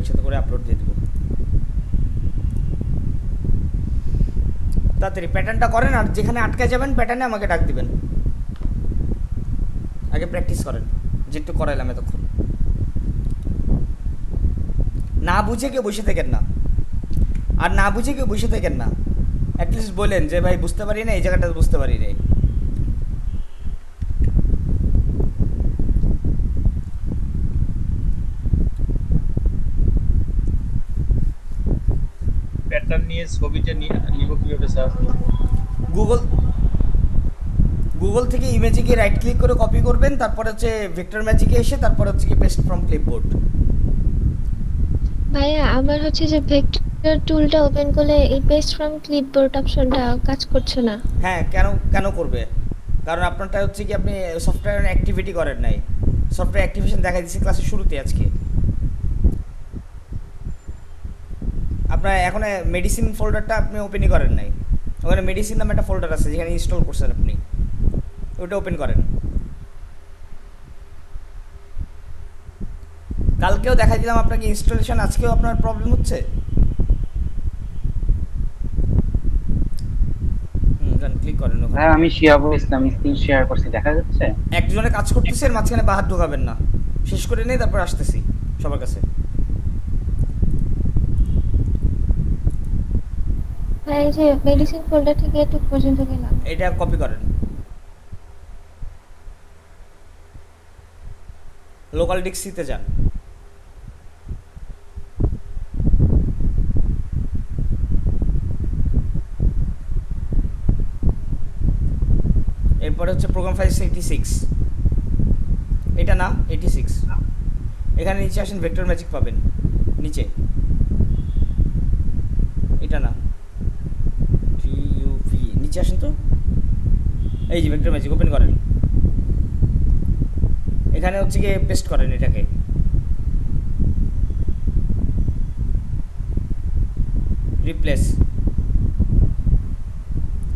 একসাথে করে আপলোড দিয়ে দেবো। তাড়াতাড়ি প্যাটার্নটা করেন, আর যেখানে আটকে যাবেন প্যাটার্নে আমাকে ডাক দিবেন। আগে প্র্যাকটিস করেন, যেটু করাইলাম এতক্ষণ। না বুঝে কেউ বসে থাকেন না, আর না বুঝে কেউ বসে থাকেন না। অ্যাটলিস্ট বলেন যে ভাই বুঝতে পারি না, এই জায়গাটা বুঝতে পারি নাই। প্যাটার্ন নিয়ে ছবিটা নিব কিভাবে স্যার? গুগল গুগল থেকে ইমেজে গিয়ে রাইট ক্লিক করে কপি করবেন, তারপর হচ্ছে ভেক্টর ম্যাজিকে এসে তারপর হচ্ছে কি পেস্ট ফ্রম ক্লিপবোর্ড। ভাইয়া আমার হচ্ছে যে ভেক্টর টুলটা ওপেন করলে এই পেস্ট ফ্রম ক্লিপবোর্ড অপশনটা কাজ করছে না। হ্যাঁ, কেন কেন করবে? কারণ আপনারটা হচ্ছে কি আপনি সফটওয়্যার অ্যাক্টিভিটি করেন নাই। সফটওয়্যার অ্যাক্টিভেশন দেখা দিচ্ছে ক্লাসের শুরুতে আজকে। আপনার এখন মেডিসিন ফোল্ডারটা আপনি ওপেনই করেন নাই। ওখানে মেডিসিন নামে একটা ফোল্ডার আছে যেখানে ইনস্টল করছেন আপনি, ওটা ওপেন করেন। কালকেও দেখা দিলাম আপনাকে ইনস্টলেশন, আজকেও আপনার প্রবলেম হচ্ছে। ক্লিক করেন ওখানে। হ্যাঁ আমি শিয়াবুল ইসলাম স্ক্রিন শেয়ার করছি, দেখা যাচ্ছে? একজনে কাজ করতেছে, এর মাঝখানে বাহাত ঢোকাবেন না। শেষ করে নেই, তারপর আসতেছি সবার কাছে। হ্যাঁ এই যে মেডিসিন ফোল্ডার থেকে একটু পর্যন্ত গেলাম। এটা কপি করেন, লোকাল ডিক্সিতে যান। এরপরে হচ্ছে প্রোগ্রাম ফাইল 86, এটা না 86। এখানে নিচে আসেন, ভেক্টর ম্যাজিক পাবেন নিচে। এটা না, টিইউভি, নিচে আসেন তো। এই যে ভেক্টর ম্যাজিক ওপেন করেন। এখানে হচ্ছে গিয়ে পেস্ট করেন এটাকে। Replace,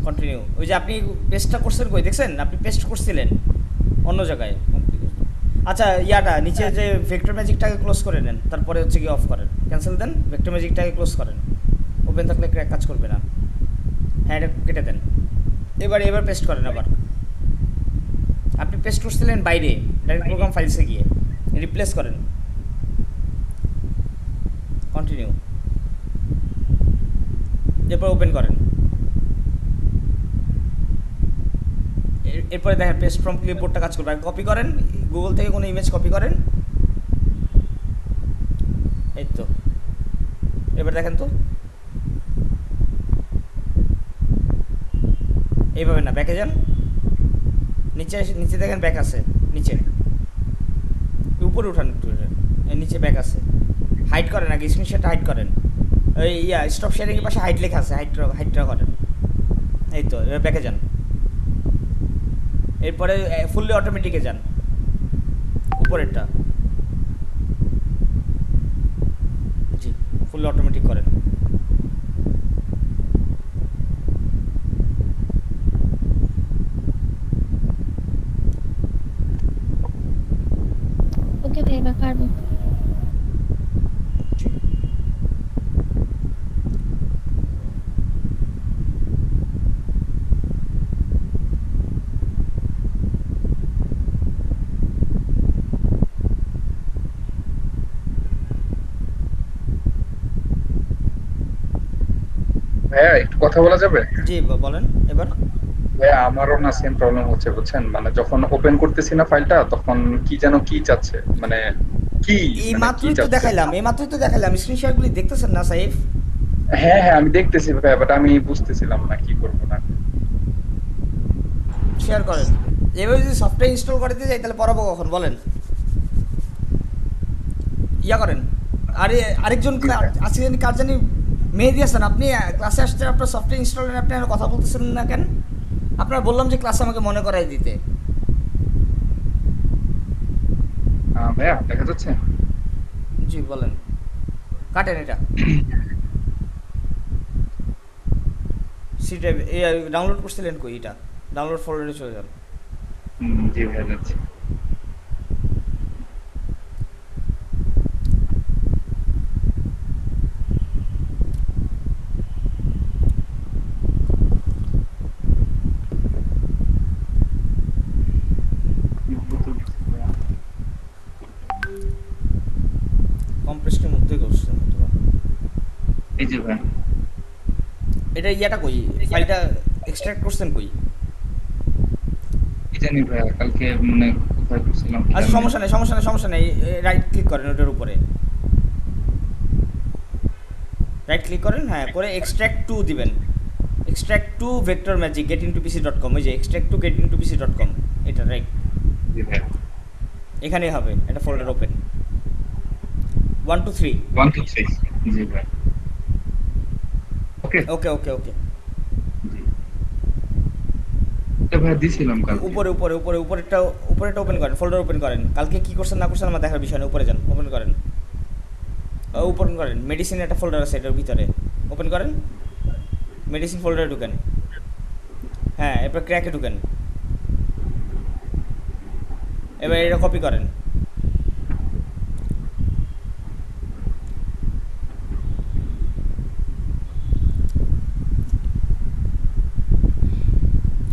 continue. ওই যে আপনি পেস্টটা করছেন কই দেখছেন? আপনি পেস্ট করছিলেন অন্য জায়গায়। আচ্ছা ইয়াটা নিচে যে ভেক্টর ম্যাজিকটাকে ক্লোজ করে নেন, তারপরে হচ্ছে গিয়ে অফ করেন, ক্যান্সেল দেন, ভেক্টর ম্যাজিকটাকে ক্লোজ করেন। ওপেন থাকলে কাজ করবে না। হ্যাঁ, এটা কেটে দেন। এবার পেস্ট করেন আবার। আপনি পেস্ট করছিলেন বাইরে, ডাইরেক্ট প্রোগ্রাম ফাইলসে গিয়ে রিপ্লেস করেন, কন্টিনিউ। এরপর ওপেন করেন। এরপরে দেখেন পেস্ট ফ্রম ক্লিপবোর্ডটা কাজ করবে। কপি করেন, গুগল থেকে কোনো ইমেজ কপি করেন। এই তো, এবার দেখেন তো। এইভাবে না, ব্যাকে যান। নিচে দেখেন ব্যাক আছে নিচে, উপরে উঠান একটু, নিচে ব্যাক আছে। হাইড করেন আগে, স্ক্রিনশটটা হাইড করেন। ওই স্টপ শেয়ারিংয়ের পাশে হাইড লেখা আছে, হাইডটা করেন। এই তো, এবার ব্যাকে যান। এরপরে ফুললি অটোমেটিকে যান, উপরেরটা। জি, ফুললি অটোমেটিক করেন। ওকে ভাইয়া পারবো। ভাইয়া একটু কথা বলা যাবে? জি বলেন এবার। ভাইয়া আমারও না সেম প্রবলেম হচ্ছে বুঝছেন, মানে যখন ওপেন করতেছি না ফাইলটা তখন কি যেন কি চাচ্ছে, মানে কি এই মানে কি মাত্রই তো চাচ্ছে। দেখাইলাম স্ক্রিনশটগুলি দেখতেছেন না সাইফ? হ্যাঁ হ্যাঁ আমি দেখতেছি ভাইয়া, বাট আমি বুঝতেছিলাম না কি করবো না। শেয়ার করেন। এভাবে যদি সফটওয়্যার ইনস্টল করতে যাই তাহলে পড়াবো কখন বলেন? ইয়া করেন। আরে আরেকজন জি ভাইয়া। আছে জানি, কার জানি, মেহেদি হাসান। আপনি ক্লাসে আসতে আপনার সফটওয়্যার ইনস্টল করেন, আপনি আর কথা বলতেছেন না কেন? আপনার বললাম যে ক্লাসে আমাকে মনে করাই দিতে। ভাইয়া দেখা যাচ্ছে? জি বলেন, কাটেন এটা। সিটে ডাউনলোড করছিলেন কই? এটা ডাউনলোড ফোল্ডারে চলে যান। জি ভাইয়া যাচ্ছে। যে ভাই এটা ইয়াটা কই, ফাইলটা এক্সট্রাক্ট করছেন কই? কি জানি ভাই কালকে মানে কোথায় করছিলাম আচ্ছা সমস্যা নেই, রাইট ক্লিক করেন ওটার উপরে, রাইট ক্লিক করেন, হ্যাঁ করে এক্সট্রাক্ট টু দিবেন, extract two vector magic getIntoPC.com, ওই যে এক্সট্রাক্ট টু getIntoPC.com, এটা রাইট, জি ভাই এখানেই হবে, এটা ফোল্ডার ওপেন 1 2 3। 1 2 3 জি ভাই ওকে ওকে ওকে ওকে, জি এটা ভাই দিছিলাম কালকে উপরেরটা ওপেন করেন, ফোল্ডার ওপেন করেন, কালকে কি করছেন না করছেন আমার দেখার বিষয় না, উপরে যান, ওপেন করেন, মেডিসিন একটা ফোল্ডার আছে এটার ভিতরে, ওপেন করেন, মেডিসিন ফোল্ডারে ঢুকেন, হ্যাঁ এরপর ক্র্যাকে ঢুকেন, এবার এটা কপি করেন,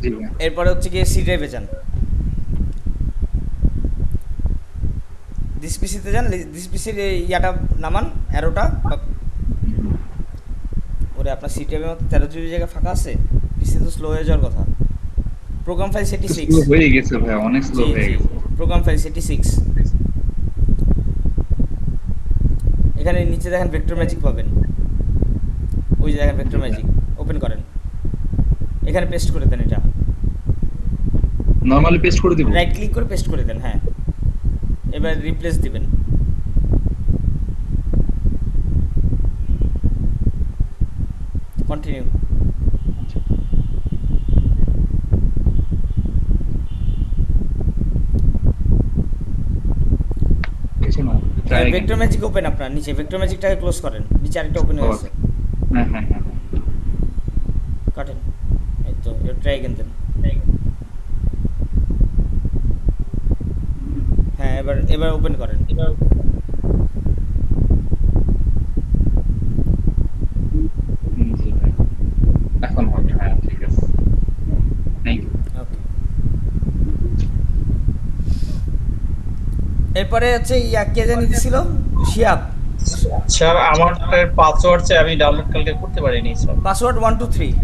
জি ভাই এরপরে হচ্ছে গিয়ে সি ড্রাইভে যান, ডিসপিসিতে যান, ডিসপিসির ইয়াটা নামান, অ্যারোটা, ওরে আপনার সি ড্রাইভের মতো 13 জিবি জায়গা ফাঁকা আছে, পিসি তো স্লো হয়ে যাওয়ার কথা, প্রোগ্রাম ফাইল স্লো 76, হয়ে গেছে ভাই অনেক স্লো হয়ে গেছে প্রোগ্রাম ফাইল 76, এখানে নিচে দেখেন ভেক্টর ম্যাজিক পাবেন, ওই যে দেখেন ভেক্টর ম্যাজিক, ওপেন করেন, এখানে পেস্ট করে দেন, এটা নরমালি পেস্ট করে দিব রাইট ক্লিক করে পেস্ট করে দেন, হ্যাঁ এবার রিপ্লেস দিবেন, কন্টিনিউ, কিছু না ট্রাই ভেক্টর ম্যাজিক ওপেন, আপনার নিচে ভেক্টর ম্যাজিকটাকে ক্লোজ করেন, নিচে আরেকটা ওপেন হয়ে আছে, হ্যাঁ হ্যাঁ হ্যাঁ কাটেন, এই তো ট্রাই এগেন দেন, হ্যাঁ এবার ওপেন করেন, জি ভাই এখন হবে হ্যাঁ ঠিক আছে থ্যাংক ইউ ওকে, এরপরে হচ্ছে ইয়া কে জানি দিছিল, শিয়াব, স্যার আমার পাসওয়ার্ড চাই, আমি ডাউনলোড কালকে করতে পারিনি স্যার। পাসওয়ার্ড 1 2 3,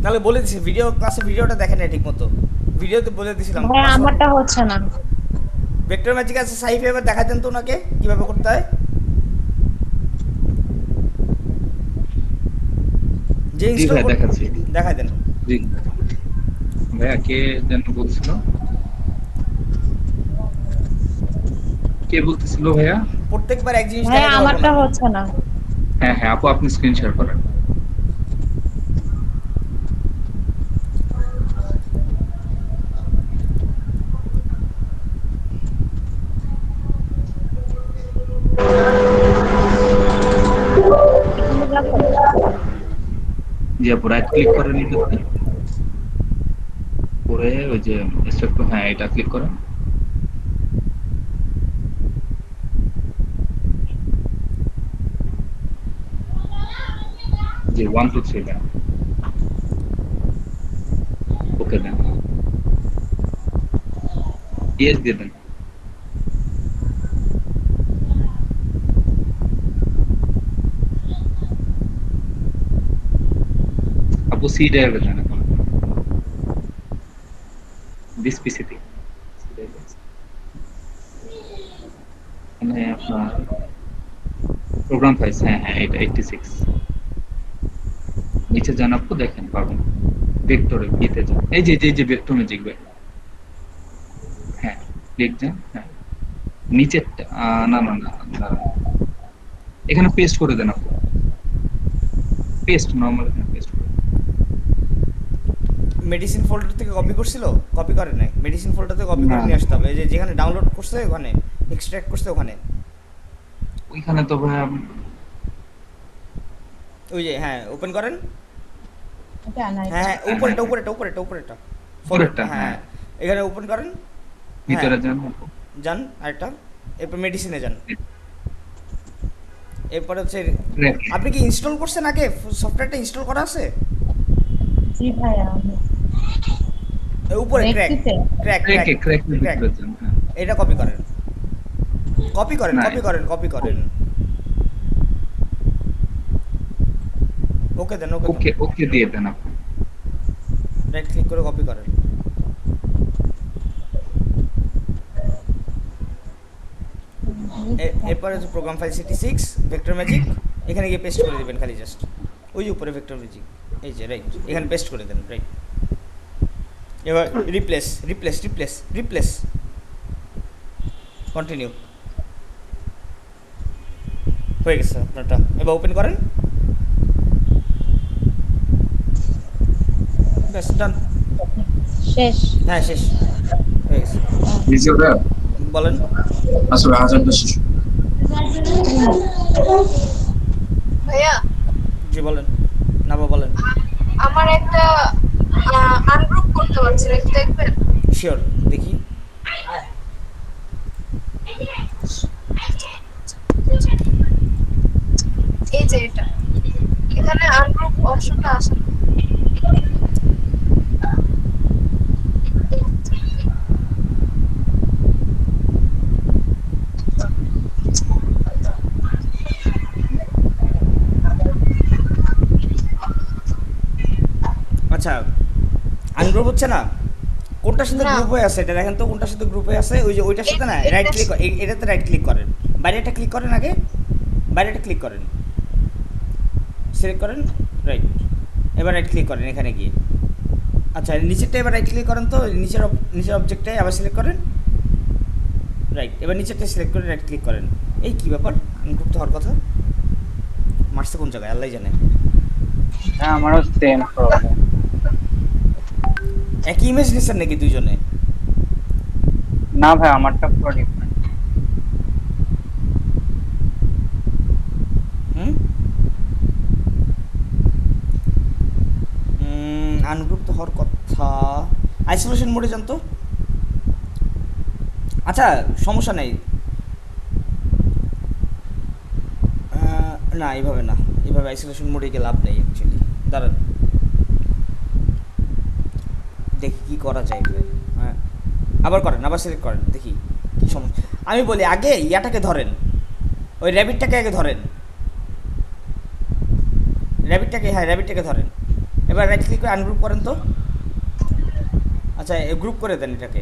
তাহলে বলে দিছি, ভিডিওটা দেখেন না ঠিক মতো, ভিডিওতে বলে দিছিলাম, ভাই আমারটা হচ্ছে না। ভেক্টর ম্যাজিক আছে সাইফে, এবার দেখা দেন তো ওনাকে কিভাবে করতে হয়, যে জি ইনস্টল ভাই দেখাচ্ছি দেখাই দেন, জি ভাইয়া কে যেন বলছিল কে বলতেছিল ভাইয়া প্রত্যেকবার এক জিনিস ভাই দেখাতে পারবো আমারটা না। হচ্ছে না। হ্যাঁ হ্যাঁ আপু আপনি স্ক্রিন শেয়ার করেন জি আপু রাইট ক্লিক করেন এটাতে করে ওই যে স্টেপ হ্যাঁ এটা ক্লিক করেন জি 1 2 3 দেন ওকে দেন ইয়েস দিয়ে দেন আপু সি ড্রাইভে দেন এখন দিস পিসিতে মানে আপনার প্রোগ্রাম ফাইলস হ্যাঁ হ্যাঁ এটা 86 নিচে যান আপু দেখেন পাবেন ভেক্টরে ভিতে যান এই যে ভেক্টর ম্যাজিক ভাই হ্যাঁ ক্লিক যান হ্যাঁ নিচে না না না দাঁড়ান। এখানে পেস্ট করে দেন আপু পেস্ট নরমাল এখানে পেস্ট করে মেডিসিন ফোল্ডার থেকে কপি করছিল, কপি করে নাই, মেডিসিন ফোল্ডার থেকে কপি করে না। নিয়ে আসতে হবে, এই যে যেখানে ডাউনলোড করছে ওখানে, এক্সট্রাক্ট করছে ওখানে, ওইখানে তো ভাই ওই যে হ্যাঁ ওপেন করেন, এটা নাই। হ্যাঁ হ্যাঁ উপরেরটা উপরেরটা, হ্যাঁ হ্যাঁ। এখানে ওপেন করেন, ভিতরে যান আপু যান আরেকটা, এরপর মেডিসিনে যান, এরপরে হচ্ছে Right. আপনি কি ইনস্টল করছেন আগে, সফটওয়্যারটা ইনস্টল করা আছে, জি ভাইয়া উপরে ক্র্যাক দেখতে ক্র্যাক ক্র্যাক ক্র্যাক ভিতরে যান হ্যাঁ এটা কপি করেন, কপি করেন না। কপি করেন কপি করেন, ওকে দেন ওকে ওকে দিয়ে দেন আপনি। রাইট ক্লিক করে কপি করেন। এরপরে হচ্ছে প্রোগ্রাম ফাইল সিটি6 ভেক্টর ম্যাজিক, এখানে গিয়ে পেস্ট করে দিবেন খালি জাস্ট ওই যে উপরে ভেক্টর ম্যাজিক, এই যে রাইট এখানে পেস্ট করে দেন রাইট। এবার replace replace replace replace continue হয়ে গেছে আপনারটা। এবার ওপেন করেন, ব্যাস ডান। শেষ। হ্যাঁ শেষ হয়ে গেছে। বলেন। আসলে হাজারটা শিশু ভাইয়া জি বলেন, না বলেন। আমার একটা আনগ্রুপ করতে পারছি না, একটু দেখবেন? শিওর, দেখি। এই যে এটা, এখানে আনগ্রুপ অপশনটা আসে না। আচ্ছা আনগ্রুপ হচ্ছে না, কোনটার সাথে না। গ্রুপ হয়ে আছে এটা দেখেন তো, কোনটার সাথে গ্রুপ হয়ে আছে? ওই যে ওইটার সাথে না, রাইট ক্লিক, এটাতে রাইট ক্লিক করেন, বাইরেটা ক্লিক করেন, আগে বাইরেটা ক্লিক করেন, সিলেক্ট করেন রাইট, এবার রাইট ক্লিক করেন এখানে গিয়ে। আচ্ছা নিচেরটা এবার রাইট ক্লিক করেন তো, নিচের অবজেক্টটাই আবার সিলেক্ট করেন রাইট, এবার নিচেরটা সিলেক্ট করে রাইট ক্লিক করেন। এই কি ব্যাপার, আনগ্রুপ তো হওয়ার কথা, মারছে কোন জায়গায় আল্লাহই জানে। হ্যাঁ আমারও সেম প্রবলেম। একই ইমেজ নিছেন নাকি দুইজনে? না ভাই আমারটা পুরো ডিফারেন্ট। আনগ্রুপ তো হওয়ার কথা, আইসোলেশন মোডে যান তো। আচ্ছা সমস্যা নেই, না এইভাবে না, এইভাবে আইসোলেশন মোডে গিয়ে লাভ নেই অ্যাকচুয়ালি। দাঁড়ান দেখি কি করা যায় এখানে। হ্যাঁ আবার করেন, আবার সিলেক্ট করেন, দেখি কি সমস্যা। আমি বলি আগে ইয়াটাকে ধরেন, ওই র্যাবিটটাকে আগে ধরেন, র্যাবিটটাকে, হ্যাঁ র্যাবিটটাকে ধরেন, এবার রাইট ক্লিক করে আনগ্রুপ করেন তো। আচ্ছা গ্রুপ করে দেন এটাকে,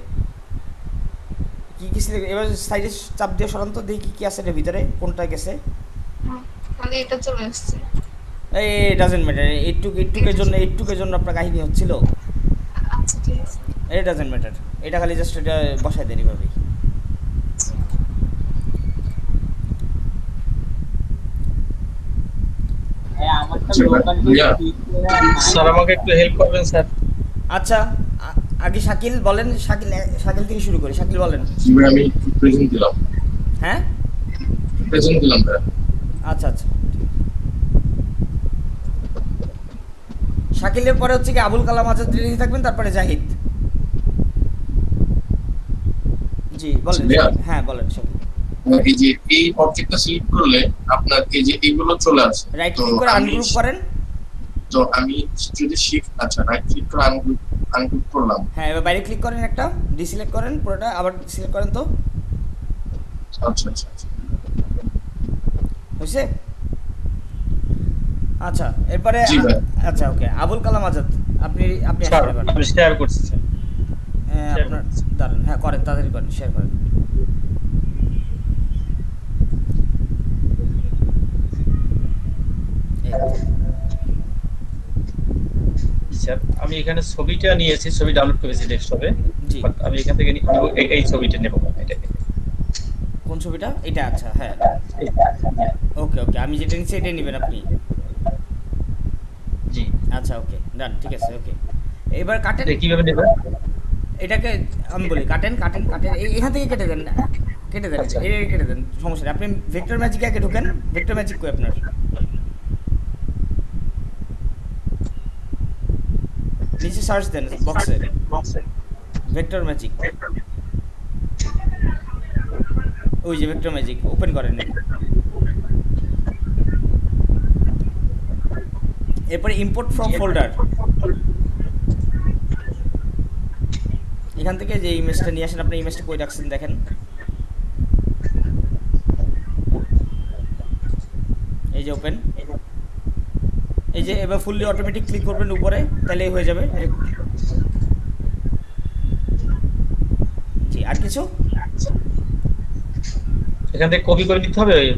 কী কী সিলেক্ট, এবার সাইডে চাপ দিয়ে সরান তো, দেখি কী আছে এটার ভিতরে, কোনটা গেছে। খালি এটা চলে আসছে। এই ডাজেন্ট ম্যাটার, এইটুকের জন্য আপনার কাহিনী হচ্ছিল, আচ্ছা ঠিক আছে। এই ডাজেন্ট ম্যাটার, এটা খালি জাস্ট এটা বসায় দেন এইভাবেই। স্যার আমাকে একটু হেল্প করবেন স্যার। আচ্ছা আগে শাকিল বলেন, শাকিল থেকে শুরু করি, শাকিল বলেন। আমি প্রেজেন্ট দিলাম, হ্যাঁ প্রেজেন্ট দিলাম ভাই। আচ্ছা আচ্ছা, শাকিলের পরে হচ্ছে কি আবুল কালাম আজাদ রেডি থাকবেন, তারপরে জাহিদ। জি বলেন। হ্যাঁ বলেন শাকিল। এই যে এই অবজেক্টটা সিলেক্ট করলে আপনার এই যে এইগুলো চলে আসে, রাইট ক্লিক করে আনগ্রুপ করেন। তো আমি যদি শিফট, আচ্ছা রাইট ক্লিক করে আনগ্রুপ করলাম। হ্যাঁ এবার বাইরে ক্লিক করেন, একটা ডিসিলেক্ট করেন পুরোটা, আবার সিলেক্ট করেন তো। আচ্ছা আচ্ছা আচ্ছা হয়েছে? আচ্ছা এরপরে জি ভাই। আচ্ছা ওকে, আবুল কালাম আজাদ আপনি স্যার আসেন এবার। আমি শেয়ার করছি স্যার। আপনার দাঁড়ান, হ্যাঁ করেন, তাড়াতাড়ি করেন, শেয়ার করেন। স্যার আমি এখানে ছবিটা নিয়েছি, ছবি ডাউনলোড করেছি ডেস্কটপে, জি বাট আমি এখান থেকে এই ছবিটা নেব না, এটা কোন ছবিটা? এটা আচ্ছা হ্যাঁ ওকে ওকে, আমি যেটা নিচ্ছি এটাই নেবেন আপনি। জি আচ্ছা ওকে ডান, ঠিক আছে ওকে। এবার কাটেন এটা কিভাবে নেবেন? এটাকে, আমি বলি কাটেন কাটেন কাটেন, এখান থেকে কেটে দেন, কেটে দেন, আচ্ছা। এই কেটে দেন, সমস্যা নেই। আপনি ভেক্টর ম্যাজিকে আগে ঢোকেন, ভেক্টর ম্যাজিক কই আপনার? নিচে সার্চ দেন বক্সে, ভেক্টর ম্যাজিক, ওই যে ভেক্টর ম্যাজিক ওপেন করেন। এরপরে ইম্পোর্ট ফ্রম ফোল্ডার, এখান থেকে যে ইমেজটা নিয়ে আসেন, আপনি ইমেজটা কই রাখছেন দেখেন, এই যে ওপেন, এই যে এবার ফুললি অটোমেটিক ক্লিক করবেন উপরে, তাহলেই হয়ে যাবে। জি, আর কিছু? এখান থেকে কপি করে নিতে হবে ওই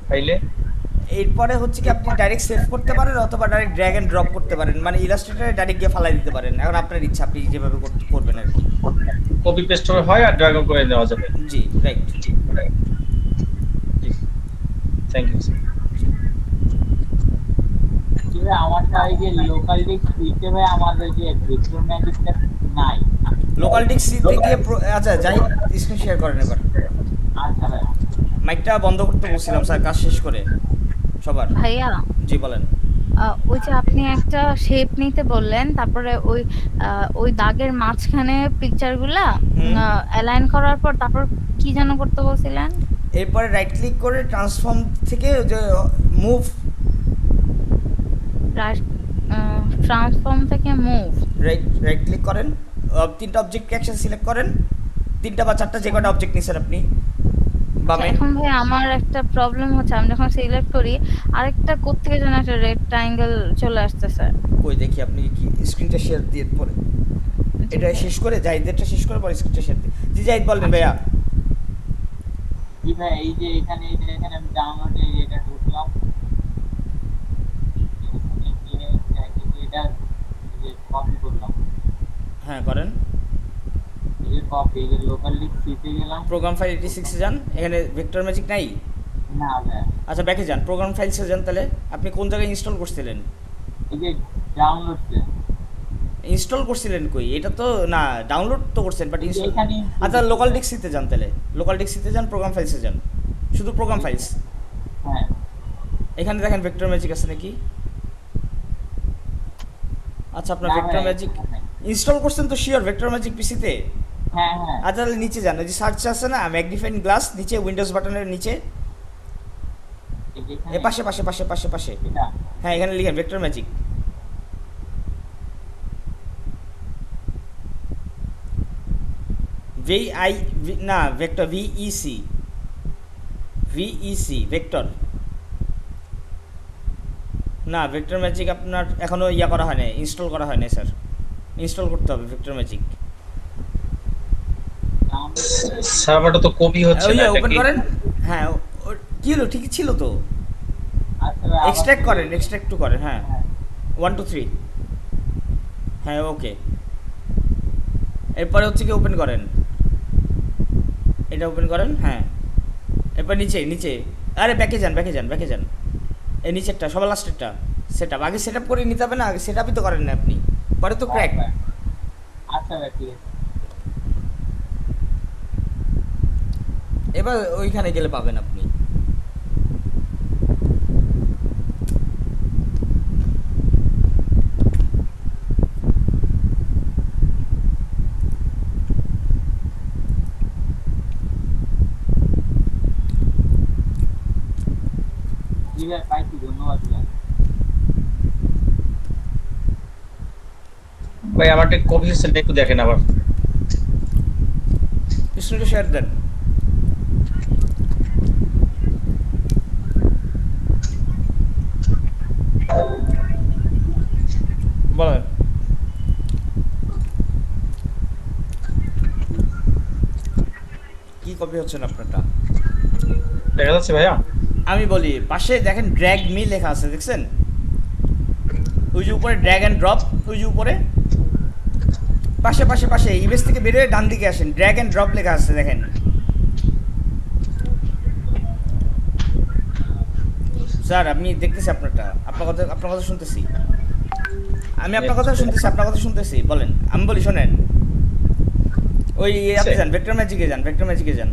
ফাইলে। এরপরে হচ্ছে কি আপনি ডাইরেক্ট সেভ করতে পারেন অথবা ডাইরেক্ট ড্র্যাগ এন্ড ড্রপ করতে পারেন, মানে ইলাস্ট্রেটরে ডাইরেক্ট গিয়ে ফালাই দিতে পারেন। এখন আপনার ইচ্ছা, আপনি যেভাবে করবেন আর কি। কপি পেস্ট হয় আর ড্র্যাগ করে নেওয়া যাবে। জি, রাইট। Thank you sir. আমারটা এই যে লোকাল ডিস্ক দিতে হয়, আমাদের যে ভেক্টর ম্যাজিকটা নাই। লোকাল ডিস্ক সিতে গিয়ে আচ্ছা যাই, স্ক্রিন শেয়ার করেন এবার। আচ্ছা ভাই, মাইকটা বন্ধ করতে বলছিলাম স্যার, কাজ শেষ করে সবার। ভাইয়া জি বলেন। ওই যে আপনি একটা শেপ নিতে বললেন, তারপরে ওই দাগের মাঝখানে পিকচারগুলা অ্যালাইন করার পর তারপর কি যেন করতে বলছিলেন? এরপরে রাইট ক্লিক করে ট্রান্সফর্ম থেকে ওই যে মুভ, ট্রান্সফর্ম থেকে মুভ, রাইট ক্লিক করেন, তিনটা অবজেক্ট অ্যাকশন সিলেক্ট করেন, তিনটা বা চারটা যে কটা অবজেক্ট নিছেন আপনি বামে। এখন ভাই আমার একটা প্রবলেম হচ্ছে, আমি যখন সিলেক্ট করি আরেকটা কোত্থেকে যেন একটা রেক্টাঙ্গেল চলে আসতেছে। কই দেখি আপনি কি স্ক্রিনটা শেয়ার দিয়ে পরে এটা শেষ করে, জাহিদেরটা শেষ করে পরে স্ক্রিনটা শেয়ার দিয়ে। জি জাহিদ বলেন ভাইয়া। জি ভাই, এই যে এখানে আমি ডাউনলোডে এটা ঢুকলাম, এটা কপি করলাম। হ্যাঁ করেন। এই যে কপি, এই লোকাল ডিস্ক দিতে গেলাম, প্রোগ্রাম ফাইল 86 যান, এখানে ভেক্টর ম্যাজিক নাই। না ভাই, আচ্ছা ব্যাকে যান, প্রোগ্রাম ফাইলসে যান। তাহলে আপনি কোন জায়গায় ইনস্টল করছিলেন? এই যে ডাউনলোডে ইনস্টল করছিলেন কই? এটা তো না, ডাউনলোড তো করছেন বাট ইনস্টল। এখানে আচ্ছা লোকাল ডিস্কতে যান, তাহলে লোকাল ডিস্কতে যান, প্রোগ্রাম ফাইলসে যান, শুধু প্রোগ্রাম ফাইলস। হ্যাঁ, এখানে দেখেন ভেক্টর ম্যাজিক আছে নাকি? আচ্ছা আপনার না ভেক্টর ভাই, ম্যাজিক হ্যাঁ ইনস্টল করছেন তো শিওর, ভেক্টর ম্যাজিক পিসিতে? হ্যাঁ। আচ্ছা তাহলে নিচে যান, ওই যে সার্চ আছে না ম্যাগনিফাইং গ্লাস, নিচে উইন্ডোজ বাটনের নিচে এই যে এখানে এ পাশে পাশে পাশে পাশে পাশে এটা, হ্যাঁ এখানে লিখেন ভেক্টর ম্যাজিক। VI না ভেক্টর, VEC ভেক্টর না, ভেক্টর ম্যাজিক আপনার এখনো ইয়া করা হয়নি, ইনস্টল করা হয়নি স্যার। ইনস্টল করতে হবে ভেক্টর ম্যাজিক। সার্ভারটা তো কপি হচ্ছে ওই না, এটা ওপেন কি? করেন। হ্যাঁ কি হলো, ঠিকই ছিল তো। আচ্ছা ভাই, এক্সট্রাক্ট করেন, এক্সট্রাক্ট টু করেন। হ্যাঁ 1 2 3 হ্যাঁ ওকে। এরপরে হচ্ছে কি ওপেন করেন, এটা ওপেন করেন। হ্যাঁ এরপর নিচে নিচে, আরে ব্যাকে যান ব্যাকে যান ব্যাকে যান, এই নিচেরটা সবার লাস্টেরটা সেট আপ। আগে সেট আপ করে নিতে হবে না, আগে সেট আপই তো করেন না আপনি, পরে তো ক্র্যাক। আচ্ছা ভাই, ঠিক আছে। এবার ওইখানে গেলে পাবেন আপনি। জি ভাই, পাইছি, ধন্যবাদ ভাই। ভাই আমারটা কপি হচ্ছে না, একটু দেখেন আবার। স্ক্রিনটা শেয়ার দেন। বলেন। কি কপি হচ্ছে না আপনারটা? দেখা যাচ্ছে ভাইয়া? আমি বলি, পাশে দেখেন ড্র্যাগ মি লেখা আছে, দেখছেন? ওই যে উপরে ড্র্যাগ অ্যান্ড ড্রপ, ওই যে উপরে পাশে পাশে পাশে ইমেজ থেকে বেরোয় ডান দিকে আসেন, ড্র্যাগ অ্যান্ড ড্রপ লেখা আছে দেখেন। স্যার আপনি দেখতেছি আপনারটা, আপনার কথা শুনতেছি আমি, আপনার কথা শুনতেছি, আপনার কথা শুনতেছি। বলেন, আমি বলি শোনেন। ওই আপনি যান ভেক্টর ম্যাজিকে যান, ভেক্টর ম্যাজিকে যান।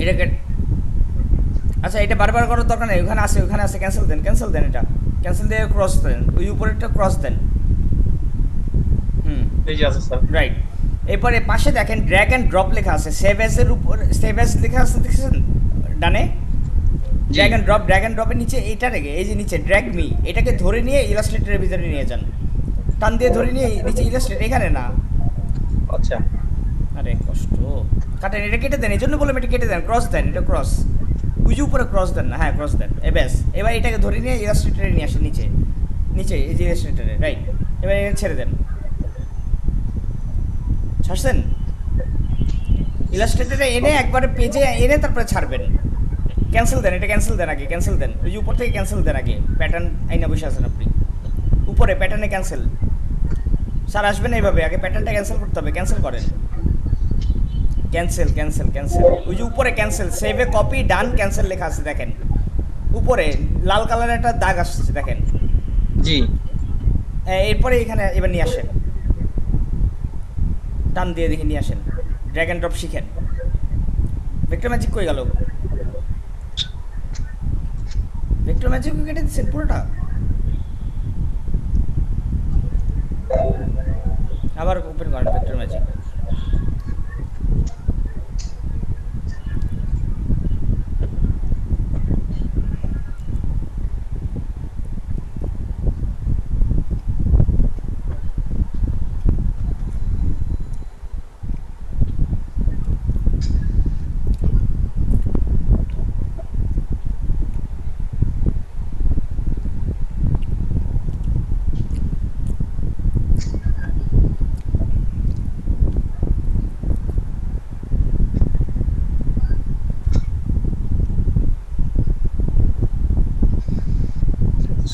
এটাকে আচ্ছা এটা বারবার করার দরকার নেই, ওখানে আছে ক্যান্সেল দেন, এটা ক্যান্সেল দিয়ে ক্রস দেন, ওই উপরেরটা ক্রস দেন। এই যে আছে স্যার। রাইট। এরপরে পাশে দেখেন ড্র্যাগ অ্যান্ড ড্রপ লেখা আছে, সেভ অ্যাজ এর উপর সেভ অ্যাজ লেখা আছে, দেখছেন ডানে? ড্র্যাগ অ্যান্ড ড্রপের নিচে এইটা রেখে এই যে নিচে ড্র্যাগ মি, এটাকে ধরে নিয়ে ইলাস্ট্রেটরের ভিতরে নিয়ে যান। টান দিয়ে ধরে নিয়ে নিচে ইলাস্ট্রেট, এখানে না। আচ্ছা আরে কষ্ট, কাটেন, এটা কেটে দেন, এই জন্য বললাম এটা কেটে দেন, ক্রস দেন, এটা ক্রস, উজু উপরে ক্রস দেন না, হ্যাঁ ক্রস দেন, এ ব্যাস। এবার এটাকে ধরে নিয়ে ইলাস্ট্রেটারে নিয়ে আসেন নিচে, নিচে এই যে ইলাস্ট্রেটারে, রাইট। এবার এটা ছেড়ে দেন, ছাড়ছেন? ইলাস্ট্রেটারে এনে একবারে পেজে এনে তারপরে ছাড়বেন। ক্যান্সেল দেন, এটা ক্যান্সেল দেন আগে, ক্যান্সেল দেন, ওই যে উপর থেকে ক্যান্সেল দেন আগে, প্যাটার্ন আইনা বসে আছেন আপনি উপরে, প্যাটার্নে ক্যান্সেল। স্যার আসবেন এইভাবে, আগে প্যাটার্নটা ক্যান্সেল করতে হবে, ক্যান্সেল করেন, ক্যান্সেল ক্যান্সেল ক্যান্সেল, ওই যে উপরে ক্যান্সেল, সেভে কপি ডান ক্যান্সেল লেখা আছে দেখেন, উপরে লাল কালারের একটা দাগ আসছে দেখেন। জি এরপরে এখানে এবার নিয়ে আসেন, টান দিয়ে দেখে নিয়ে আসেন, ড্র্যাগ অ্যান্ড ড্রপ শিখেন। ভেক্টর ম্যাজিক কই গেল? ভেক্টর ম্যাজিক কেটে দিচ্ছেন পুরোটা? আবার ওপেন করেন ভেক্টর ম্যাজিক।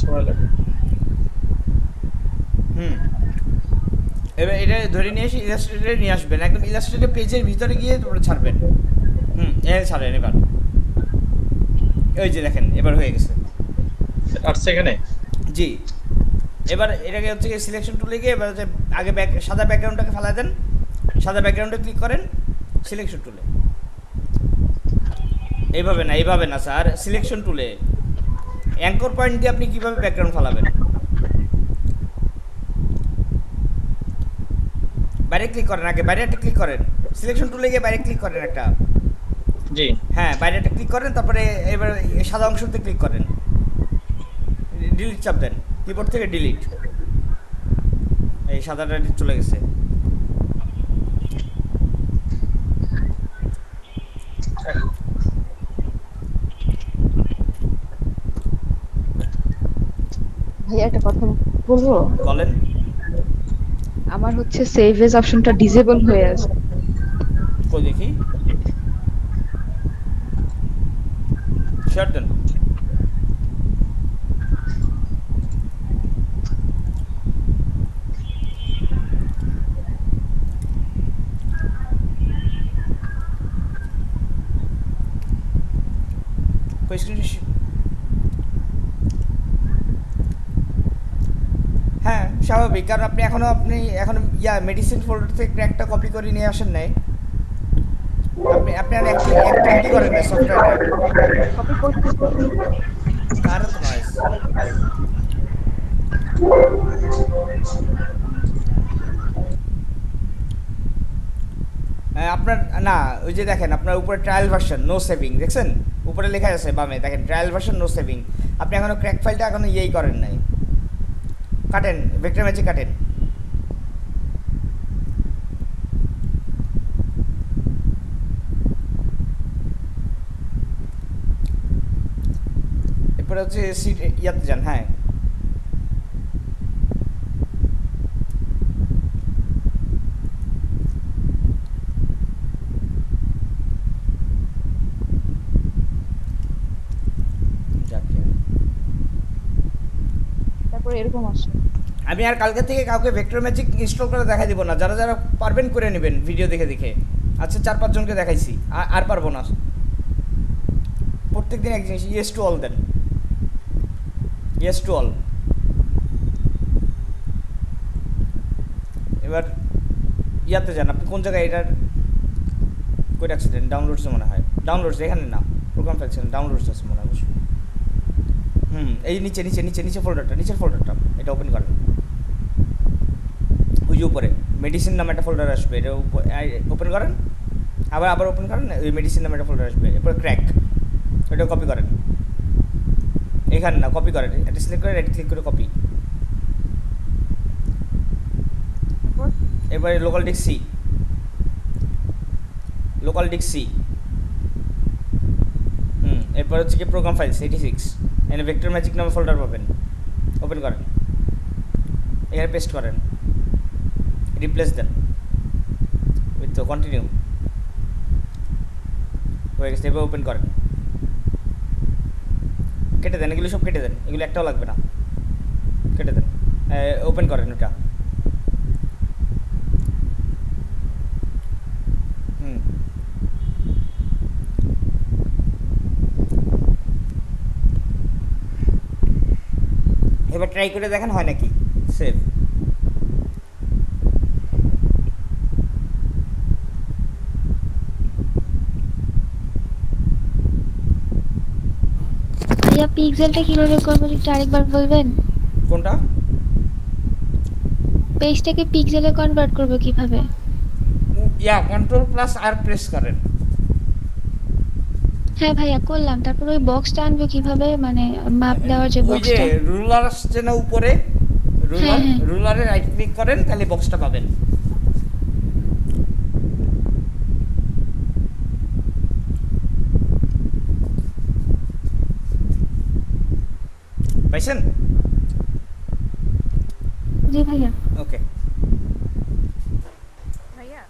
সময় লাগে। এবার এটা ধরে নিয়ে এসে ইলাস্ট্রেটরে নিয়ে আসবেন, একদম ইলাস্ট্রেটর পেজের ভিতরে গিয়ে তারপরে ছাড়বেন। ছাড়েন এবার, ওই যে দেখেন এবার হয়ে গেছে। আর সেখানে জি, এবার এটাকে হচ্ছে কি সিলেকশন টুলে গিয়ে এবার হচ্ছে আগে সাদা ব্যাকগ্রাউন্ডটাকে ফেলা দেন, সাদা ব্যাকগ্রাউন্ডে ক্লিক করেন সিলেকশন টুলে। এইভাবে না স্যার, সিলেকশন টুলে অ্যাঙ্কর পয়েন্ট দিয়ে আপনি কীভাবে ব্যাকগ্রাউন্ড ফেলাবেন? বাইরে ক্লিক করেন, আগে বাইরে একটা ক্লিক করেন, সিলেকশন টুলে গিয়ে বাইরে ক্লিক করেন একটা, জি হ্যাঁ বাইরে একটা ক্লিক করেন, তারপরে এবার সাদা অংশতে ক্লিক করেন, ডিলিট চাপ দেন, কিবোর্ড থেকে ডিলিট, এই সাদাটা চলে গেছে। ভাইয়া একটা কথা বলবো? বলেন। আমার হচ্ছে সেভ এজ অপশনটা ডিসেবল হয়ে আছে। কই দেখি, শেয়ার দেন। কই স্ক্রিন? হ্যাঁ স্বাভাবিক, কারণ আপনি এখনো মেডিসিন ফোল্ডার থেকে একটা কপি করে নিয়ে আসেন নাই, আপনি আর অ্যাক্টিভ করেন না সফটওয়্যারটা। কার তো নয়েজ? আপনার না, ওই যে দেখেন আপনার উপরে ট্রায়াল ভার্সন নো সেভিং দেখছেন, উপরে লেখা আছে বামে দেখেন ট্রায়াল ভার্সন নো সেভিং। আপনি এখনো ক্র্যাক ফাইলটা এখনো করেন নাই, কাটেন ভেক্টর ম্যাজিক কাটেন। এরপরে হচ্ছে সিট ইয়াতে যান, হ্যাঁ তারপরে এরকম আসে। আমি আর কালকে থেকে কাউকে ভেক্টর ম্যাজিক ইনস্টল করে দেখাই দিব না, যারা যারা পারবেন করে নেবেন ভিডিও দেখে দেখে। আচ্ছা 4-5 জনকে দেখাইছি, আর পারবো না। প্রত্যেকদিন এক জিনিস, ইয়েস টু অল দেন, ইয়েস টু অল। এবার ইয়াতে যান, আপনি কোন জায়গায় এটার কই রাখছিলেন? ডাউনলোডসে মনে হয়, ডাউনলোডস এখানে না, প্রোগ্রাম ফেলছিলেন, ডাউনলোডস আছে মনে হয় অবশ্যই। এই নিচে নিচে নিচে নিচে ফোল্ডারটা, নিচের ফোল্ডারটা এটা ওপেন করেন। ওই যে উপরে মেডিসিন নামে একটা ফোল্ডার আসবে, এটা ওপেন করেন, আবার ওপেন করেন, ওই মেডিসিন নামে একটা ফোল্ডার আসবে, এরপরে ক্র্যাক, এটা কপি করেন, এখানে না কপি করেন, এটা সিলেক্ট করে রাইট ক্লিক করে কপি, এবারে local disk C, local disk C. এরপর হচ্ছে কি প্রোগ্রাম ফাইলস 86, এখানে ভেক্টর ম্যাজিক নামে ফোল্ডার পাবেন, ওপেন করেন, এখানে পেস্ট করেন, রিপ্লেস দেন উইথ তো কন্টিনিউ হয়ে গেছে। এবার ওপেন করেন, কেটে দেন এগুলো সব, কেটে দেন, এগুলো একটাও লাগবে না, কেটে দেন। ওপেন করেন ওটা, এবার ট্রাই করে দেখেন হয় নাকি। সেভ। ভাইয়া পিক্সেলটা কিভাবে করবো একটু আরেকবার বলবেন? কোনটা? পেজটাকে পিক্সেলে কনভার্ট করবো কিভাবে? ইয়া কন্ট্রোল প্লাস আর প্রেস করেন। হ্যাঁ ভাইয়া করলাম, তারপর ওই বক্সটা আনবো কিভাবে, মানে মাপ দেওয়ার যে ওই যে বক্সটা? রুলার আসছে না উপরে, রুলার, হ্যাঁ। রুলারে রাইট ক্লিক করেন, তাহলে বক্সটা পাবেন। পাইছেন? জি ভাইয়া। ওকে। ভাইয়া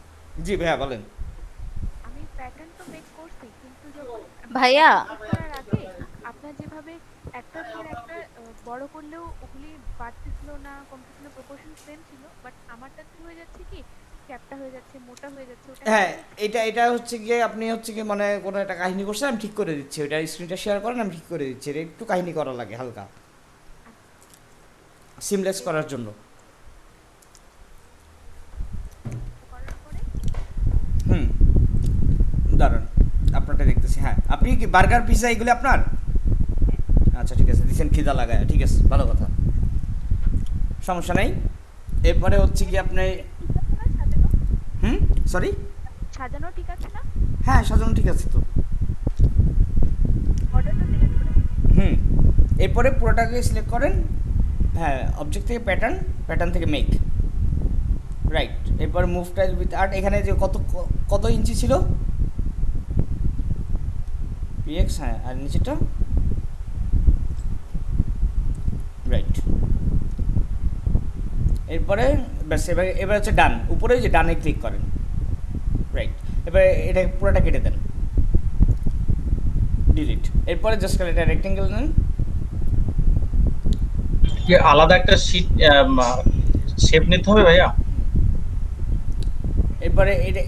জি ভাইয়া বলেন। আমি প্যাটার্ন তো মেক করছি, কিন্তু যখন ভাইয়া করার আগে আপনার যেভাবে একটার পর একটা বড় করলেও ওগুলি বাড়তেছিল না কমতেছিল, প্রপোর্শন সেম ছিল, বাট আমারটা কি হয়ে যাচ্ছে কি চ্যাপটা হয়ে যাচ্ছে, মোটা হয়ে যাচ্ছে। ওটা হ্যাঁ, এটা হচ্ছে গিয়ে আপনি হচ্ছে কি মানে কোনো একটা কাহিনী করছেন, আমি ঠিক করে দিচ্ছি, ওইটা স্ক্রিনটা শেয়ার করেন, আমি ঠিক করে দিচ্ছি। এটা একটু কাহিনী করা লাগে হালকা, সিমলেস করার জন্য। করার পরে দাঁড়ান আপনারটা দেখতেছি। হ্যাঁ, আপনি কি বার্গার পিৎজা এগুলো আপনার? আচ্ছা ঠিক আছে, দিচ্ছেন খিদা লাগায়, ঠিক আছে, ভালো কথা, সমস্যা নেই। এরপরে হচ্ছে কি আপনি সাজানো সরি, সাজানো ঠিক আছে না? হ্যাঁ সাজানো ঠিক আছে তো। অর্ডারটা ডিলিট করে এরপরে পুরোটাকে সিলেক্ট করেন। হ্যাঁ, অবজেক্ট থেকে প্যাটার্ন, প্যাটার্ন থেকে মেক, রাইট। এরপর মুভ টাইল উইথ আর্ট, এখানে যে কত ইঞ্চি ছিল পিএক্স, হ্যাঁ, আর নিচেটা রাইট। এরপরে ব্যাস, এবার হচ্ছে ডান, উপরে যে ডানে ক্লিক করেন, রাইট। এবারে এটা পুরোটা কেটে দেন, ডিলিট। এরপরে জাস্ট এটা রেক্টেঙ্গেল নেন। কি আলাদা একটা শীট শেপ নিতে হবে ভাইয়া?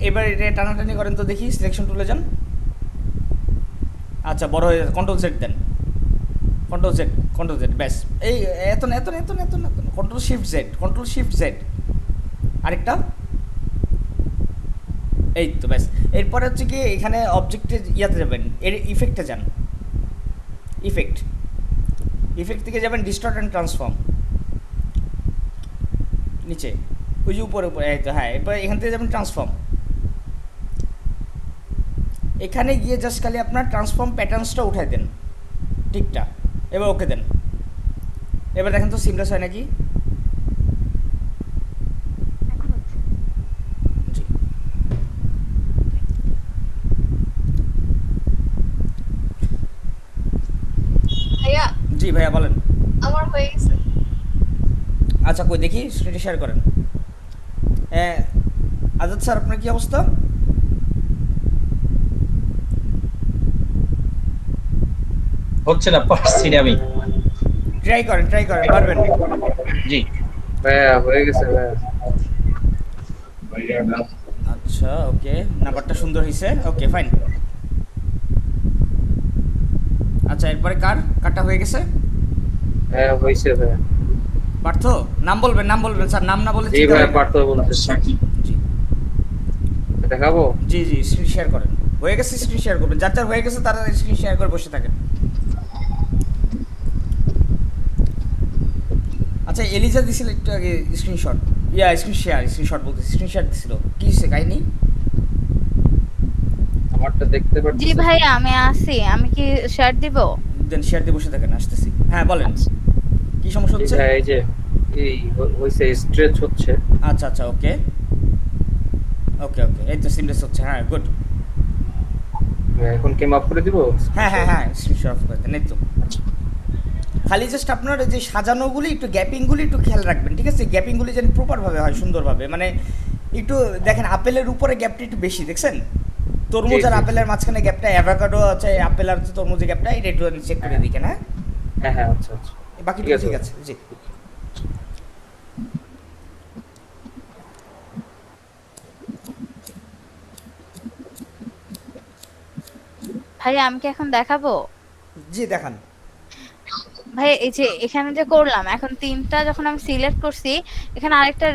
এবার এটা টানাটানি করেন তো দেখি, সিলেকশন টুলে যান। আচ্ছা, বড় হয়ে যাচ্ছে, কন্ট্রোল জেড দেন, কন্ট্রোল জেড, ব্যাস। এই এত না, কন্ট্রোল শিফট জেড, আরেকটা, এই তো ব্যাস। এরপরে হচ্ছে কি এখানে অবজেক্টে ইয়াতে যাবেন, এর ইফেক্টে যান, ইফেক্ট থেকে যাবেন ডিস্টর্ট অ্যান্ড ট্রান্সফর্ম, নিচে ওই যে উপরে, এই তো, হ্যাঁ। এরপরে এখান থেকে যাবেন ট্রান্সফর্ম, এখানে গিয়ে জাস্ট খালি আপনার ট্রান্সফর্ম প্যাটার্নসটা উঠাই দেন, ঠিকটা। এবার ওকে দেন। এবার দেখেন তো সিমলেস হয় নাকি। এখন হচ্ছে। জি, ভাইয়া জি ভাইয়া বলেন। আমার হয়ে গেছে। আচ্ছা, কই দেখি, স্ক্রিনে শেয়ার করেন। হ্যাঁ, আজাদ স্যার আপনার কি অবস্থা? হচ্ছে না, পারছি না আমি। ট্রাই করেন, পারবেন। জি ভাইয়া হয়ে গেছে ভাইয়া। আচ্ছা, ওকে, নাম্বারটা সুন্দর হয়েছে, ওকে ফাইন। আচ্ছা, এরপরে কারটা হয়ে গেছে। হ্যাঁ হয়েছে ভাইয়া। পার্থ, নাম বলবেন স্যার, নাম না বলে জি ভাইয়া পার্থ বলতেছি। জি দেখাবো? জি স্ক্রিন শেয়ার করেন। হয়ে গেছে, স্ক্রিন শেয়ার করবেন, যার হয়ে গেছে তারা স্ক্রিন শেয়ার করে বসে থাকেন। আচ্ছা, এলিজা দিছিল একটু আগে স্ক্রিনশট, স্ক্রিনশট বলতে স্ক্রিনশট দিছিল, কি হয়েছে কাহিনী? আমারটা দেখতে পাচ্ছি? জি ভাইয়া আমি আসি, আমি কি শেয়ার দিব? দেন শেয়ার দিয়ে বসে থাকেন, আসতেছি। হ্যাঁ বলেন, কি সমস্যা হচ্ছে? এই যে এই হইছে স্ট্রেচ হচ্ছে। আচ্ছা, ওকে। ওকে ওকে, এই তো সিমলেস হচ্ছে, হ্যাঁ গুড। এখন কি মাফ করে দিব? হ্যাঁ হ্যাঁ হ্যাঁ, স্ক্রিনশট অফ করে দেন, এই তো। খালি জাস্ট আপনার যে সাজানোগুলি একটু গ্যাপিংগুলি একটু খেয়াল রাখবেন, ঠিক আছে? গ্যাপিংগুলি যেন প্রপারভাবে হয়, সুন্দরভাবে, মানে একটু দেখেন আপেলের উপরে গ্যাপটা একটু বেশি দেখছেন, তরমুজ আর আপেলের মাঝখানে গ্যাপটা, অ্যাভোকাডো আছে আপেল আর তরমুজের গ্যাপটা, এটা একটু চেক করে দিকেন। হ্যাঁ হ্যাঁ হ্যাঁ, আচ্ছা আচ্ছা। বাকি ঠিক আছে, জি। ভাই আমি কি এখন দেখাবো? জি দেখান। ভাই এই যে এখানে যে করলাম, এখন তিনটা যখন আমি সিলেক্ট করছি, এখানে আরেকটা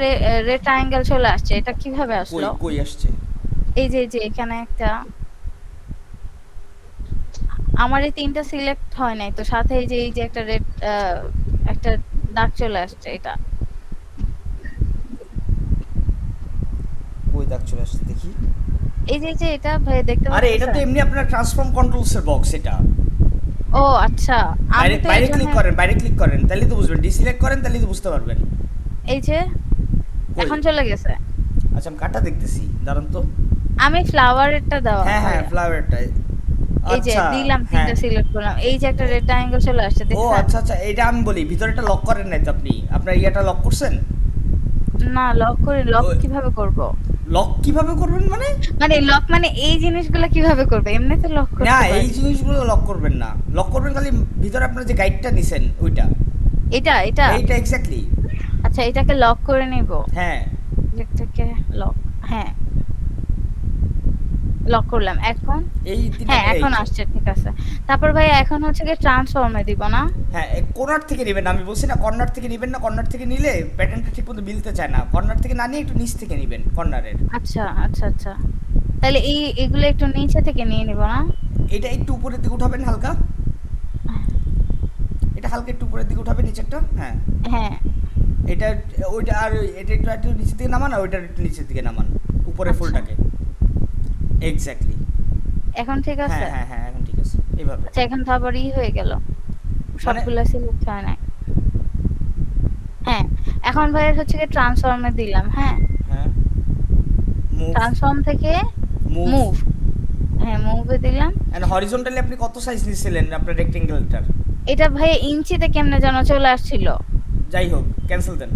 রেড ট্রায়াঙ্গেল চলে আসছে, এটা কিভাবে কই আসলো? কই আসছে? এই যে এখানে একটা, আমার এই তিনটা সিলেক্ট হয় নাই তো, সাথে এই যে একটা রেড একটা দাগ চলে আসছে, এটা কই দাগ চলে আসছে দেখি। এই যে এটা ভাই দেখতে আরে এটা তো পাচ্ছেন? এমনি আপনার ট্রান্সফর্ম কন্ট্রোলস এর বক্স এটা। ও আচ্ছা, আমি তো বাইরে এখানে ক্লিক করেন, বাইরে ক্লিক করেন, তাহলে তো বুঝবেন। ডিসিলেক্ট করেন তাহলে তো বুঝতে পারবেন। এই যে কই? এখন চলে গেছে। আচ্ছা আমি কাটা দেখতেছি, দাঁড়ান তো। আমি ফ্লাওয়ারেরটা দেওয়া, হ্যাঁ হ্যাঁ, ফ্লাওয়ারটা। এই যে দিলাম, তিনটা সিলেক্ট করলাম, এই যে একটা রেড ট্রায়াঙ্গেল চলে আসছে, ও দেখছেন? আচ্ছা আচ্ছা, এটা আমি বলি, ভিতরেটা লক করেন নাই তো আপনি? আপনার ইয়াটা লক করছেন? না, লক করে, লক কিভাবে করব? লক কিভাবে করবেন মানে? মানে লক মানে এই জিনিসগুলো কিভাবে করবে? এমনিতে লক করতে না, পারি। এই জিনিসগুলো লক করবেন না। লক করবেন খালি ভিতরে আপনার যে গাইডটা নিছেন ওইটা। এটা এইটা এক্স্যাক্টলি। আচ্ছা, এটাকে লক করে নিব। হ্যাঁ এটাকে লক, হ্যাঁ লক করলাম। এখন এই তিনটা, হ্যাঁ এখন আসছে, ঠিক আছে। তারপর ভাই এখন হচ্ছে কি ট্রান্সফর্মে দিব না? হ্যাঁ, কর্নার থেকে নেবেন, আমি বলছি না কর্নার থেকে নেবেন না। কর্নার থেকে নিলে প্যাটার্নটা ঠিকমতো মিলতে চায় না। কর্নার থেকে না নিয়ে একটু নিচ থেকে নেবেন, কর্নারের। আচ্ছা আচ্ছা আচ্ছা, তাহলে এগুলো একটু নিচে থেকে নিয়ে নিব না? এটা একটু উপরের দিকে উঠাবেন হালকা, এটা হালকা একটু উপরের দিকে উঠাবেন নিচেরটা। হ্যাঁ হ্যাঁ, এটা ওইটা, আর এটা একটু নিচের দিকে নামান, আর ওইটা একটু নিচের দিকে নামান, উপরে আচ্ছা। ফুলটাকে। এক্স্যাক্টলি। এখন ঠিক আছে? হ্যাঁ হ্যাঁ হ্যাঁ, এখন ঠিক আছে, এইভাবে। আচ্ছা, এখন তো আবার হয়ে গেল, সবগুলো সিলেক্ট হয় না। হ্যাঁ, এখন ভাই হচ্ছে কি ট্রান্সফর্মে দিলাম। হ্যাঁ হ্যাঁ, মুভ, ট্রান্সফর্ম থেকে মুভ, হ্যাঁ মুভে দিলাম। এন্ড হরিজন্টালি আপনি কত সাইজ নিছিলেন আপনার রেক্টেঙ্গেলটার? এটা ভাই ইঞ্চিতে কেমনে যেন চলে আসছিল। যাই হোক, ক্যান্সেল দেন,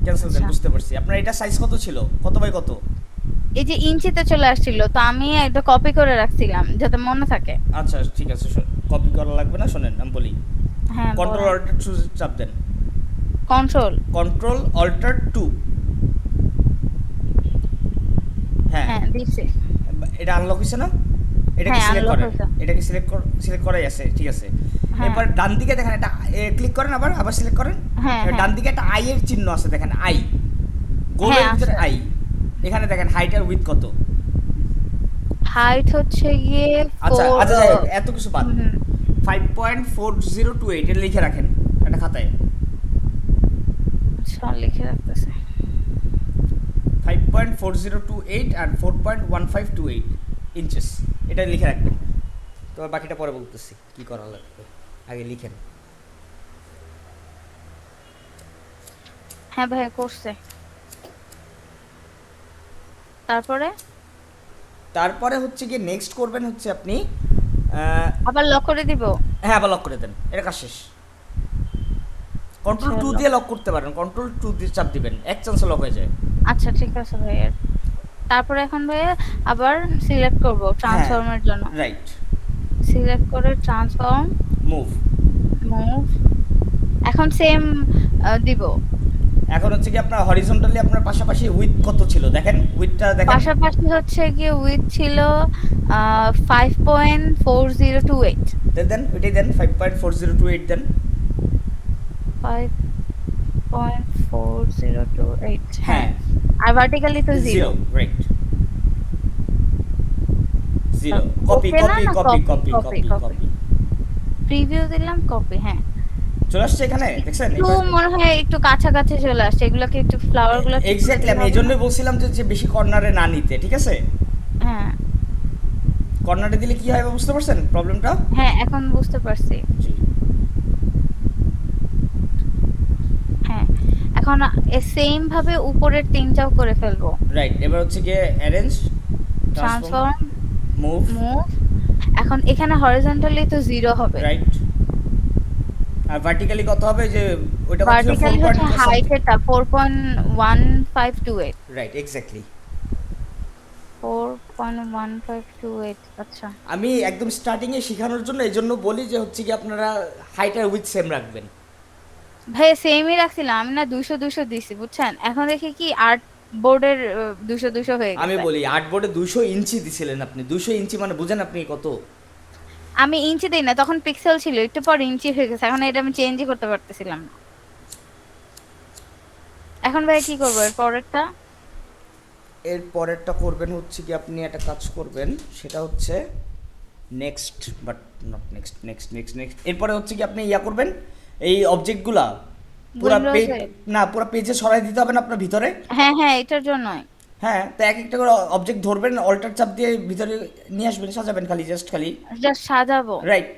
ক্যান্সেল দেন, বুঝতে পারছি। আপনার এটা সাইজ কত ছিল, কত বাই কত? এই যে ইঞ্চিতে চলে আসছিল, তো আমি এটা কপি করে রাখছিলাম যাতে মনে থাকে। আচ্ছা ঠিক আছে, কপি করা লাগবে না, শোনেন আমি বলি। হ্যাঁ, কন্ট্রোল অল্টার 2 চাপ দেন। Control alter 2। হ্যাঁ হ্যাঁ দিছি। এটা আনলক হইছে না? এটাকে হ্যাঁ, সিলেক্ট unlock করেন, হয়েছে। এটাকে সিলেক্ট করাই আছে, ঠিক আছে। হ্যাঁ। এরপর ডান দিকে দেখেন এটা ক্লিক করেন, আবার সিলেক্ট করেন। হ্যাঁ, ডান দিকে একটা আই এর চিহ্ন আছে, দেখেন আই, গোলের হ্যাঁ, ভিতরে আছে। আই। এখানে দেখেন হাইট আর উইথ কত। হাইট হচ্ছে গিয়ে আচ্ছা 4, আচ্ছা, যাই হোক, এত কিছু বাদ। হুম। 5.4028 এটা লিখে রাখেন একটা খাতায়। আচ্ছা, লিখে রাখতেছে। 5.4028 আর 4.1528 ইঞ্চেস, এটা লিখে রাখবেন। তো বাকিটা পরে বলতেছি কি করা লাগবে, আগে লিখেন। হ্যাঁ ভাই করছে। তারপরে হচ্ছে গিয়ে নেক্সট করবেন হচ্ছে আপনি আবার লক করে দিব। হ্যাঁ আবার লক করে দেন, এটা কাজ শেষ। কন্ট্রোল 2 দিয়ে লক করতে পারেন, কন্ট্রোল 2 দিয়ে চাপ দিবেন, এক চান্সে লক হয়ে যায়। আচ্ছা ঠিক আছে ভাই। তারপরে এখন ভাই আবার সিলেক্ট করব ট্রান্সফর্মের জন্য। রাইট, সিলেক্ট করে ট্রান্সফর্ম, মুভ। এখন সেম দিব। এখন হচ্ছে কি আপনার হরিজন্টালি আপনার পাশাপাশি উইথ কত ছিল দেখেন, উইথটা দেখেন। পাশাপাশি হচ্ছে কি উইথ ছিল 5.4028। দেন ওইটাই দেন, 5.4028 দেন। 5.4028, হ্যাঁ। আর ভার্টিক্যালি তো 0। Right, 0। Copy copy copy copy copy copy. Preview দিলাম, কপি। হ্যাঁ চলে আসছে এখানে, দেখছেন? একটু মনে হয় একটু কাছাকাছি চলে আসছে, এগুলোকে একটু ফ্লাওয়ারগুলো। এক্স্যাক্টলি, আমি এইজন্যই বলছিলাম যে বেশি কর্নারে না নিতে, ঠিক আছে? হ্যাঁ, কর্নারে দিলে কি হয় বুঝতে পারছেন প্রবলেমটা? হ্যাঁ এখন বুঝতে পারছি। জি। হ্যাঁ, এখন এখন সেম ভাবে উপরের তিনটাও করে ফেলবো। রাইট, এবার হচ্ছে গিয়ে arrange, transform, transform, move, move. এখন এখানে হরিজন্টালি তো 0 হবে। রাইট। আর ভার্টিক্যালি কত হবে, যে ওইটা কত ছিল, ভার্টিক্যালি 4 হচ্ছে পয়েন্ট হাইট এটা 4.1528। Right, exactly. 4.1528। আচ্ছা আমি একদম স্টার্টিং এ শেখানোর জন্য এই জন্য বলি যে হচ্ছে কি আপনারা হাইট আর উইথ সেম রাখবেন। ভাই সেমই রাখছিলাম আমি না, 200 200 দিছি বুঝছেন। এখন দেখি কি আর্ট বোর্ডের 200 200 হয়ে আমি গেছে। বলি আর্ট বোর্ডে 200 ইঞ্চি দিছিলেন আপনি, 200 ইঞ্চি মানে বুঝেন আপনি কত। আমি ইঞ্চি দেই না, তখন পিক্সেল ছিল, একটু পর ইঞ্চি হয়ে গেছে। এখন এটা আমি চেঞ্জই করতে পারতেছিলাম না। এখন ভাই কি করবো এর পরেরটা? এর পরেরটা করবেন হচ্ছে কি আপনি একটা কাজ করবেন, সেটা হচ্ছে next, but not next, next next next এরপরে হচ্ছে কি আপনি ইয়া করবেন, এই অবজেক্টগুলা পুরো পেজ, Windows-এ? না পুরো পেজে সরাই দিতে হবে না আপনার ভিতরে। হ্যাঁ হ্যাঁ, এটার জন্যই। হ্যাঁ, তো এক একটা করে অবজেক্ট ধরবেন, অল্টার চাপ দিয়ে ভিতরে নিয়ে আসবেন, সাজাবেন খালি, জাস্ট খালি। জাস্ট সাজাবো? রাইট।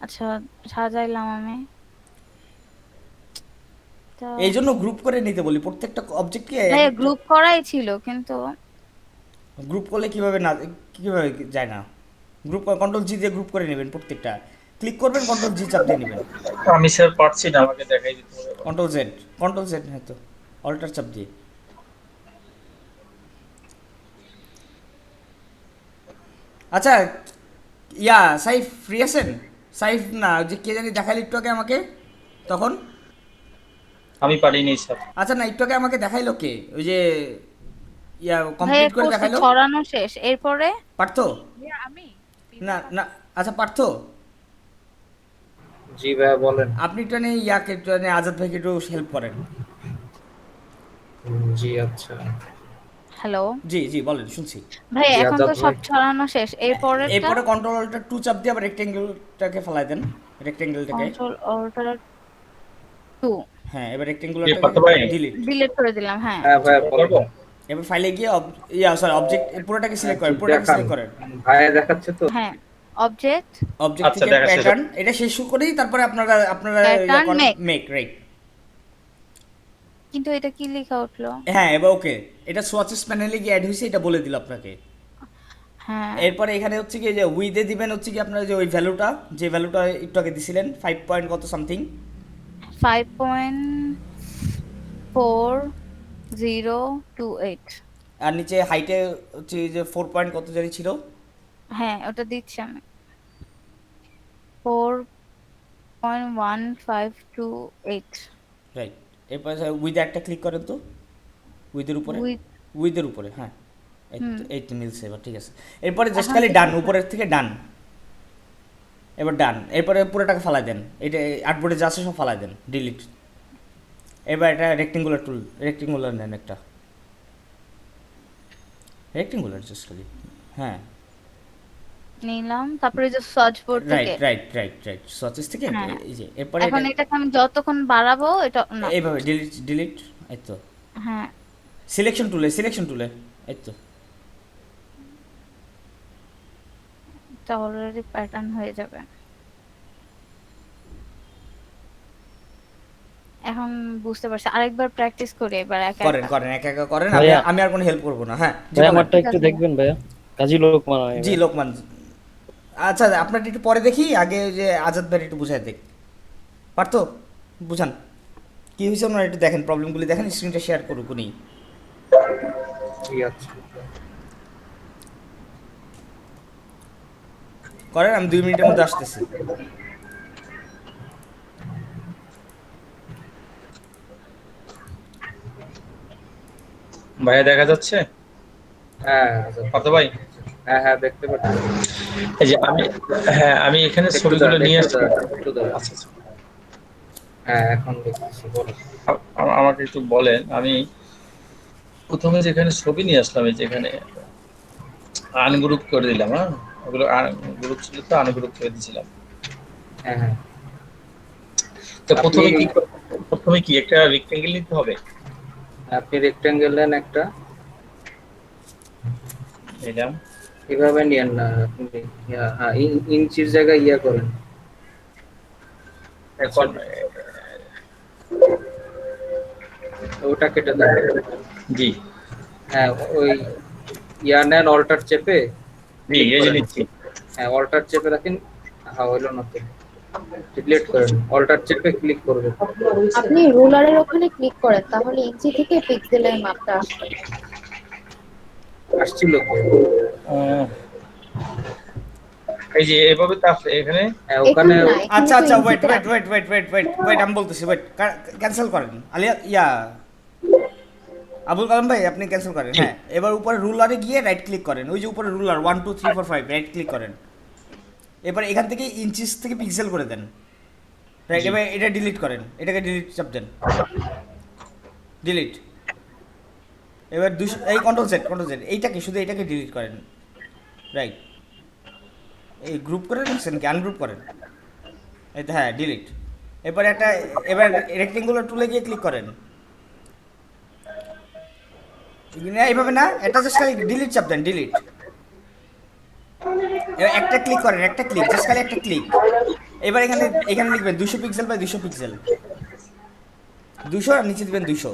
আচ্ছা সাজাইলাম আমি। এই জন্য গ্রুপ করে নিতে বলি প্রত্যেকটা অবজেক্টকে। হ্যাঁ গ্রুপ করাই ছিল কিন্তু গ্রুপ করলে কিভাবে না, কিভাবে যায় না, গ্রুপ কন্ট্রোল জি দিয়ে গ্রুপ করে নেবেন প্রত্যেকটা, ক্লিক করবেন কন্ট্রোল জি চাপ দিয়ে নেবেন। আমি স্যার পারছি না, আমাকে দেখাই দিতে হবে। কন্ট্রোল জেড, হ্যাঁ তো অল্টার চাপ দিয়ে। আচ্ছা ইয়া সাইফ ফ্রি আছেন? সাইফ না, যে কে জানি দেখাইল একটু আগে আমাকে তখন। আমি পারিনি স্যার। আচ্ছা না, একটু আগে আমাকে দেখাইলো কে, ওই যে ইয়া ভাই কমপ্লিট করে কোর্স দেখাইলো। ছড়ানো শেষ, এরপরে পার্থ? আমি না না, আচ্ছা পার্থ জি ভাইয়া বলেন। আপনি একটু নে ইয়াকে একটু নে আজাদ ভাইকে একটু হেল্প করেন। জি আচ্ছা। হ্যালো জি জি বলেন, শুনছি। ভাই, জি, এখন তো আজাদ সব ভাই। ছড়ানো শেষ, এরপরেরটা? এরপরে কন্ট্রোল অল্টার 2 চাপ দিয়ে আবার রেক্টেঙ্গেলটাকে ফেলাই দেন, রেক্টেঙ্গেলটাকে। কন্ট্রোল অল্টার 2 হ্যাঁ, এবার পার্থ রেক্টেঙ্গুলারটাকে ভাই? ডিলিট। ডিলিট করে দিলাম। হ্যাঁ হ্যাঁ ভাইয়া করবো? এবার ফাইলে গিয়ে ইয়া সরি অবজেক্ট এর পুরোটাকে সিলেক্ট করেন, পুরোটাকে দেখান। সিলেক্ট করেন। ভাইয়া দেখাচ্ছে তো? হ্যাঁ অবজেক্ট, অবজেক্ট আচ্ছা, থেকে দেখা শেষ। প্যাটার্ন, এটা শেষ করেই তারপরে আপনারা Pattern make। Make, right. কিন্তু এটা কি লেখা উঠলো? হ্যাঁ এবার ওকে, এটা সোয়াচেস প্যানেলে গিয়ে অ্যাড হয়েছে, এটা বলে দিল আপনাকে। হ্যাঁ এরপরে এখানে হচ্ছে কি যে উইথে দিবেন হচ্ছে কি আপনারা যে ওই ভ্যালুটা, যে ভ্যালুটা একটু আগে দিছিলেন 5 পয়েন্ট কত সামথিং, 5.4028। আর নিচে হাইটে হচ্ছে যে 4 পয়েন্ট কত জানি ছিল। হ্যাঁ ওটা দিচ্ছি আমি, 4.1528। রাইট, এরপরে উইথে একটা ক্লিক করেন তো, উইথের উপরে, উইথের উপরে, হ্যাঁ এই তো মিলছে এবার, ঠিক আছে। এরপরে জাস্ট খালি ডান, উপরের থেকে ডান, এবার ডান, এরপরে পুরোটাকে ফালাই দেন, এটা আর্টবোর্ডে যা আছে সব ফালাই দেন, ডিলিট। এবার এটা রেক্টেঙ্গুলার টুল, রেক্টেঙ্গুলার নেন একটা, রেক্টেঙ্গুলার জাস্ট খালি, হ্যাঁ নিলাম। তারপরে যে সার্চ বোর্ড রাইট থেকে, রাইট রাইট রাইট সোয়াচেস থেকে হ্যাঁ। এই যে এরপরে এখন এটাকে আমি যতক্ষণ বাড়াবো এটা না, এইভাবে ডিলিট ডিলিট, এই তো হ্যাঁ সিলেকশন টুলে এই তো, এটা অলরেডি প্যাটার্ন হয়ে যাবে। এখন বুঝতে পারছি, আরেকবার প্র্যাকটিস করি এবার একা করেন একা। করেন একা একা করেন, ভাইয়া। আমি আর কোনো হেল্প করবো না। হ্যাঁ জি ভাই বলেন। আমারটা একটু দেখবেন ভাইয়া, কাজী লোকমান আমি জি ভাই। লোকমান, আচ্ছা আপনার একটু পরে দেখি, আগে ওই যে আজাদ ভাই একটু বুঝাই দেখ, পারতো বুঝান কি হয়েছে ওনারা একটু দেখেন, প্রবলেমগুলি দেখেন, স্ক্রিনটা শেয়ার করুক উনি। জি আচ্ছা। করেন, আমি 2 মিনিটের মধ্যে আসতেছি। ভাইয়া দেখা যাচ্ছে? হ্যাঁ আচ্ছা। পার্থ ভাই? হ্যাঁ হ্যাঁ দেখতে পাচ্ছি। এই যে আমি এখানে একটু ছবিগুলো দাঁড়ান, নিয়ে একটু আসছি। দাঁড়ান, একটু দাঁড়ান। আচ্ছা আচ্ছা। হ্যাঁ এখন দেখতেছি, বলুন। আমাকে একটু বলেন, আমি প্রথমে যেখানে ছবি নিয়ে আসলাম, এই যেখানে আনগ্রুপ করে দিলাম, হ্যাঁ ওগুলো গ্রুপ ছিল তো আনগ্রুপ করে দিয়েছিলাম। হ্যাঁ হ্যাঁ। তো প্রথমে কি একটা রেক্টেঙ্গেল নিতে হবে? আপনি রেক্টেঙ্গেল নেন একটা, নিলাম। এভাবে নিয়েন না আপনি, হ্যাঁ ইঞ্চির জায়গায় ইয়া করেন। এখন ওটা কেটে দেন। জি হ্যাঁ ওই ইয়া নেন অল্টার চেপে জি, এই যে নিচ্ছি। হ্যাঁ অল্টার চেপে রাখেন। হ্যাঁ হইলো না তো, ডিলিট করেন, অল্টার চেপে ক্লিক করবেন। আপনি রুলারের ওখানে ক্লিক করেন, তাহলে ইঞ্চি থেকে পিক্সেলের মাপটা আসবে। আসছিল তো। এই যে এভাবে তো আছে এখানে। হ্যাঁ ওখানে এখানে না, এখানে আচ্ছা তো আচ্ছা, ওয়েট ইঞ্চিতে wait wait wait wait wait wait আমি বলতেছি, ওয়েট ক্যান্সেল করেন আলিয়া ইয়া আবুল কালাম ভাই, আপনি ক্যান্সেল করেন। হ্যাঁ, এবার উপরে রুলারে গিয়ে রাইট ক্লিক করেন, ওই যে উপরে রুলার 1 2 3 4 5 রাইট ক্লিক করেন। এবার এখান থেকে ইঞ্চিস থেকে পিক্সেল করে দেন, রাইট। এবার এটা ডিলিট করেন, এটাকে ডিলিট চাপ দেন, ডিলিট। এবার 200 এই কন্ট্রোল জেড এইটাকে, শুধু এইটাকে ডিলিট করেন, রাইট। এই গ্রুপ করে রাখছেন কি, আনগ্রুপ করেন, এই তো, হ্যাঁ ডিলিট। এবার রেক্টেঙ্গুলার টুলে গিয়ে ক্লিক করেন, না এইভাবে না, এটা জাস্ট খালি ডিলিট চাপ দেন, ডিলিট। এবার একটা ক্লিক করেন, একটা ক্লিক, জাস্ট খালি একটা ক্লিক। এবার এখানে লিখবেন 200 পিক্সেল বাই 200 পিক্সেল, 200 আর নিচে দিবেন 200।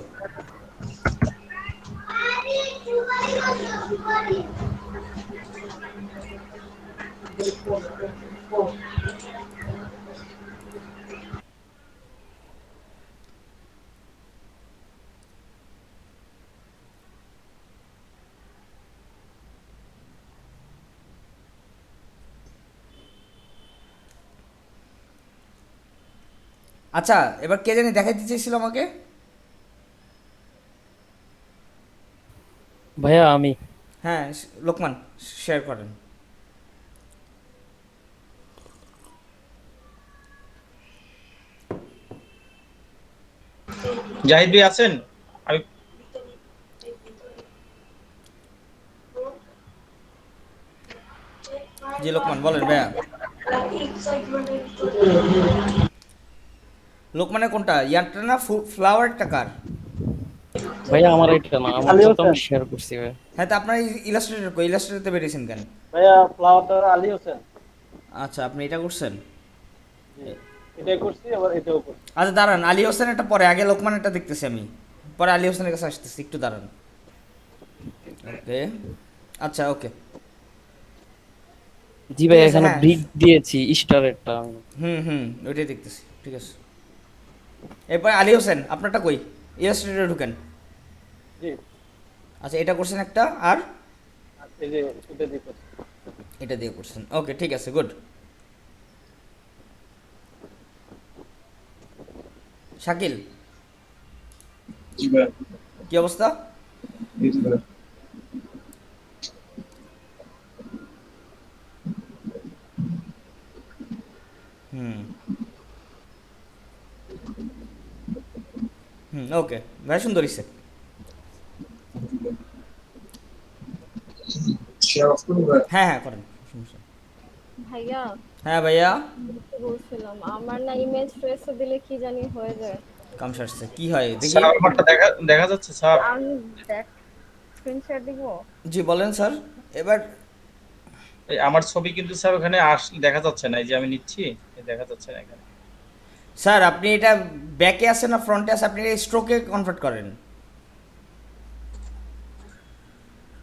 আচ্ছা, এবার কে জানি দেখাইতে চেয়েছিল আমাকে? ভাইয়া আমি। হ্যাঁ, লোকমান শেয়ার করেন। জাহিদ ভাই আছেন? আমি জি লোকমান বলেন ভাইয়া। লোকমানের কোনটা, ইয়ারটা না ফ্লাওয়ারটা কার? ভাইয়া আমার এটা না, আমার তো আমি শেয়ার করছি ভাই। হ্যাঁ, তো আপনার ইলাস্ট্রেটর কই, ইলাস্ট্রেটরতে বেরিয়েছেন কেন? ভাইয়া ফ্লাওয়ারটা আলী হোসেন। আচ্ছা, আপনি এটা করছেন? এটাই করছি, আবার এটাও করছি। আচ্ছা দাঁড়ান, আলী হোসেনেরটা পরে, আগে লোকমানেরটা দেখতেছি আমি, পরে আলী হোসেনের কাছে আসতেছি, একটু দাঁড়ান। ওকে, আচ্ছা ওকে। জি ভাই, ঠিক আছে, এখানে হ্যাঁ। ব্রিক দিয়েছি স্টারেরটা। ওইটাই দেখতেছি, ঠিক আছে। এরপরে আলী হোসেন আপনারটা কই, ইলাস্ট্রেটরে ঢুকেন। জি। আচ্ছা, এটা করছেন একটা, আর এই যে এটা দিয়ে করছি। এটা দিয়ে করছেন, ওকে ঠিক আছে, গুড। শাকিল, কি অবস্থা? ওকে ভাই, সুন্দর হইছে। হ্যাঁ হ্যাঁ করেন, সমস্যা নেই। ভাইয়া, হ্যাঁ ভাইয়া, বলছিলাম আমার না ইমেজ ট্রেস দিলে কি জানি হয়ে যায়। কাম সারছে, কি হয় দেখি। স্যার আমারটা দেখা যাচ্ছে স্যার? আমি দেখ স্ক্রিনশট দিব। জি বলেন স্যার। এবার এই আমার ছবি কিন্তু স্যার ওখানে দেখা যাচ্ছে না, এই যে আমি নিচ্ছি দেখা যাচ্ছে না এখানে। স্যার আপনি এটা ব্যাকে আছে না ফ্রন্টে আছে, আপনি স্ট্রোকে কনভার্ট করেন।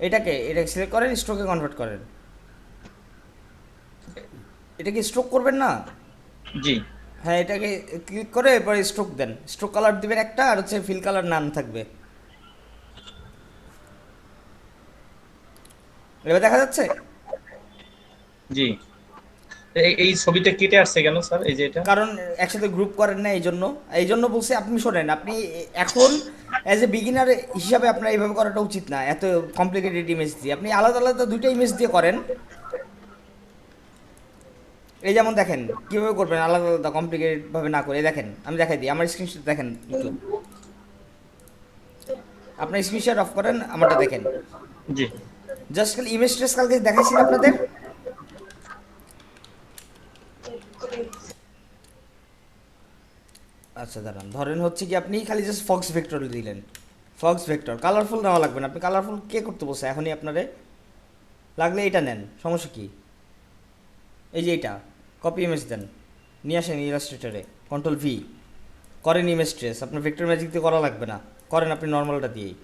এটাকে সিলেক্ট করেন, স্ট্রোকে কনভার্ট করেন। এটাকে স্ট্রোক করবেন না? জি হ্যাঁ, এটাকে ক্লিক করে এরপরে স্ট্রোক দেন, স্ট্রোক কালার দিবেন একটা, আর হচ্ছে ফিল কালার নান থাকবে। এবার দেখা যাচ্ছে? জি। এই ছবিটা কেটে আসছে কেন স্যার, এই যে এটা? কারণ একসাথে গ্রুপ করেন না, এই জন্য বলছি। আপনি শোনেন, আপনি এখন অ্যাজ এ বিগিনার হিসাবে আপনার এইভাবে করাটা উচিত না, এত কমপ্লিকেটেড ইমেজ দিয়ে। আপনি আলাদা আলাদা দুইটা ইমেজ দিয়ে করেন। এই যেমন দেখেন কীভাবে করবেন, আলাদা আলাদা কমপ্লিকেটেড ভাবে না করে। দেখেন আমি দেখাই দিই, আমার স্ক্রিনশট দেখেন একটু। আপনার স্ক্রিনশট অফ করেন, আমারটা দেখেন। জি জাস্ট খালি ইমেজ ট্রেস কালকে দেখাইছিলাম আপনাদের। আচ্ছা দাঁড়ান, ধরেন হচ্ছে কি আপনি খালি জাস্ট ফক্স ভেক্টর দিলেন, ফক্স ভেক্টর কালারফুল নেওয়া লাগবে না। আপনি কালারফুল কে করতে বলছে এখনই আপনারে? লাগলে এটা নেন, সমস্যা কি? এই যে এটা কপি ইমেজ দেন, নিয়ে আসেন ইলাস্ট্রেটরে, কন্ট্রোল ভি করেন ইমেজ ট্রেস। আপনার ভেক্টর ম্যাজিক দিয়ে করা লাগবে না। করেন আপনি নর্মালটা দিয়েই।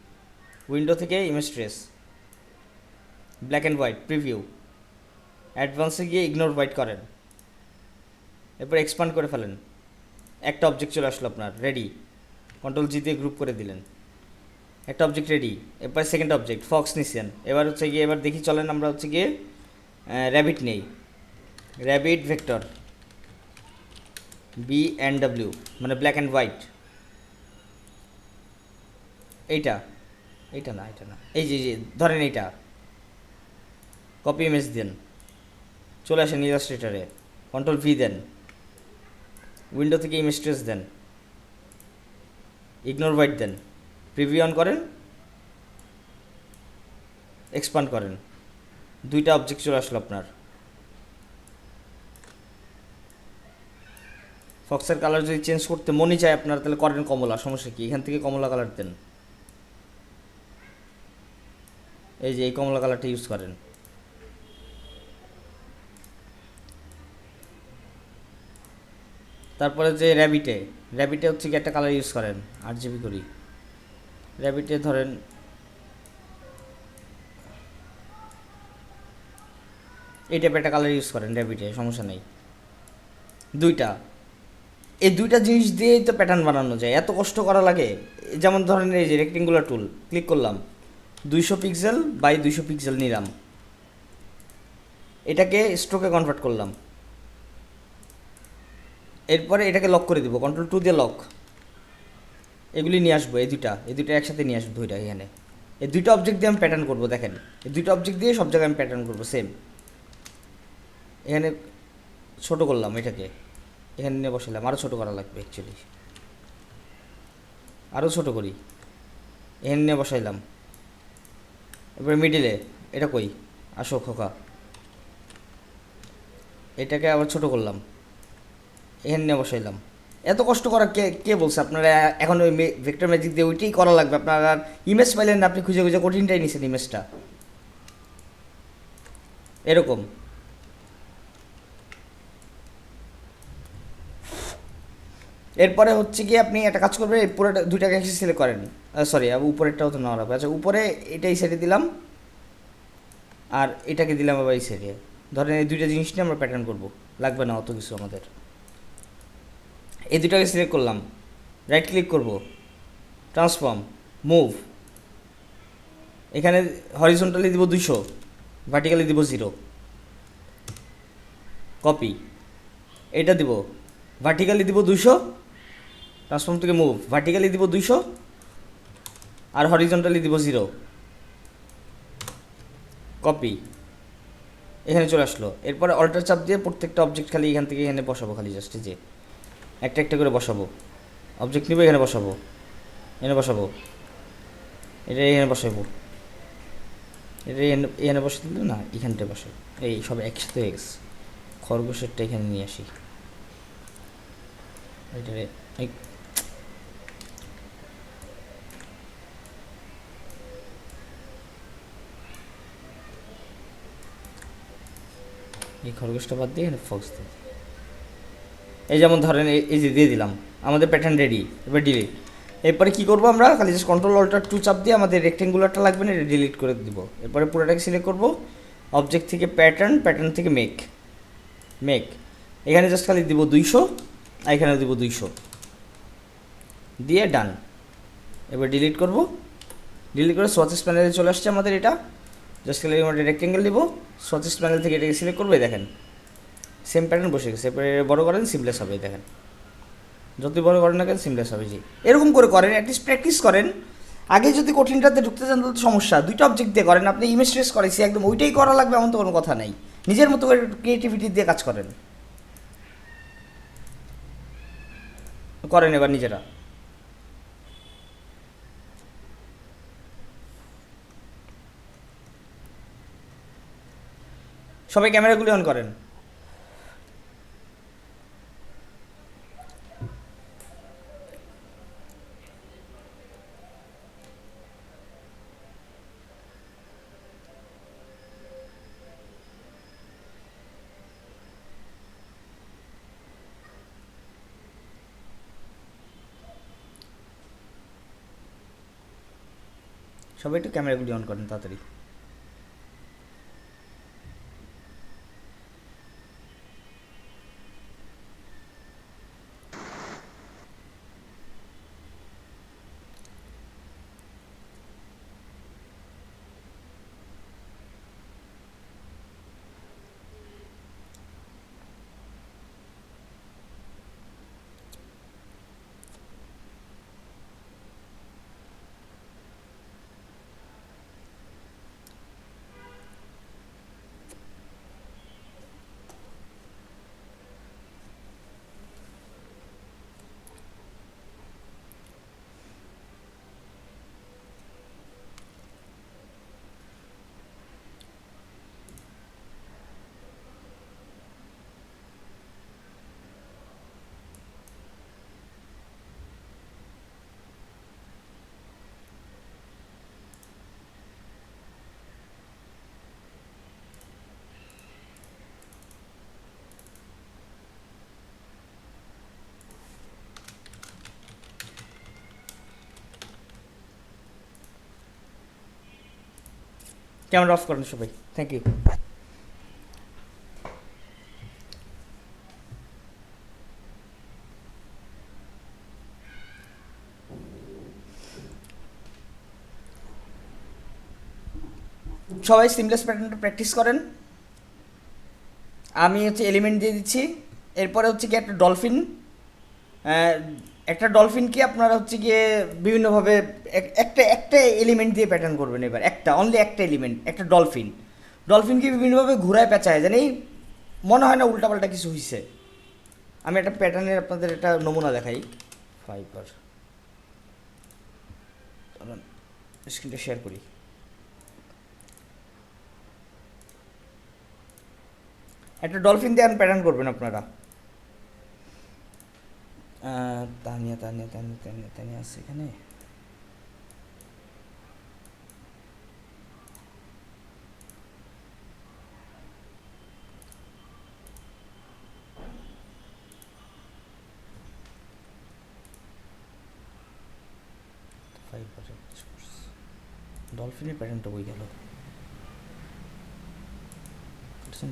উইন্ডো থেকে image trace, black and white preview, অ্যাডভান্সে গিয়ে ইগনোর হোয়াইট করেন, এরপর এক্সপান্ড করে ফেলেন। একটা অবজেক্ট চলে আসলো আপনার রেডি, কন্ট্রোল জি দিয়ে গ্রুপ করে দিলেন, একটা অবজেক্ট রেডি। এরপর সেকেন্ড অবজেক্ট ফক্স নিছেন, এবার হচ্ছে গিয়ে এবার দেখি চলেন আমরা হচ্ছে গিয়ে র্যাবিট নেই, র্যাবিট ভেক্টর BNW মানে ব্ল্যাক অ্যান্ড হোয়াইট। এইটা এইটা না, এটা না, এই যে ধরেন এইটা, কপি ইমেজ দেন, চলে আসেন ইলাস্ট্রেটরে, কন্ট্রোল ভি দেন, উইন্ডো থেকে ইমেজ ট্রেস দেন, ইগনোর হোয়াইট দেন, প্রিভিউ অন করেন, এক্সপান্ড করেন, দুইটা অবজেক্ট চলে আসলো আপনার। ফক্সের কালার যদি চেঞ্জ করতে মনে চায় আপনার তাহলে করেন কমলা, সমস্যা কি, এখান থেকে কমলা কালার দেন, এই যে এই কমলা কালারটা ইউজ করেন। তারপরে যে র্যাবিটে হচ্ছে কি একটা কালার ইউজ করেন, RGB করি, র্যাবিটে ধরেন এই টাইপের একটা কালার ইউজ করেন র্যাবিটে, সমস্যা নেই। এই দুইটা জিনিস দিয়েই তো প্যাটার্ন বানানো যায়, এত কষ্ট করা লাগে? যেমন ধরেন এই যে রেক্টেঙ্গুলার টুল ক্লিক করলাম, 200 পিক্সেল বাই 200 পিক্সেল নিলাম, এটাকে স্ট্রোকে কনভার্ট করলাম, এরপরে এটাকে লক করে দিব, কন্ট্রোল 2 দিয়ে লক, এগুলি নিয়ে আসবো, এই দুইটা একসাথে নিয়ে আসবো, দুইটা এখানে, এই দুইটা অবজেক্ট দিয়ে আমি প্যাটার্ন করবো। দেখেন এই দুইটা অবজেক্ট দিয়ে সব জায়গায় আমি প্যাটার্ন করবো সেম। এখানে ছোট করলাম, এটাকে এখানে নিয়ে বসালাম, আরও ছোটো করা লাগবে অ্যাকচুয়ালি, আরও ছোটো করি, এখানে নিয়ে বসাইলাম। এবারে মিডিলে এটা কই, আসো খোকা, এটাকে আবার ছোটো করলাম, এখানে নিয়ে বসাইলাম। এত কষ্ট করা কে বলছে আপনারা? এখন ওই ভেক্টর ম্যাজিক দিয়ে ওইটাই করা লাগবে আপনার। আর ইমেজ পাইলেন না আপনি, খুঁজে খুঁজে কঠিনটাই নিছেন ইমেজটা, এরকম। এরপরে হচ্ছে কি আপনি একটা কাজ করবেন, এই পুরোটা দুইটাকে একসাথে সিলেক্ট করেন, সরি উপরেরটাও তো নেওয়া লাগবে। আচ্ছা উপরে এটা এই সাইডে দিলাম, আর এটাকে দিলাম আবার এই সাইডে। ধরেন এই দুইটা জিনিস নিয়ে আমরা প্যাটার্ন করবো, লাগবে না অত কিছু আমাদের। এই দুটাকে সিলেক্ট করলাম, রাইট ক্লিক করব, ট্রান্সফর্ম, মুভ, এখানে হরিজন্টালি দিব 200, ভার্টিক্যালি দিব 0, কপি, এটা দিব ভার্টিক্যালি দিব 200, ট্রান্সফর্ম থেকে মুভ, ভার্টিক্যালি দিব 200 আর হরিজন্টালি দিব 0, কপি, এখানে চলে আসলো। এরপরে অল্টার চাপ দিয়ে প্রত্যেকটা অবজেক্ট খালি এখান থেকে এখানে বসাবো, খালি জাস্ট যে একটা একটা করে বসাবো, অবজেক্ট নিব এখানে বসাবো, এখানে বসাবো, এটা এখানে বসাবো, এটা এখানে বসে দিল না, এখানটায় বসে, এই সব একসাথে হয়ে গেছে। খরগোশেরটা এখানে নিয়ে আসি, এটারে এই খরগোশটা বাদ দিয়ে এখানে ফক্স দিই। এই যেমন ধরেন এই যে দিয়ে দিলাম, আমাদের প্যাটার্ন রেডি। এবার ডিলিট। এরপরে কী করবো আমরা, খালি জাস্ট কন্ট্রোল অল্টার 2 চাপ দিয়ে আমাদের রেক্টেঙ্গুলারটা লাগবে না, এটা ডিলিট করে দিব। এরপরে পুরোটাকে সিলেক্ট করবো, অবজেক্ট থেকে প্যাটার্ন থেকে মেক, এখানে জাস্ট খালি দিব 200 আর এখানে দিব 200 দিয়ে ডান। এবার ডিলিট করব, ডিলিট করে সোয়াচেস প্যানেলে চলে আসছে আমাদের এটা। জাস্ট খালি আমরা রেক্টেঙ্গেল দিব, সোয়াচেস প্যানেল থেকে এটাকে সিলেক্ট করবে, দেখেন সেম প্যাটার্ন বসে গেছে। এরপরে বড় করেন, সিমলেস হবে, দেখেন যতই বড় করেন না কেন সিমলেস হবে। জি এরকম করে করেন, অ্যাটলিস্ট প্র্যাকটিস করেন। আগে যদি কঠিনটাতে ঢুকতে চান তাহলে সমস্যা, দুইটা অবজেক্ট দিয়ে করেন। আপনি ইমেজ ট্রেস করেছি একদম ওইটাই করা লাগবে এমন তো কোনো কথা নেই। নিজের মতো করে ক্রিয়েটিভিটি দিয়ে কাজ করেন, এবার নিজেরা। সবাই ক্যামেরাগুলি অন করেন। সবাই একটু ক্যামেরাগুলি অন করেন তাড়াতাড়ি। ক্যামেরা অফ করেন সবাই, থ্যাংক ইউ। সবাই সিমলেস প্যাটার্নটা প্র্যাকটিস করেন। আমি হচ্ছে এলিমেন্ট দিয়ে দিচ্ছি, এরপরে হচ্ছে কি একটা ডলফিনকে আপনারা হচ্ছে গিয়ে বিভিন্নভাবে একটা এলিমেন্ট দিয়ে প্যাটার্ন করবেন। এবার অনলি একটা এলিমেন্ট, একটা ডলফিনকে বিভিন্নভাবে ঘুরায় পেঁচায়, জানি মনে হয় না উল্টাপাল্টা কিছু হয়েছে। আমি একটা প্যাটার্নের আপনাদের একটা নমুনা দেখাই। ফাইবার স্ক্রিনটা শেয়ার করি। একটা ডলফিন দিয়ে প্যাটার্ন করবেন আপনারা। তানিয়া তানিয়া তানিয়া তানিয়া তানিয়া আছে এখানে। ডলফিনের প্যাটার্নটা বই গেল,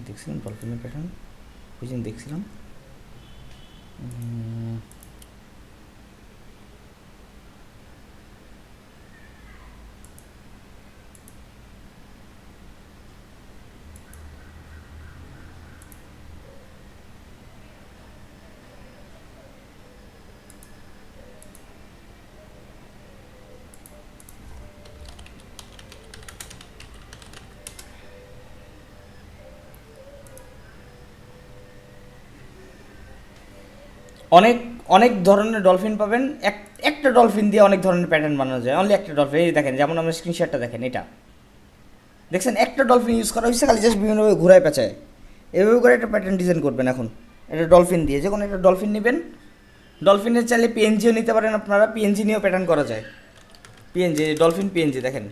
দেখছিলাম ডলফিনের প্যাটার্ন ওই দিন দেখছিলাম। অনেক অনেক ধরনের ডলফিন পাবেন। একটা ডলফিন দিয়ে অনেক ধরনের প্যাটার্ন বানানো যায়। অনলি একটা ডলফিন, এই দেখেন, যেমন আমার স্ক্রিনশটটা দেখেন, এটা দেখছেন একটা ডলফিন ইউজ করা হয়েছে, খালি জাস্ট বিভিন্নভাবে ঘুরায় পেঁচায়। এভাবে করে একটা প্যাটার্ন ডিজাইন করবেন। এখন একটা ডলফিন দিয়ে যে কোনো একটা ডলফিন নেবেন। ডলফিনের চাইলে পিএনজিও নিতে পারেন আপনারা, পিএনজি নিয়েও প্যাটার্ন করা যায়। পিএনজি ডলফিন পিএনজি দেখেন,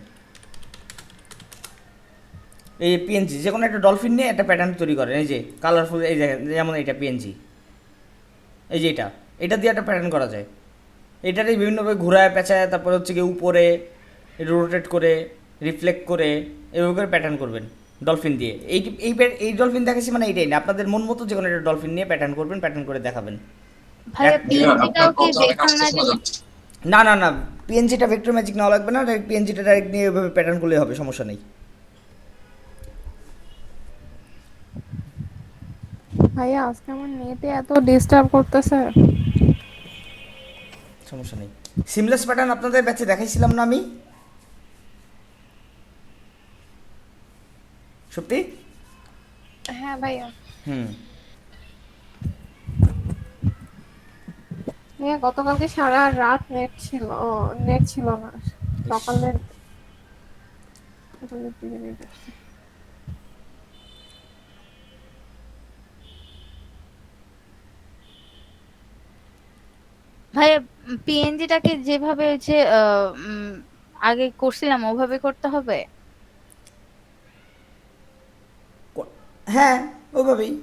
এই পিএনজি যে কোনো একটা ডলফিন নিয়ে একটা প্যাটার্ন তৈরি করেন। এই যে কালারফুল, এই দেখেন যেমন এটা পিএনজি, এই যে এটা দিয়ে একটা প্যাটার্ন করা যায়। এটারই বিভিন্নভাবে ঘুরায় পেঁচায়, তারপরে হচ্ছে গিয়ে উপরে রোটেট করে রিফ্লেক্ট করে এভাবে করে প্যাটার্ন করবেন ডলফিন দিয়ে। এই ডলফিন দেখাচ্ছি মানে এইটাই না, আপনাদের মন মতো যে কোনো একটা ডলফিন নিয়ে প্যাটার্ন করবেন, প্যাটার্ন করে দেখাবেন। ভাইয়া পিএনজিটাও কি ভেক্টর ম্যাজিক? না না না, পিএনজিটা ভেক্টর ম্যাজিক নেওয়া লাগবে না, ডাইরেক্ট পিএনজিটা ডাইরেক্ট নিয়ে এভাবে প্যাটার্ন করলেই হবে, সমস্যা নেই। ভাইয়া আজকে আমার নেটে এত ডিস্টার্ব করতেছে। সমস্যা নেই। সিমলেস প্যাটার্ন আপনাদের ব্যাচে দেখাইছিলাম না আমি? সত্যি? হ্যাঁ ভাইয়া। ভাইয়া গতকালকে সারা রাত নেট ছিল না, সকালে ভাইয়া পিএনজিটাকে যেভাবে হচ্ছে আগে করছিলাম ওভাবে করতে হবে? হ্যাঁ, ওভাবেই।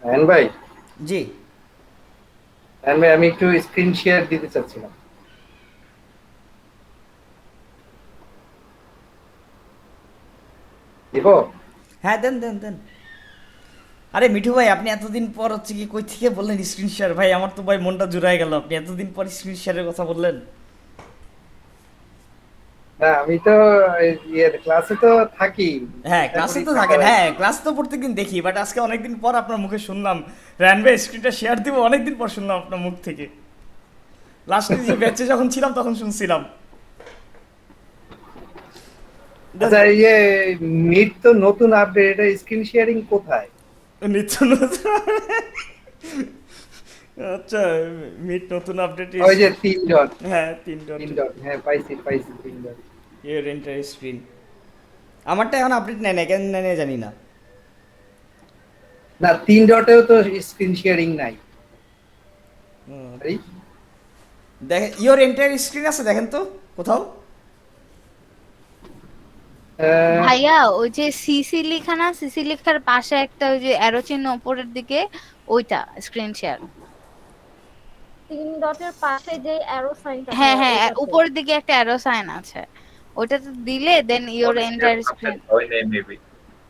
হ্যান ভাই, জি হ্যান ভাই, আমি একটু স্ক্রিন শেয়ার দিতে চাচ্ছিলাম। দিব? হ্যাঁ দেন দেন দেন। আরে মিঠু ভাই, আপনি এতদিন পর হচ্ছে কি কই থেকে বললেন স্ক্রিন শেয়ার? ভাই আমার তো ভাই মনটা জুড়াই গেল, আপনি এতদিন পর স্ক্রিন শেয়ারের কথা বললেন। না, আমি তো ক্লাসে তো থাকি। হ্যাঁ ক্লাসে তো থাকেন, হ্যাঁ ক্লাস তো প্রত্যেকদিন দেখি, বাট আজকে অনেকদিন পর আপনার মুখে শুনলাম রায়হান ভাই স্ক্রিনটা শেয়ার দিব, অনেকদিন পর শুনলাম আপনার মুখ থেকে। লাস্টে যে ব্যাচে যখন ছিলাম তখন শুনছিলাম। আচ্ছা, মিট তো নতুন আপডেট, এটা স্ক্রিন শেয়ারিং কোথায়? নিত্য নতুন, আচ্ছা মিট নতুন আপডেট। ওই যে 3 ডট। হ্যাঁ 3 ডট, 3 ডট, হ্যাঁ পাইছি 3 ডট। Your enter screen. আমারটা এখন আপডেট নেয় না, কেন নেয় না জানি না। না, 3 ডটেও তো স্ক্রিন শেয়ারিং নাই। দেখেন ইওর এন্টার স্ক্রিন আছে, দেখেন তো কোথাও। ভাইয়া ওই যে সিসি লেখা না, সিসি লেখার পাশে একটা ওই যে অ্যারো চিহ্ন উপরের দিকে, ওইটা স্ক্রিন শেয়ার। 3 ডটের পাশে যে অ্যারো সাইনটা, হ্যাঁ হ্যাঁ, উপরের দিকে একটা অ্যারো সাইন আছে, ওইটাতে দিলে দেন ইওর এন্টার স্ক্রিন। ওই নেই মেবি।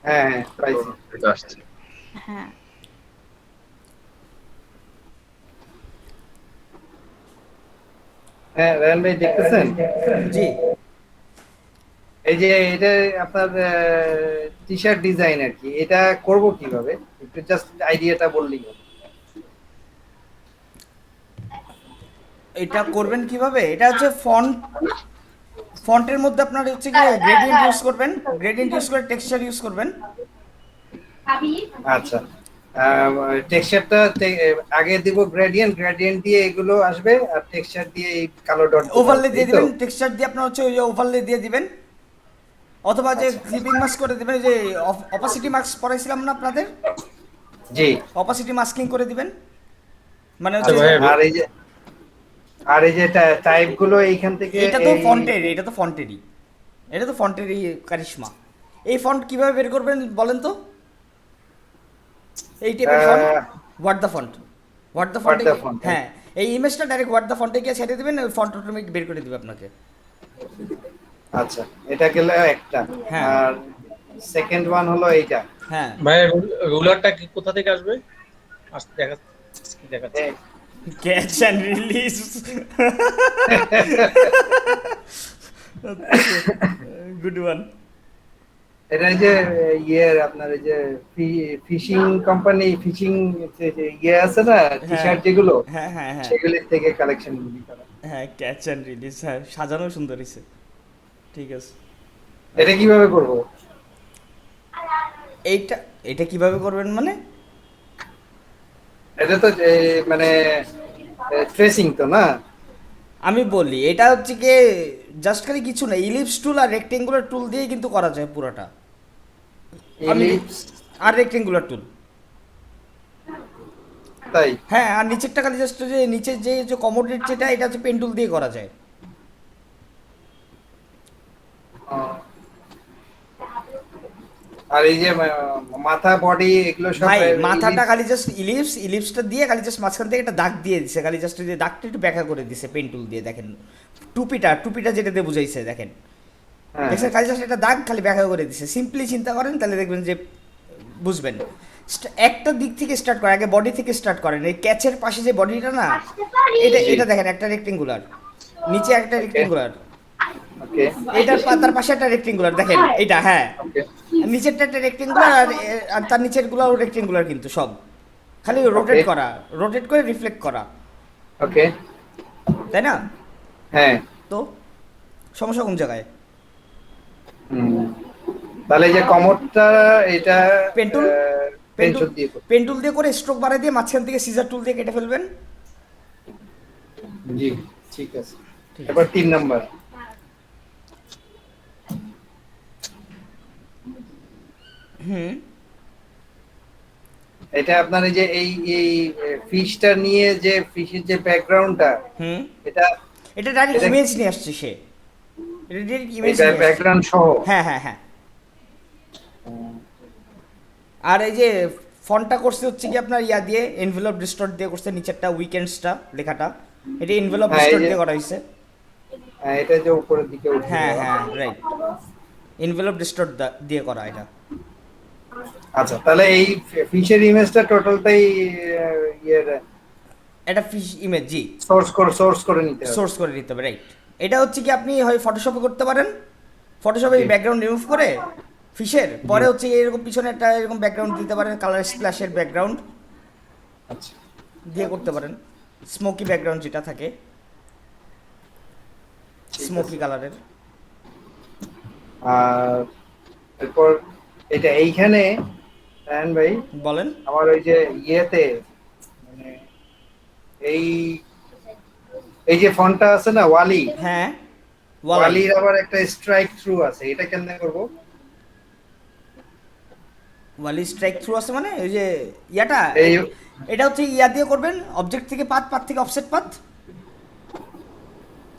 হ্যাঁ হ্যাঁ পাইছি, এটা আসছে। হ্যাঁ হ্যাঁ রায়হান ভাই দেখতেছেন? জি। এই যে এটা আপনার টি শার্ট ডিজাইন আর কি, এটা করব কিভাবে? একটু জাস্ট আইডিয়াটা বললেই হবে। এটা করবেন কিভাবে? এটা হচ্ছে ফন্টের মধ্যে আপনার হচ্ছে কি গ্রেডিয়েন্ট ইউজ করবেন, গ্রেডিয়েন্ট ইউজ করে টেক্সচার ইউজ করবেন। আচ্ছা, টেক্সচারটা আগে দিব গ্রেডিয়েন্ট, গ্রেডিয়েন্ট দিয়ে এগুলো আসবে, আর টেক্সচার দিয়ে এই কালো ডট ওভারলে দিয়ে দিবেন, টেক্সচার দিয়ে আপনার হচ্ছে ওই ওভারলে দিয়ে দিবেন, অথবা যে ক্লিপিং মাস্ক করে দিবেন, যে অপাসিটি মাস্ক পড়াইছিলাম না আপনাদের, জি অপাসিটি মাস্কিং করে দিবেন। মানে আচ্ছা, আর এই যে টাইপ গুলো এইখান থেকে, এটা তো ফন্টের, এটা তো ফন্টেরই, এটা তো ফন্টেরই কারিশমা। এই ফন্ট কিভাবে বের করবেন বলেন তো? এই টাইপের font, what the font, what the ফন্টে, হ্যাঁ এই ইমেজটা ডাইরেক্ট হোয়াট দ্য ফন্টে গিয়ে ছেড়ে দিবেন, ওই ফন্ট অটোমেটিক বের করে দিবে আপনাকে। আচ্ছা, এটা গেল একটা। আর সেকেন্ড ওয়ান হলো এইটা। হ্যাঁ ভাই রুলারটা কি কোথা থেকে আসবে? দেখাচ্ছি। Catch and release, good one. এটা যে আপনার এই যে ফিশিং কোম্পানি, ফিশিং আছে না টি-শার্ট যেগুলো, হ্যাঁ হ্যাঁ হ্যাঁ সেগুলোর থেকে কালেকশন গুলি করা। হ্যাঁ ক্যাচ অ্যান্ড রিলিজ, হ্যাঁ সাজানো সুন্দর হয়েছে, ঠিক আছে। এটা কিভাবে করব? এটা কিভাবে করবেন মানে? এটা তো মানে ট্রেসিং তো না? আমি বলি, এটা হচ্ছে কি জাস্ট খালি কিছু না, ইলিপস টুল আর রেক্টেঙ্গুলার টুল দিয়ে কিন্তু করা যায় পুরোটা। ইলিপস আর রেক্টেঙ্গুলার টুল, তাই? হ্যাঁ, আর নিচেরটা খালি জাস্ট যে নিচের যে কমোডেট যেটা, এটা হচ্ছে পেন টুল দিয়ে করা যায়। আর এই যে মাথা বডি এগুলো সব, ভাই মাথাটা খালি জাস্ট ইলিপসটা দিয়ে খালি জাস্ট মাঝখান থেকে একটা দাগ দিয়ে দিছে, খালি জাস্ট যে দাগটা একটু ব্যাখ্যা করে দিছে পেন টুল দিয়ে। দেখেন টুপিটা যেটা দিয়ে বুঝাইছে, দেখেন দেখছেন, খালি জাস্ট একটা দাগ খালি ব্যাখ্যা করে দিছে। সিম্পলি চিন্তা করেন তাহলে দেখবেন যে বুঝবেন। একটা দিক থেকে স্টার্ট করেন, আগে বডি থেকে স্টার্ট করেন। এই ক্যাচের পাশে যে বডিটা না, এটা দেখেন একটা রেক্টেঙ্গুলার, নিচে একটা রেক্টেঙ্গুলার, এটার তার পাশে একটা রেক্টেঙ্গুলার, দেখেন এইটা, হ্যাঁ নিচেরটা একটা রেক্টেঙ্গুলার, আর তার নিচের গুলো রেক্টেঙ্গুলার, কিন্তু সব খালি রোটেট করা, রোটেট করে রিফ্লেক্ট করা, ওকে তাই না? হ্যাঁ, তো সমস্যা কোন জায়গায়? তাহলে যে কমোডটা এটা পেন টুল দিয়ে করে স্ট্রোক বাড়াই দিয়ে মাঝখান থেকে সিজার টুল দিয়ে কেটে ফেলবেন। জি ঠিক আছে। এবার 3 নাম্বার, এটা আপনার এই যে এই ফিশটা নিয়ে যে ফিশের যে ব্যাকগ্রাউন্ডটা, এটা ডাইরেক্ট ইমেজ নিয়ে আসছে সে, এটা ডাইরেক্ট ইমেজ নিয়ে ব্যাকগ্রাউন্ড সহ। হ্যাঁ হ্যাঁ হ্যাঁ। আর এই যে ফন্টটা করছে হচ্ছে কি আপনার ইয়া দিয়ে এনভেলপ ডিস্টর্ট দিয়ে করছে, নিচেরটা উইকেন্ডসটা লেখাটা এটা এনভেলপ হ্যাঁ, এই ডিস্টর্ট যে- দিয়ে করা হয়েছে। হ্যাঁ, এটা যে উপরের দিকে উঠে হ্যাঁ যাওয়া। হ্যাঁ রাইট, এনভেলপ ডিস্টর্ট দিয়ে করা এটা। আচ্ছা, তাহলে এই ফিশের ইমেজটা টোটালটাই ইয়ের এটা ফিশ ইমেজ, জি সোর্স করে নিতে হবে। সোর্স করে নিতে হবে, রাইট। এটা হচ্ছে কি আপনি হয় ফটোশপে করতে পারেন, ফটোশপে ব্যাকগ্রাউন্ড রিমুভ করে ফিশের পরে হচ্ছে এরকম পিছনে একটা এরকম ব্যাকগ্রাউন্ড দিতে পারেন, কালার স্প্ল্যাশের ব্যাকগ্রাউন্ড আচ্ছা দিয়ে করতে পারেন, স্মোকি ব্যাকগ্রাউন্ড যেটা থাকে স্মোকি কালারের। আর এরপর এটা এইখানে রায়হান ভাই বলেন। আমার ওই যে ইয়েতে মানে এই এই যে ফন্টটা আছে না ওয়ালি, হ্যাঁ ওয়ালির আবার একটা স্ট্রাইক থ্রু আছে, এটা কেমনে করব? ওয়ালি স্ট্রাইক থ্রু আছে মানে ওই যে ইয়াটা, এই- এটা হচ্ছে ইয়া দিয়ে করবেন, অবজেক্ট থেকে পাথ থেকে অফসেট পাথ।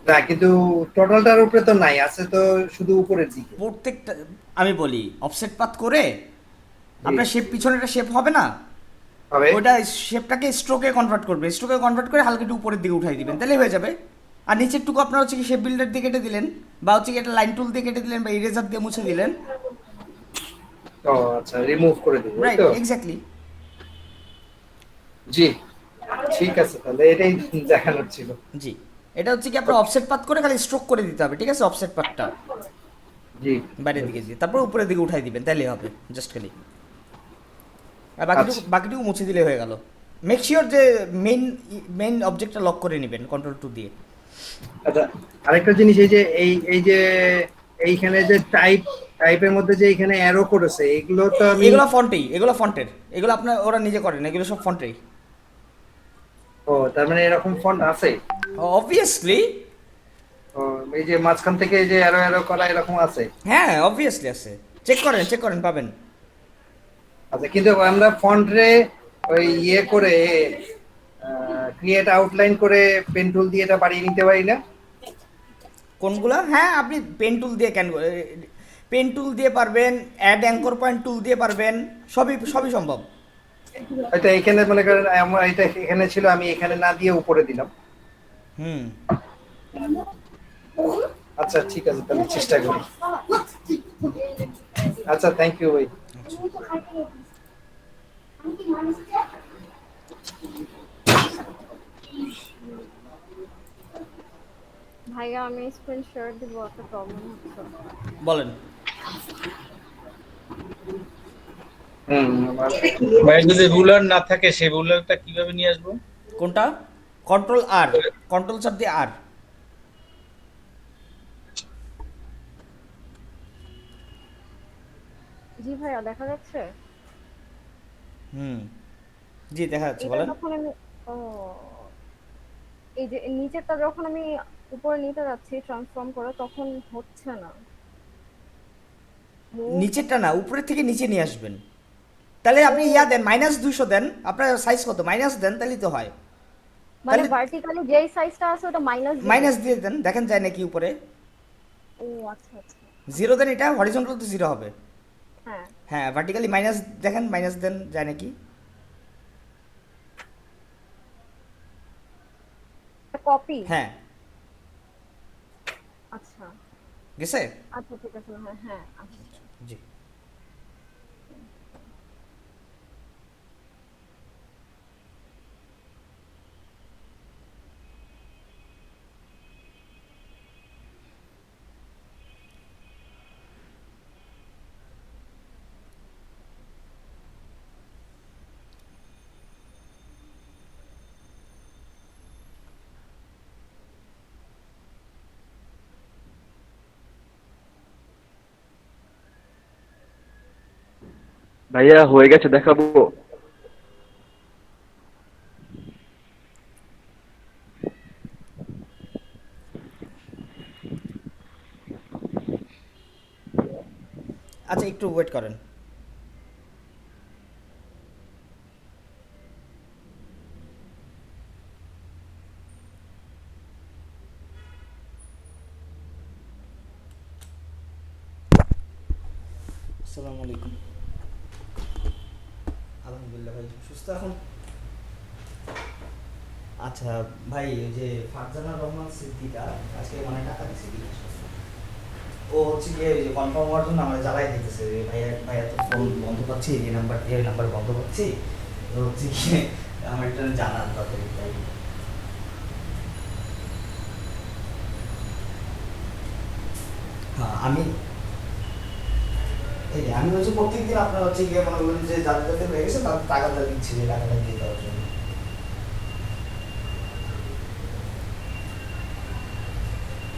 না, কিন্তু টোটালটার উপরে তো নাই, আছে তো শুধু উপরের দিকে। প্রত্যেকটা আমি বলি অফসেট পাথ করে আপনার শেপ পিছনেটা শেপ হবে না, হবে ওটা শেপটাকে স্ট্রোকে কনভার্ট করবে, স্ট্রোকে কনভার্ট করে হালকা একটু উপরের দিকে উঠাই দিবেন, তাহলেই হয়ে যাবে। আর নিচের টুকু আপনার হচ্ছে কি শেপ বিল্ডার দিয়ে কেটে দিলেন, বা হচ্ছে কি একটা লাইন টুল দিয়ে কেটে দিলেন, বা ইরেজার দিয়ে মুছে দিলেন, ও আচ্ছা, রিমুভ করে দেব রাইট তো। এক্স্যাক্টলি। জি, ঠিক আছে, তাহলে এটাই দেখানোর ছিল। জি, এটা হচ্ছে কি আপনার অফসেট পাথ করে খালি স্ট্রোক করে দিতে হবে, ঠিক আছে, অফসেট পাথটা জি বাইরের দিকে দিয়ে তারপর উপরের দিকে উঠাই দিবেন, তাহলেই হবে জাস্ট খালি। আর বাকিটুকু মুছে দিলে হয়ে গেল। মেক শিওর যে মেইন অবজেক্টটা লক করে নেবেন কন্ট্রোল 2 দিয়ে। আচ্ছা, আরেকটা জিনিস, এই যে এই যে এইখানে যে টাইপের মধ্যে যে এখানে অ্যারো করেছে, এগুলো তো আমি এগুলো ফন্টেই, এগুলো ফন্টের, এগুলো আপনার ওরা নিজে করেন, এগুলো সব ফন্টেই। ও তার মানে এরকম ফন্ট আছে? অবভিয়াসলি। ও, এই যে মাঝখান থেকে এই যে অ্যারো করা এরকম আছে? হ্যাঁ অবভিয়াসলি আছে, চেক করেন পাবেন। আচ্ছা, কিন্তু আমরা ফন্টরে ওই ইয়ে করে ক্রিয়েট আউটলাইন করে পেন টুল দিয়ে এটা বাড়িয়ে নিতে পারি না? কোনগুলো? হ্যাঁ আপনি পেন টুল দিয়ে পেন টুল দিয়ে পারবেন, অ্যাড অ্যাঙ্কর পয়েন্ট টুল দিয়ে পারবেন, সবই সম্ভব। এটা এখানে মনে করেন আমার এটা এখানে ছিল, আমি এখানে না দিয়ে উপরে দিলাম। হুম, আচ্ছা ঠিক আছে, তাহলে চেষ্টা করি। আচ্ছা, থ্যাংক ইউ ভাই। ভাইয়া আমি স্ক্রিন শেয়ার দিব, একটা প্রবলেম হচ্ছে। বলেন। ভাই যদি রুলার না থাকে সেই রুলারটা কিভাবে নিয়ে আসবো? কোনটা? কন্ট্রোল আর, কন্ট্রোল চাপ দিয়ে আর। জি ভাইয়া দেখা যাচ্ছে? হুম, জি দেখা যাচ্ছে, এটা বলেন। যখন আমি এই যে নিচেরটা যখন আমি উপরে নিতে যাচ্ছি ট্রান্সফর্ম করে, তখন হচ্ছে না। নিচেরটা না, উপরের থেকে নিচে নিয়ে আসবেন। তাহলে আপনি ইয়া দেন -200 দেন, আপনার সাইজ কত মাইনাস দেন, তাহলেই তো হয়। মানে ভার্টিক্যালি যেই সাইজটা আছে ওটা মাইনাস দিয়ে দেন, দেখেন যায় নাকি উপরে। ও আচ্ছা আচ্ছা, 0 দেন, এটা হরিজন্টাল তো 0 হবে। হ্যাঁ হ্যাঁ ভার্টিক্যালি মাইনাস দেখেন, মাইনাস দেন যায় নাকি। কপি, হ্যাঁ আচ্ছা গেছে। আচ্ছা ঠিক আছে, হ্যাঁ হ্যাঁ আচ্ছা। জি ভাইয়া হয়ে গেছে, দেখাবো? আচ্ছা একটু ওয়েট করেন। আসসালামু আলাইকুম। আলহামদুলিল্লাহ। ভাই সুস্থ এখন? আচ্ছা ভাই, ওই যে ফারজানা রহমান সিদ্দিকা আজকে মানে টাকা দিচ্ছে বিকাশ করছে। ও হচ্ছে গিয়ে ওই যে কনফার্ম হওয়ার জন্য আমরা জ্বালাই দিতেছে যে ভাইয়া ভাইয়া তো ফোন বন্ধ পাচ্ছি, এই নাম্বার বন্ধ পাচ্ছি, তো হচ্ছে গিয়ে আমার এটা জানার দরকার তাই। হ্যাঁ আমি হচ্ছে প্রত্যেকদিন আপনার হচ্ছে গিয়ে মনে করেন যে যাদের যাদের হয়ে গেছে তাদের টাকাটা দিচ্ছি, যে টাকাটা দিয়ে দেওয়ার জন্য।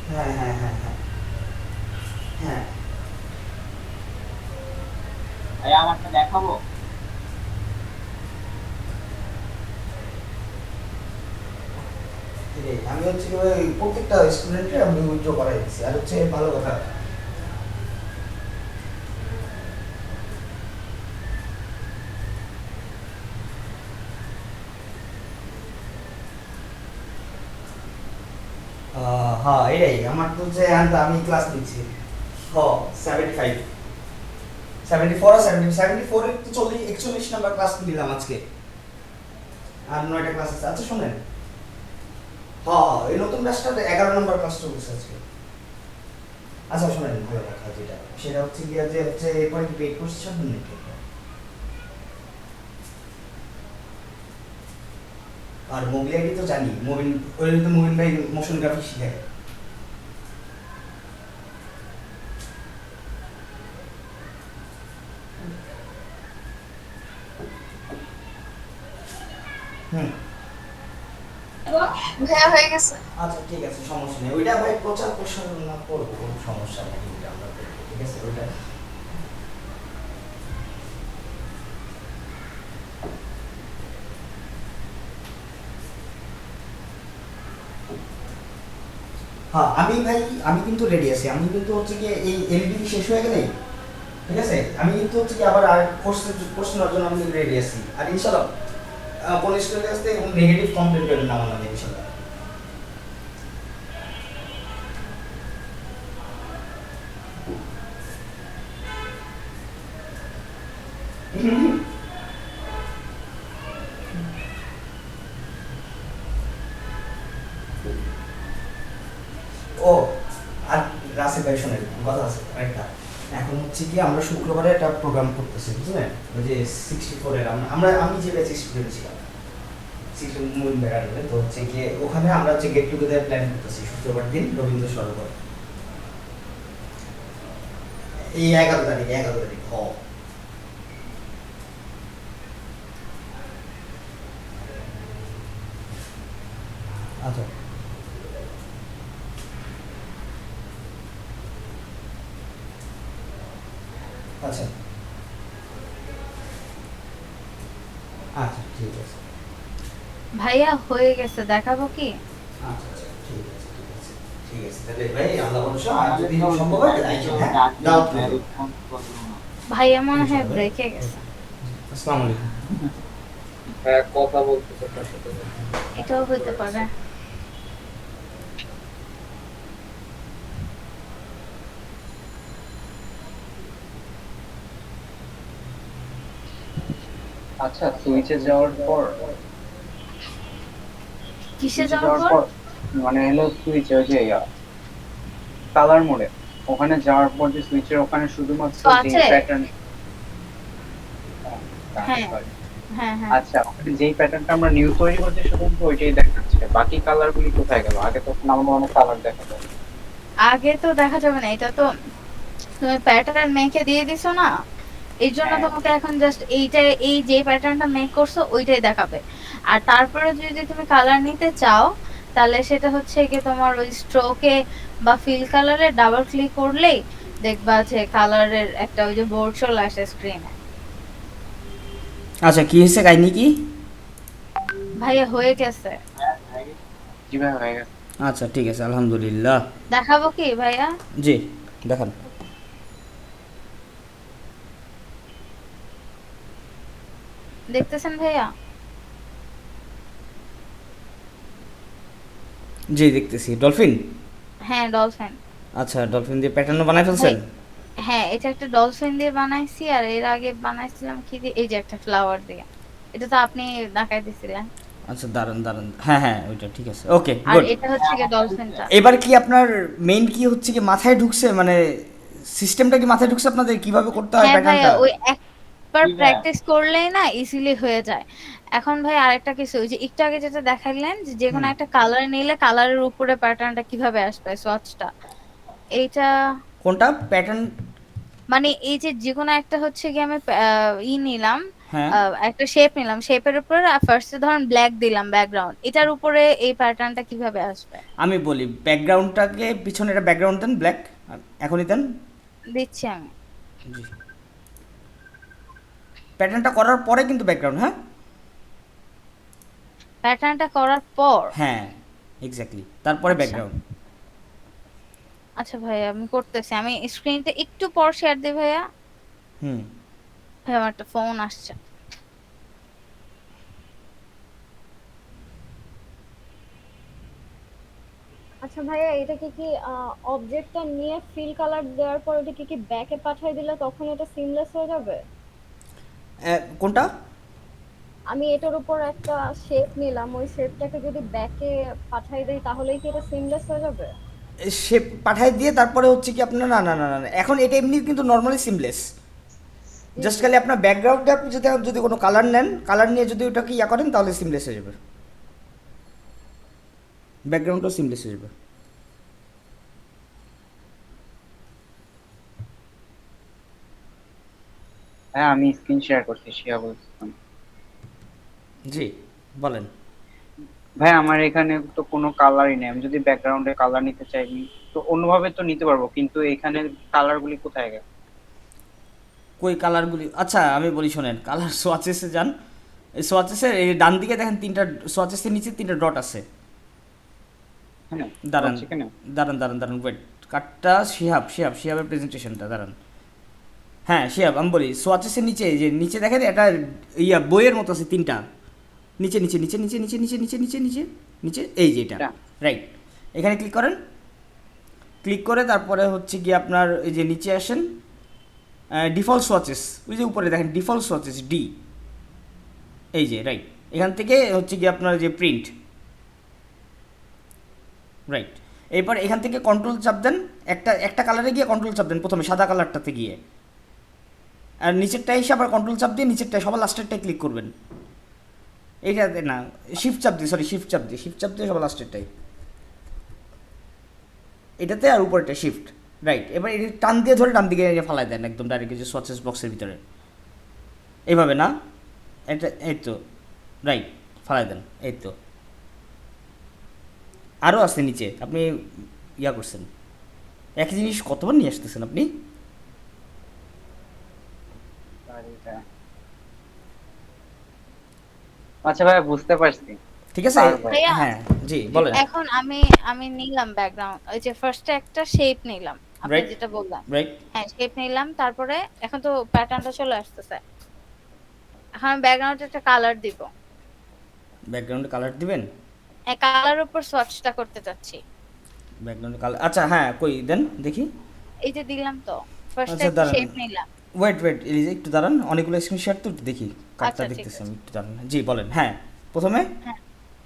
হ্যাঁ হ্যাঁ হ্যাঁ হ্যাঁ হ্যাঁ ভাই আমারটা দেখাবো? আমি হচ্ছে প্রত্যেকটা স্টুডেন্টকে আমি উইথড্র করাই দিচ্ছি। আর হচ্ছে ভালো কথা, হ্যাঁ এটাই আমার তো হচ্ছে আমি ক্লাস নিচ্ছি। হ্যাঁ 75 74 আর 74 এর তো 41 নাম্বার ক্লাস নিলাম আজকে, আর 9টা ক্লাস আছে। আচ্ছা শোনেন, হ্যাঁ এই নতুন ব্যাচটা 11 নাম্বার ক্লাস চলছে আজকে। আচ্ছা শোনেন, ভালো কথা যেটা সেটা হচ্ছে গিয়ে যে হচ্ছে এরপরে কি পেড কোর্স ছাড়বেন নাকি? আর মোবিল আইডি তো জানি, মোবিল ভাই মোশন গ্রাফিক শিখায়। ভাইয়া হয়ে গেছে। আচ্ছা ঠিক আছে, সমস্যা নেই। ওইটা ভাই প্রচার প্রসারণা করবো, কোনো সমস্যা নেই, ওইটা আমরা দেখবো, ঠিক আছে? ওইটা হ্যাঁ আমি কিন্তু রেডি আছি। আমি কিন্তু হচ্ছে গিয়ে এই এলবিডি শেষ হয়ে গেলেই, ঠিক আছে, আমি কিন্তু হচ্ছে কি আবার আর কোর্স নেওয়ার জন্য আমি রেডি আছি। আর ইনশাআল্লাহ কোন স্টুডেন্টের কাছ থেকে নেগেটিভ কমপ্লেন্ট করবেন না আমার নামে ইনশাআল্লাহ। ও আর রাসেল ভাই শোনেন, কথা আছে একটা। এখন হচ্ছে কি আমরা শুক্রবারে একটা প্রোগ্রাম করতেছি, বুঝলেন? ওই যে 64 এর আমি যে ব্যাচে স্টুডেন্ট ছিলাম, 64 ব্যাটারে, তো হচ্ছে গিয়ে ওখানে আমরা হচ্ছে গেট টুগেদার প্ল্যান করতেছি শুক্রবার দিন রবীন্দ্র সরোবর, এই 11 তারিখ আচ্ছা আচ্ছা আচ্ছা ঠিক আছে ভাইয়া হয়ে গেছে, দেখাবো কি? আচ্ছা আচ্ছা ঠিক আছে তাহলে ভাই, আল্লাহ ভরসা। আর যদি সম্ভব হয় হ্যাঁ দাও। ভাইয়া মনে হয় ব্রেকে গেছে। আসসালামু আলাইকুম। হ্যাঁ কথা বলতেছে তার সাথে। এটাও হতে পারে। আচ্ছা সুইচে যাওয়ার পর কিসে যাওয়ার পর মানে হলো সুইচে ওই যে কালার মোডে ওখানে যাওয়ার পর যে সুইচের ওখানে শুধুমাত্র যে প্যাটার্ন, হ্যাঁ আচ্ছা ওখানে যেই প্যাটার্নটা আমরা নিউ তৈরি করতে শুধুমাত্র ওইটাই দেখাচ্ছে, বাকি কালারগুলি কোথায় গেল? আগে তো আমাদের অনেক কালার দেখা যায়। আগে তো দেখা যাবে না, এটা তো তুমি প্যাটার্ন মেকে দিয়ে দিছো না, এই জন্য তোমাকে এখন জাস্ট এই যে প্যাটার্নটা মেক করছো ওইটাই দেখাবে। আর তারপরে যদি তুমি কালার নিতে চাও তাহলে সেটা হচ্ছে কি তোমার ওই স্ট্রোকে বা ফিল কালারে ডাবল ক্লিক করলেই দেখবা যে কালারের একটা ওই যে বোর্ড চলে আসে স্ক্রিনে। আচ্ছা কি হয়েছে, কাহিনী কি? ভাইয়া হয়ে গেছে। জি ভাই হয়ে গেছে। আচ্ছা ঠিক আছে আলহামদুলিল্লাহ। দেখাবো কি ভাইয়া? জি দেখান। দেখতেছেন ভাইয়া? জি দেখতেছি। ডলফিন? হ্যাঁ ডলফিন। আচ্ছা ডলফিন দিয়ে প্যাটার্ন বানাই ফেলছেন? হ্যাঁ এটা একটা ডলফিন দিয়ে বানাইছি, আর এর আগে বানাইছিলাম কি দিয়ে, এই যে একটা ফ্লাওয়ার দিয়ে, এটা তো আপনি দেখাই দিছিলেন। আচ্ছা দাঁড়ান দাঁড়ান, হ্যাঁ হ্যাঁ ওইটা ঠিক আছে, ওকে আর গুড। এটা হচ্ছে কি ডলফিনটা। এবার কি আপনার মেইন কি হচ্ছে কি মাথায় ঢুকছে, মানে সিস্টেমটা কি মাথায় ঢুকছে আপনাদের কিভাবে করতে হয় হ্যাঁ ভাইয়া, প্যাটার্নটা? ওই একবার প্র্যাকটিস করলেই না ইজিলি হয়ে যায়। এখন ভাই আরেকটা কিছু, ওই যে একটু আগে যেটা দেখাইলেন যে যে কোনো একটা কালার নিলে কালারের উপরে প্যাটার্নটা কিভাবে আসবে সোয়াচটা, এইটা কোনটা প্যাটার্ন? মানে এই যে যে কোনো একটা হচ্ছে কি আমি নিলাম, হ্যাঁ একটা শেপ নিলাম, শেপের উপরে ফার্স্টে ধরেন ব্ল্যাক দিলাম ব্যাকগ্রাউন্ড, এটার উপরে এই প্যাটার্নটা কিভাবে আসবে? আমি বলি ব্যাকগ্রাউন্ডটাকে পিছনে একটা ব্যাকগ্রাউন্ড দেন ব্ল্যাক, এখনই দেন। দিচ্ছি আমি। জি, প্যাটার্নটা করার পরে কিন্তু ব্যাকগ্রাউন্ড, হ্যাঁ প্যাটার্নটা করার পর? হ্যাঁ এক্স্যাক্টলি, তারপরে আচ্ছা। ব্যাকগ্রাউন্ড। আচ্ছা ভাইয়া আমি করতেছি, আমি স্ক্রিনটা একটু পর শেয়ার দিই ভাইয়া। হুম ভাই আমার একটা ফোন আসছে। আচ্ছা ভাইয়া, এটা কি অবজেক্টটা নিয়ে ফিল কালার দেওয়ার পর ওটা কি ব্যাকে পাঠিয়ে দিলে তখন এটা সিমলেস হয়ে যাবে? কোনটা? আমি এটার উপর একটা শেপ নিলাম, ওই শেপটাকে যদি ব্যাকে পাঠিয়ে দেই তাহলেই কি এটা সিমলেস হয়ে যাবে? শেপ পাঠাই দিয়ে তারপরে হচ্ছে কি আপনার না না না না না, এখন এটা এমনি কিন্তু নর্মালি সিমলেস, জাস্ট খালি আপনার ব্যাকগ্রাউন্ডে আপনি যদি যদি কোনো কালার নেন, কালার নিয়ে যদি ওটাকে ইয়া করেন তাহলে সিমলেস হয়ে যাবে, ব্যাকগ্রাউন্ডটাও সিমলেস হয়ে যাবে। হ্যাঁ আমি স্ক্রিন শেয়ার করছি, শিয়া বলছিলাম। জি বলেন। ভাই আমার এখানে তো কোনো কালারই নেই, আমি যদি ব্যাকগ্রাউন্ডে কালার নিতে চাই তো অন্যভাবে তো নিতে পারবো, কিন্তু এখানে কালারগুলি কোথায় গেল? কই কালারগুলি? আচ্ছা আমি বলি শোনেন, কালার সোয়াচেসে যান, এই সোয়াচেসের এই ডান দিকে দেখেন তিনটা, সোয়াচেসের নিচে তিনটা ডট আছে। হ্যাঁ দাঁড়ান সেখানে দাঁড়ান দাঁড়ান দাঁড়ান ওয়েট, কার্ডটা শিহাবের প্রেজেন্টেশনটা দাঁড়ান। হ্যাঁ শিহাব আমি বলি, সোয়াচেসের নিচে যে নিচে দেখেন এটা ইয়া বইয়ের মতো আছে তিনটা, নিচে নিচে নিচে নিচে নিচে নিচে নিচে নিচে নিচে নিচে, এই যে এটা রাইট, এখানে ক্লিক করেন। ক্লিক করে তারপরে হচ্ছে কি আপনার এই যে নিচে আসেন, ডিফল্ট সোয়াচেস, ওই যে উপরে দেখেন ডিফল্ট সোয়াচেস ডি, এই যে রাইট, এখান থেকে হচ্ছে কি আপনার যে প্রিন্ট, রাইট। এরপর এখান থেকে কন্ট্রোল চাপ দেন, একটা কালারে গিয়ে কন্ট্রোল চাপ দেন প্রথমে সাদা কালারটাতে গিয়ে, আর নিচেরটায় এসে আবার কন্ট্রোল চাপ দিয়ে নিচেরটায় সবার লাস্টেরটায় ক্লিক করবেন, এইটাতে না শিফট চাপ দিয়ে, শিফট চাপ দিয়ে সবার লাস্টেরটাই এটাতে, আর উপরেটা শিফট রাইট। এবার এটা টান দিয়ে ধরে ডান দিকে ফালাই দেন একদম ডাইরেক্ট যে সোয়াচেস বক্সের ভিতরে, এইভাবে না, এটা এই তো রাইট ফালাই দেন, এই তো আরও আছে নিচে, আপনি ইয়া করছেন, একই জিনিস কতবার নিয়ে আসতেছেন আপনি? আচ্ছা ভাই বুঝতে পারছি, ঠিক আছে হ্যাঁ জি বলেন। এখন আমি নিলাম ব্যাকগ্রাউন্ড, ওই যে ফার্স্টে একটা শেপ নিলাম আপনি যেটা বললাম, হ্যাঁ শেপ নিলাম, তারপরে এখন তো প্যাটার্নটা চলে আসতেছে, এখন আমি ব্যাকগ্রাউন্ডে একটা কালার দিব। ব্যাকগ্রাউন্ডে কালার দিবেন? হ্যাঁ কালার উপর সোয়াচটা করতে চাচ্ছি। ব্যাকগ্রাউন্ডে কালার, আচ্ছা হ্যাঁ কই দেন দেখি। এই যে দিলাম তো, ফার্স্টে আচ্ছা একটা দাঁড়ান, শেপ নিলাম। ওয়েট এলিজা একটু দাঁড়ান, অনেকগুলো স্ক্রিনশট তো দেখি কাটটা দেখতেছি আমি, একটু দাঁড়ান। জি বলেন। হ্যাঁ প্রথমে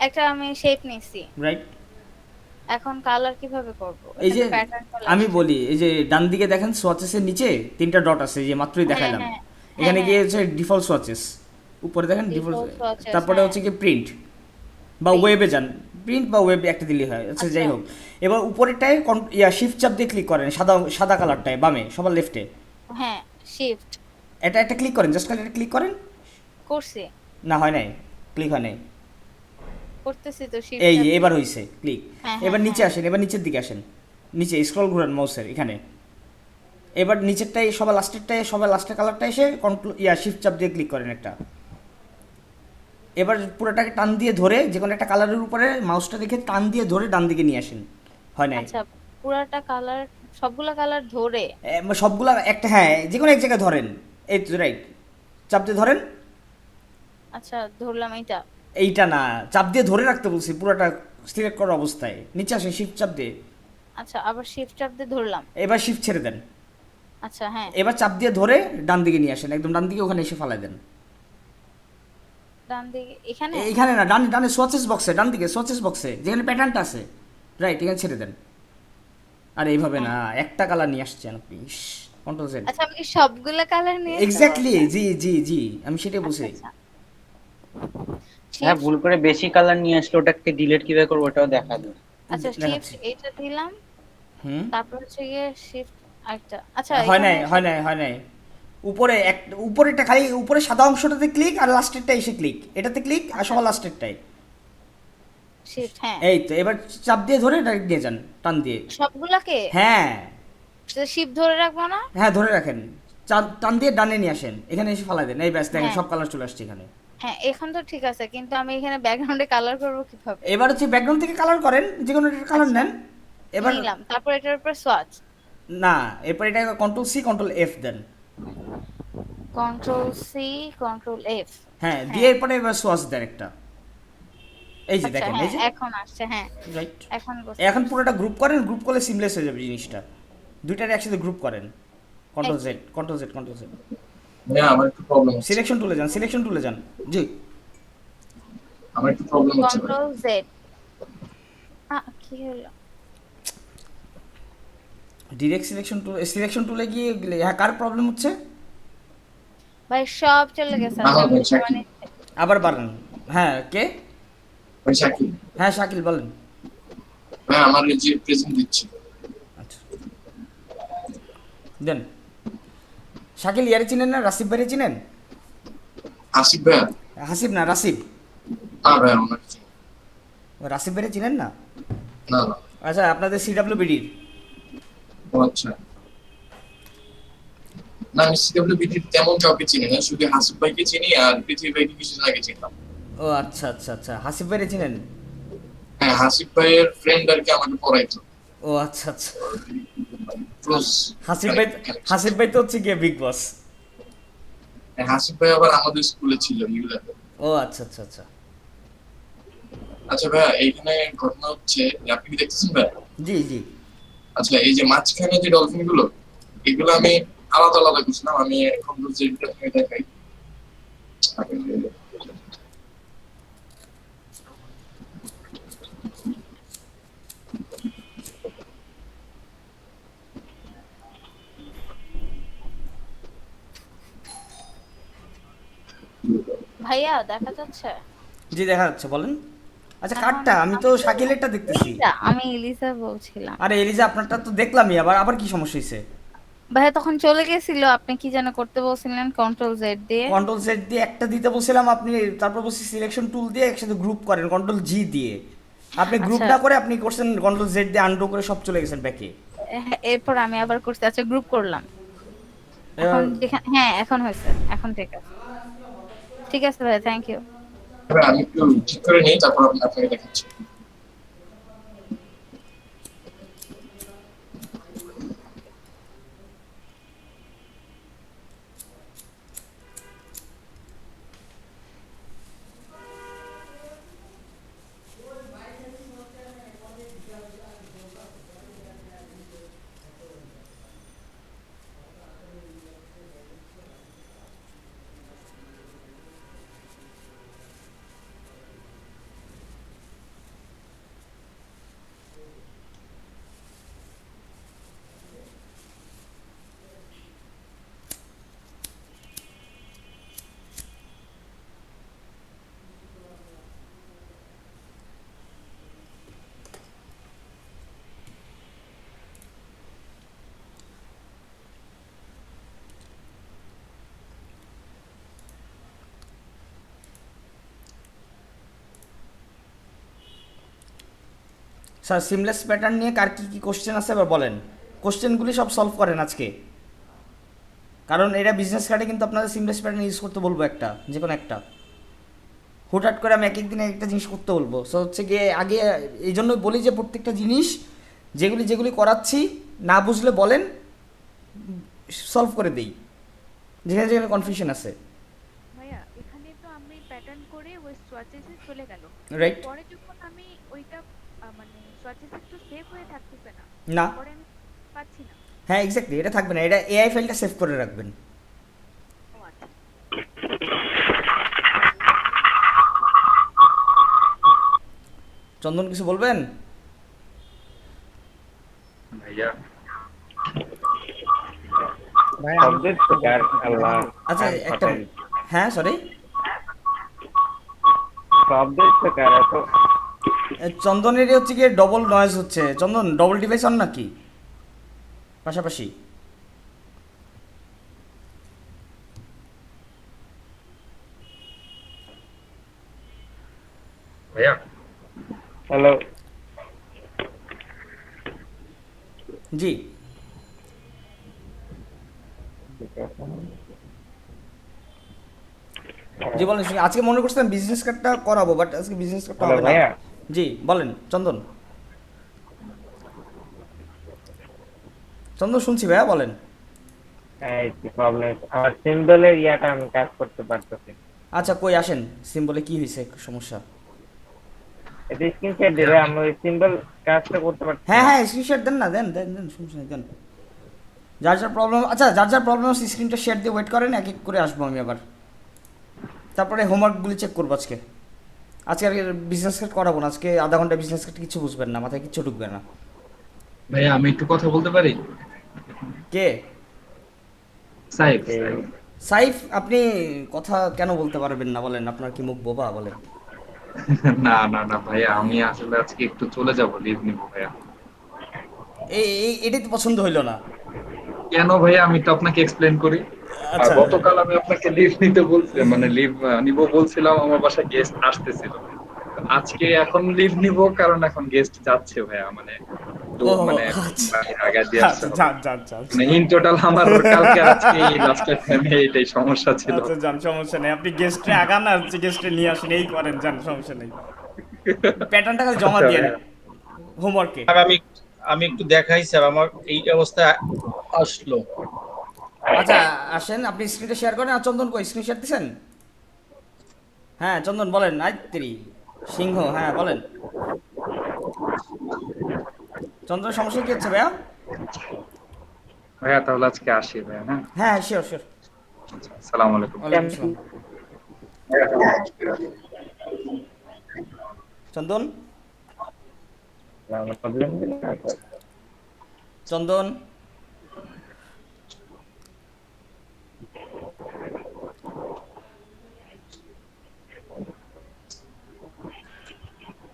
একটা আমি শেপ নিছি, রাইট। এখন কালার কিভাবে করব? এই যে আমি বলি, এই যে ডান দিকে দেখেন সোয়াচেসের নিচে তিনটা ডট আছে, যে মাত্রই দেখাইলাম, এখানে গিয়ে হচ্ছে ডিফল্ট সোয়াচেস, উপরে দেখেন ডিফল্ট, তারপরে হচ্ছে কি প্রিন্ট বা ওয়েবে যান, প্রিন্ট বা ওয়েব একটা দিলেই হয়, আচ্ছা যাই হোক। এবার উপরেরটায় শিফট চাপ দিয়ে ক্লিক করেন, সাদা কালারটায় বামে সবার লেফটে, হ্যাঁ শিফট, এটা একটা ক্লিক করেন, জাস্ট খালি এটা ক্লিক করেন। করছি না হয় নাই, ক্লিক হয় নাই, করতেছি তো শিফট, এই যে এবার হইছে ক্লিক। এবার নিচে আসেন, এবার নিচের দিকে আসেন, নিচে স্ক্রল ঘুরান মাউসের এখানে, এবার নিচেরটাই সবার লাস্টের কালারটা এসে কন্ট্রোল শিফট চাপ দিয়ে ক্লিক করেন একটা, এবার পুরোটাকে টান দিয়ে ধরে যে কোনো একটা কালারের উপরে মাউসটা রেখে টান দিয়ে ধরে ডান দিকে নিয়ে আসেন। হয় নাই? আচ্ছা পুরোটা কালার, সবগুলা কালার ধরে সবগুলা একটা, হ্যাঁ যে কোনো এক জায়গায় ধরেন, এই তো রাইট, চাপ দিয়ে ধরেন। আচ্ছা ধরলাম এইটা না, চাপ দিয়ে ধরে রাখতে বলছি, পুরোটা সিলেক্ট করা অবস্থায় নিচে আসে শিফট চাপ দিয়ে। আচ্ছা আবার শিফট চাপ দিয়ে ধরলাম, এবার শিফট ছেড়ে দেন। আচ্ছা হ্যাঁ, এবার চাপ দিয়ে ধরে ডান দিকে নিয়ে আসেন, একদম ডান দিকে, ওখানে এসে ফালাই দেন। ডান দিকে এখানে এইখানে না, ডানে ডানে সোয়াচেস বক্সে, ডান দিকে সোয়াচেস বক্সে যেখানে প্যাটার্নটা আছে, রাইট, এখানে ছেড়ে দেন। আর এইভাবে না, একটা কালার নিয়ে আসছেন আপনি, কন্ট্রোল জেড। আচ্ছা আমি কি সবগুলো কালার নিয়ে এক্স্যাক্টলি, জি জি জি, আমি সেটাই বলছি। হ্যাঁ, ভুল করে বেশি কালার নিয়ে আসলে ওটাকে ডিলিট কিভাবে করবো ওটাও দেখা দিই। আচ্ছা শিফট এটা দিলাম, তারপর হচ্ছে গিয়ে শিফট আরেকটা। আচ্ছা হয় নাই উপরে উপরেটা খালি উপরে সাদা অংশটাতে ক্লিক, আর লাস্টেরটা এসে ক্লিক, এটাতে ক্লিক আর সবার লাস্টেরটাই শিফট। হ্যাঁ এই তো, এবার চাপ দিয়ে ধরে ডাইরেক্ট নিয়ে যান, টান দিয়ে সবগুলাকে। হ্যাঁ শিফট ধরে রাখবো না? হ্যাঁ ধরে রাখেন, টান দিয়ে ডানে নিয়ে আসেন, এখানে এসে ফালাই দেন, এই ব্যাস দেখেন সব কালার চলে আসছে এখানে। হ্যাঁ এখন তো ঠিক আছে, কিন্তু আমি এখানে ব্যাকগ্রাউন্ডে কালার করব কিভাবে? এবার হচ্ছে ব্যাকগ্রাউন্ড থেকে কালার করেন, যে কোনো একটা কালার নেন। এবার নিলাম, তারপর এটার উপর সোয়াচ। না, এরপর এটা কন্ট্রোল সি কন্ট্রোল এফ দেন। কন্ট্রোল সি কন্ট্রোল এফ, হ্যাঁ দিয়ে এরপরে এবার সোয়াচ দেন একটা, এই যে দেখেন, এই যে এখন আসছে। হ্যাঁ রাইট, এখন পুরোটা গ্রুপ করেন, গ্রুপ করলে সিমলেস হয়ে যাবে জিনিসটা। দুইটারে একসাথে গ্রুপ করেন, control Z control Z control Z. হ্যাঁ আমার একটু প্রবলেম হচ্ছে। সিলেকশন টুলে যান, জি আমার একটু প্রবলেম হচ্ছে। কন্ট্রোল জেড কি হলো? ডাইরেক্ট সিলেকশন টুলে গিয়ে হ্যাঁ, কার প্রবলেম হচ্ছে ভাই? সব চলে গেছে। আবার বাড়ান। হ্যাঁ কে? ভাই শাকিল। হ্যাঁ শাকিল বলেন। ভাই আমার এই যে প্রেজেন্ট দিচ্ছি। আচ্ছা দেন। শাকিল ইয়ারে চিনেন না? রাসিব ভাইরে চিনেন? হাসিব ভাই? হাসিব না, রাসিব। হ্যাঁ ভাই ওনাকে চিনি। রাসিব ভাইরে চিনেন না? না না। আচ্ছা আপনাদের সিডব্লিউবিডির। ও আচ্ছা। না আমি সিডব্লিউবিডির তেমন কাউকে চিনি না, শুধু হাসিব ভাইকে চিনি আর পৃথিবী ভাইকে কিছুদিন আগে চিনলাম। ও আচ্ছা আচ্ছা আচ্ছা, হাসিব ভাইরে চিনেন? হ্যাঁ হাসিব ভাইয়ের ফ্রেন্ড আর কি আমাকে পড়াইতো। ও আচ্ছা আচ্ছা। ক্লোজ। হাসিব ভাই তো হচ্ছে গিয়ে বিগ বস। হাসিব ভাই আবার আমাদের স্কুলে ছিল ইউলাতে। ও আচ্ছা আচ্ছা আচ্ছা। আচ্ছা ভাই এইখানে ঘটনা হচ্ছে, আপনি কি দেখতেছেন ভাই? জি জি। আচ্ছা এই যে মাঝখানে যে ডলফিন গুলো, এগুলো আমি আলাদা আলাদা করছিলাম, আমি এখন যেটা দেখাই। ভাইয়া দেখা যাচ্ছে? জি দেখা যাচ্ছে, বলেন। আচ্ছা কাটটা আমি তো শাকিলেরটা দেখতেছি। আমি এলিসা বলছিলাম। আরে এলিজা আপনারটা তো দেখলামই, আবার কি সমস্যা হইছে? ভাইয়া তখন চলে গেছিল, আপনি কি যেন করতে বলছিলেন? কন্ট্রোল জেড দিয়ে। কন্ট্রোল জেড দিয়ে একটা দিতে বলছিলাম, আপনি তারপর বলছি সিলেকশন টুল দিয়ে একসাথে গ্রুপ করেন, কন্ট্রোল জি দিয়ে। আপনি গ্রুপ না করে আপনি করছেন কন্ট্রোল জেড দিয়ে আনডু করে সব চলে গেছেন ব্যাকে। এরপর আমি আবার করতে, আচ্ছা গ্রুপ করলাম। এখন হ্যাঁ এখন হয়েছে, এখন ঠিক আছে। ঠিক আছে ভাই, থ্যাংক ইউ। আমি একটু ঠিক করে নেই, তারপর আপনাকে দেখাচ্ছি। স্যার সিমলেস প্যাটার্ন নিয়ে কার কি কি কোশ্চেন আছে এবার বলেন। কোশ্চেনগুলি সব সলভ করেন আজকে, কারণ এটা বিজনেস কার্ডে কিন্তু আপনাদের সিমলেস প্যাটার্ন ইউজ করতে বলবো একটা, যে কোনো একটা। হুটহাট করে আমি এক এক দিনে একটা জিনিস করতে বলবো। সো হচ্ছে গিয়ে আগে এই জন্যই বলি যে প্রত্যেকটা জিনিস যেগুলি করাচ্ছি না বুঝলে বলেন, সলভ করে দেই যেখানে যেখানে কনফিউশন আছে। ভাইয়া এখানে তো আমি প্যাটার্ন করে ওই সোয়াচেসে চলে গেল, রাইট। পরে যখন আমি ওইটা মানে সোয়াচেসে তো সেভ হয়ে থাকতেছে না, পরে আমি পাচ্ছি না। হ্যাঁ এক্স্যাক্টলি, এটা থাকবে না, এটা এআই ফাইলটা সেভ করে রাখবেন। চন্দন কিছু বলবেন? ভাইয়া আচ্ছা একটা হ্যাঁ সরি চন্দনের হচ্ছে গিয়ে ডবল নয়েজ হচ্ছে। চন্দন ডবল ডিভাইস অন নাকি পাশাপাশি? ভাইয়া হ্যালো, জি জি বলেন। আজকে মনে করছিলাম বিজনেস কার্ডটা করাবো, বাট আজকে বিজনেস কার্ডটা হবে না। জি বলেন চন্দন। চন্দন শুনছি ভাইয়া, বলেন। প্রবলেম আমার সিম্বলের ইয়াটা আমি কাজ করতে পারতেছি। আচ্ছা কই আসেন, সিম্বলে কি হয়েছে সমস্যা? এটা স্ক্রিনশট দিলে আমি ওই সিম্বল কাজটা করতে পারছি। হ্যাঁ হ্যাঁ স্ক্রিনশট দেন না, দেন দেন দেন, সমস্যা নেই, দেন। যার যার প্রবলেম, আচ্ছা যার যার প্রবলেম আছে স্ক্রিনটা শেয়ার দিয়ে ওয়েট করেন, এক এক করে আসবো আমি আবার। তারপরে হোমওয়ার্কগুলি চেক করবো আজকে। আজকে আর বিজনেস কার্ড করাবো না, আজকে আধা ঘন্টা বিজনেস কার্ড কিছু বুঝবেন না, মাথায় কিচ্ছু ঢুকবে না। ভাইয়া আমি একটু কথা বলতে পারি? কে? সাইফ। সাইফ, আপনি কথা কেন বলতে পারবেন না বলেন? আপনার কি মুখ বোবা বলেন? না না না ভাইয়া, আমি আসলে আজকে একটু চলে যাব, লিভ নিব ভাইয়া। এটাই তো পছন্দ হইলো না কেন ভাইয়া, আমি তো আপনাকে এক্সপ্লেইন করি। আচ্ছা গতকাল আমি আপনাকে লিভ নিতে বলছিলাম, মানে লিভ নিব বলছিলাম, আমার বাসায় গেস্ট আসতেছিল। আজকে এখন লিভ নিব কারণ এখন গেস্ট যাচ্ছে ভাইয়া, মানে মানে আগে দিয়ে আসছে। মানে ইন টোটাল আমার কালকে আজকে লাস্টের টাইমে এটাই সমস্যা ছিল। আচ্ছা জান, সমস্যা নেই, আপনি গেস্টে আগান আর গেস্টে নিয়ে আসেন, এই করেন জান, সমস্যা নেই। প্যাটার্নটা খালি জমা দিয়ে হোমওয়ার্কে। আমি একটু দেখাই স্যার, আমার এই অবস্থা আসলো। আচ্ছা আসেন, আপনি স্ক্রিনটা শেয়ার করেন। আর চন্দন কই, স্ক্রিন শেয়ার দিছেন? হ্যাঁ চন্দন বলেন। আইত্রি সিংহ, হ্যাঁ বলেন। চন্দন সমস্যা কি হচ্ছে ভাইয়া? ভাইয়া তাহলে আজকে আসি ভাইয়া। হ্যাঁ হ্যাঁ শিওর শিওর। আসসালামু আলাইকুম। ওয়ালাইকুম আসসালাম। চন্দন চন্দন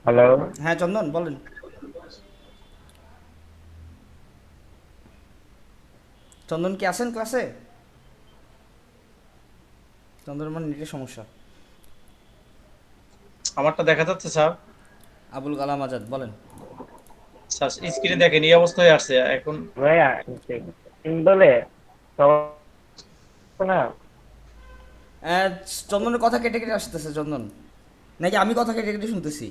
হ্যালো, হ্যাঁ চন্দন বলেন। চন্দন কি আছেন ক্লাসে? চন্দন মানে নেটের সমস্যা। আমারটা দেখা যাচ্ছে স্যার? আবুল কালাম আজাদ বলেন। স্যার স্ক্রিনে দেখেন এই অবস্থায় আসছে এখন। ভাইয়া সিম্বলে না চন্দনের কথা কেটে কেটে আসতেছে। চন্দন নাকি আমি কথা কেটে কেটে শুনতেছি?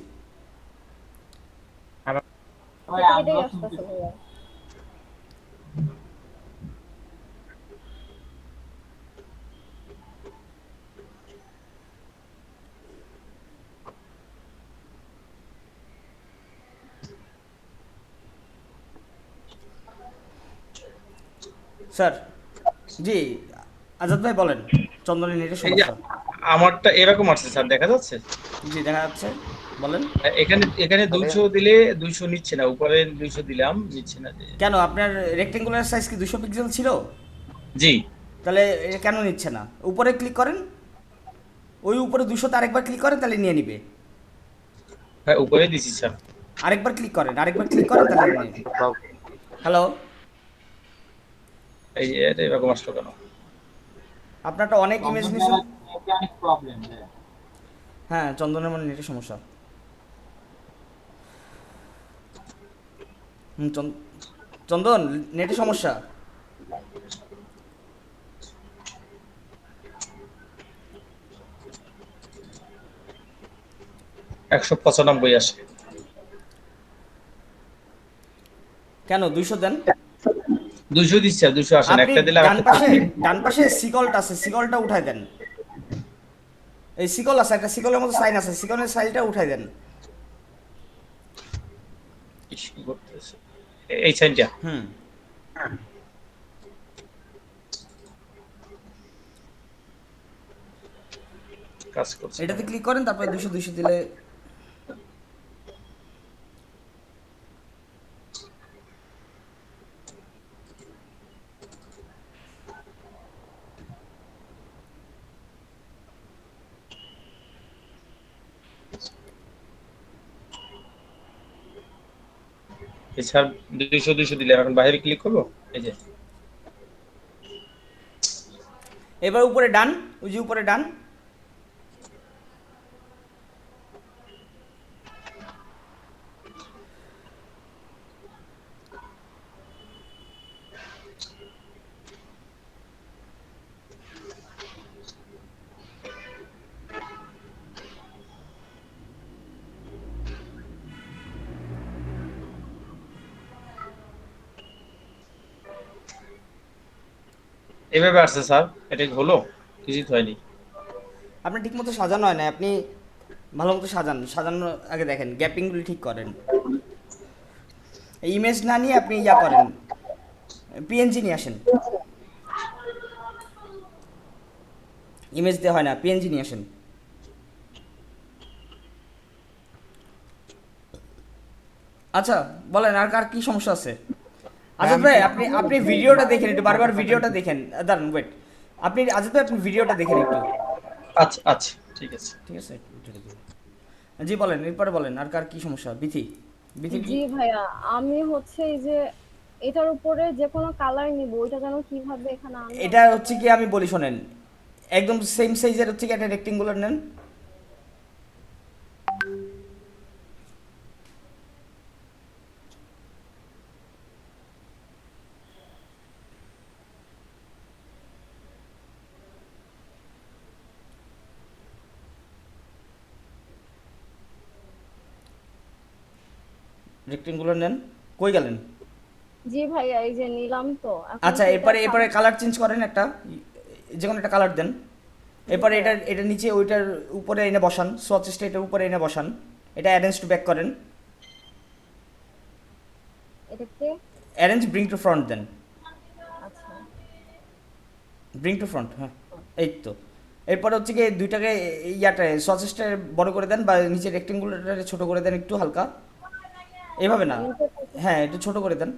স্যার জি আজাদ ভাই বলেন। চন্দনের নেটের সমস্যা। আমারটা এরকম আসছে স্যার, দেখা যাচ্ছে? জি দেখা যাচ্ছে, বলেন। এখানে এখানে 200 দিলে 200 নিচ্ছে না, উপরে 200 দিলাম নিচ্ছে না। কেন, আপনার রেক্টেঙ্গুলার সাইজ কি 200 পিক্সেল ছিল? জি। তাহলে এটা কেন নিচ্ছে না? উপরে ক্লিক করেন, ওই উপরে 200 তে আরেকবার ক্লিক করেন, তাহলে নিয়ে নিবে। হ্যাঁ উপরে দিছি স্যার। আরেকবার ক্লিক করেন, আরেকবার ক্লিক করেন, তাহলে নিয়ে নিবে। হ্যালো, এই এটা এরকম আসলো কেন? আপনারটা অনেক ইমেজ নিছে। অনেক প্রবলেম। হ্যাঁ চন্দনের মানে নেটের সমস্যা। চন্দন নেটের সমস্যা। $195 আসে। কেন 200 দেন? 200 দিচ্ছে, 200 আসে না, একটা দিলে ডান পাশে সিকলটা আছে, সিকলটা উঠাই দেন। এই সিকল আছে, একটা সিকলের মতো সাইন আছে, সিকলের সাইনটা উঠাই দেন। এই সাইনটা। কাজ করছে। এটাতে ক্লিক করেন, তারপরে 200 দিলে এই স্যার 200 দিলে এখন বাইরে ক্লিক করবো, এই যে এবার উপরে ডান, ওই যে উপরে ডান। এভাবে আসছে স্যার, এটা কি হলো? কিছুই তো হয়নি। আপনি ঠিক মতো সাজানো হয় না, আপনি ভালো মতো সাজান, সাজানোর আগে দেখেন গ্যাপিংগুলি ঠিক করেন। ইমেজ না নিয়ে আপনি ইয়া করেন, পিএনজি নিয়ে আসেন। ইমেজ দিয়ে হয় না, পিএনজি নিয়ে আসেন। আচ্ছা বলেন আর কার কি সমস্যা আছে? আজাদ ভাই আপনি আপনি ভিডিওটা দেখেন একটু, বারবার ভিডিওটা দেখেন। দাঁড়ান ওয়েট, আপনি আজাদ ভাই আপনি ভিডিওটা দেখেন একটু। আচ্ছা আচ্ছা ঠিক আছে ঠিক আছে, জি বলেন, এরপরে বলেন আর কার কি সমস্যা? বিথি, বিথি জি ভাইয়া, আমি হচ্ছে এই যে এটার উপরে যে কোনো কালার নিব, ওইটা যেন কিভাবে এখানে আনবো? এটা হচ্ছে কি আমি বলি শোনেন, একদম সেম সাইজের হচ্ছে কি একটা রেক্টেঙ্গুলার নেন। রেক্টেঙ্গুলার নেন, কই গেলেন? জি ভাইয়া এই যে নিলাম তো। এখন আচ্ছা সেটা এরপরে এরপরে কালার চেঞ্জ করেন, একটা যে কোনো একটা কালার দেন। এরপরে এটা নিচে ওইটার উপরে এনে বসান, সোয়াচেসটা এটার উপরে এনে বসান, এটা অ্যারেঞ্জ টু ব্যাক করেন। এটাকে অ্যারেঞ্জ ব্রিং টু ফ্রন্ট দেন, আচ্ছা ব্রিং টু ফ্রন্ট, হ্যাঁ এই তো। এরপরে হচ্ছে কি দুইটাকে ইয়াটা সোয়াচেসটা বড় করে দেন, বা নিচে রেক্টেঙ্গুলারটা ছোট করে দেন একটু হালকা, এইভাবে না, হ্যাঁ একটু ছোট করে দেন।